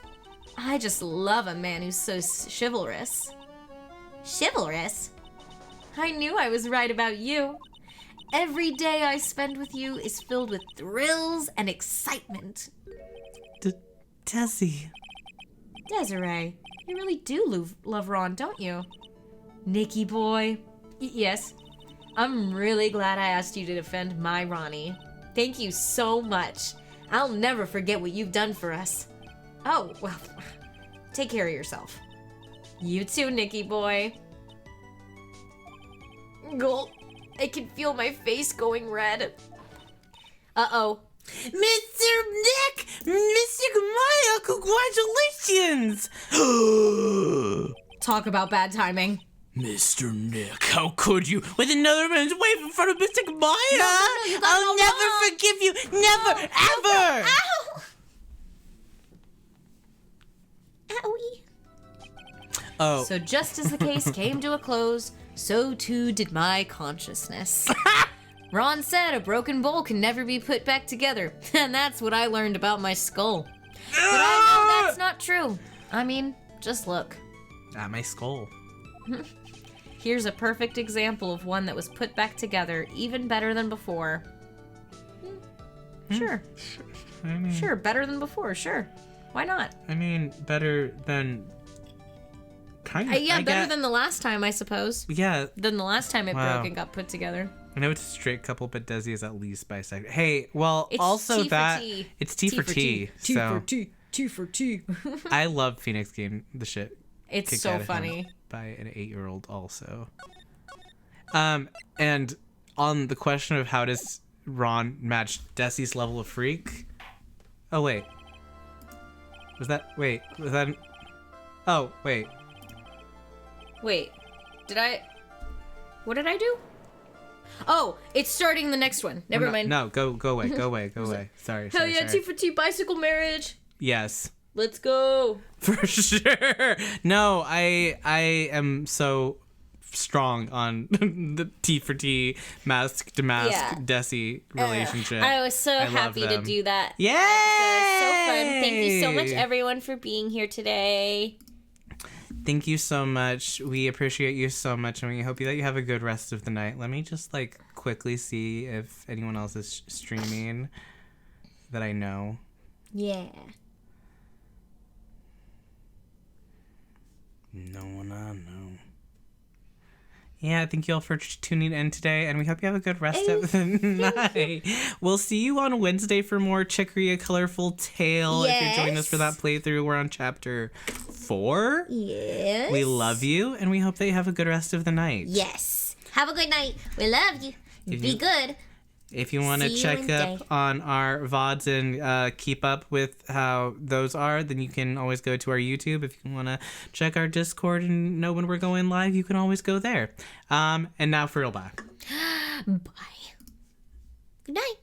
I just love a man who's so chivalrous. Chivalrous? I knew I was right about you. Every day I spend with you is filled with thrills and excitement. Desi. Desiree, you really do love Ron, don't you? Nicky boy. Yes. I'm really glad I asked you to defend my Ronnie. Thank you so much. I'll never forget what you've done for us. Oh, well, take care of yourself. You too, Nicky boy. Gulp. I can feel my face going red. Uh-oh. Mr. Nick! Mr. Maya, congratulations! Talk about bad timing. Mr. Nick, How could you, with another man's wife in front of Mr. Maya? you got it all I'll never wrong. forgive you, never, ever! Ow! Owie. Oh, So just as the case came to a close, so too did my consciousness. Ron said a broken bowl can never be put back together, and that's what I learned about my skull. But I know that's not true. I mean, just look. at my skull. Here's a perfect example of one that was put back together even better than before. Sure. I mean, Sure, better than before. Sure, why not? I mean, better than kind of. Yeah, better than the last time, I suppose. Yeah. Than the last time it Wow. broke and got put together. I know it's a straight couple, but Desi is at least bisexual. Hey, well, It's also T for that T. it's T for T. T So for T. T for T. I love Phoenix getting the shit It's kicked so out of him funny. by an 8-year-old also. And on the question of how does Ron match Desi's level of freak? Oh wait. Was that Oh, wait. Wait, what did I do? Oh, it's starting the next one. Never mind. No, go away, go away. Sorry. Hell yeah, sorry. T for T bicycle marriage. Yes. Let's go. For sure. No, I am so strong on the T for T MaskDeMasque Yeah. Desi relationship. I was so love happy to them. do that. Yay! So fun. Thank you so much, everyone, for being here today. Thank you so much. We appreciate you so much, and we hope that you have a good rest of the night. Let me just quickly see if anyone else is streaming that I know. Yeah. No one I know. Yeah, thank you all for tuning in today, and we hope you have a good rest of the night. We'll see you on Wednesday for more Chicory: A Colorful Tale. If you're joining us for that playthrough, we're on chapter 4. Yes. We love you, and we hope that you have a good rest of the night. Yes. Have a good night. We love you. Be good. If you want to See you check Wednesday. up on our VODs and keep up with how those are, then you can always go to our YouTube. If you want to check our Discord and know when we're going live, you can always go there. And now for real, bye. Bye. Good night.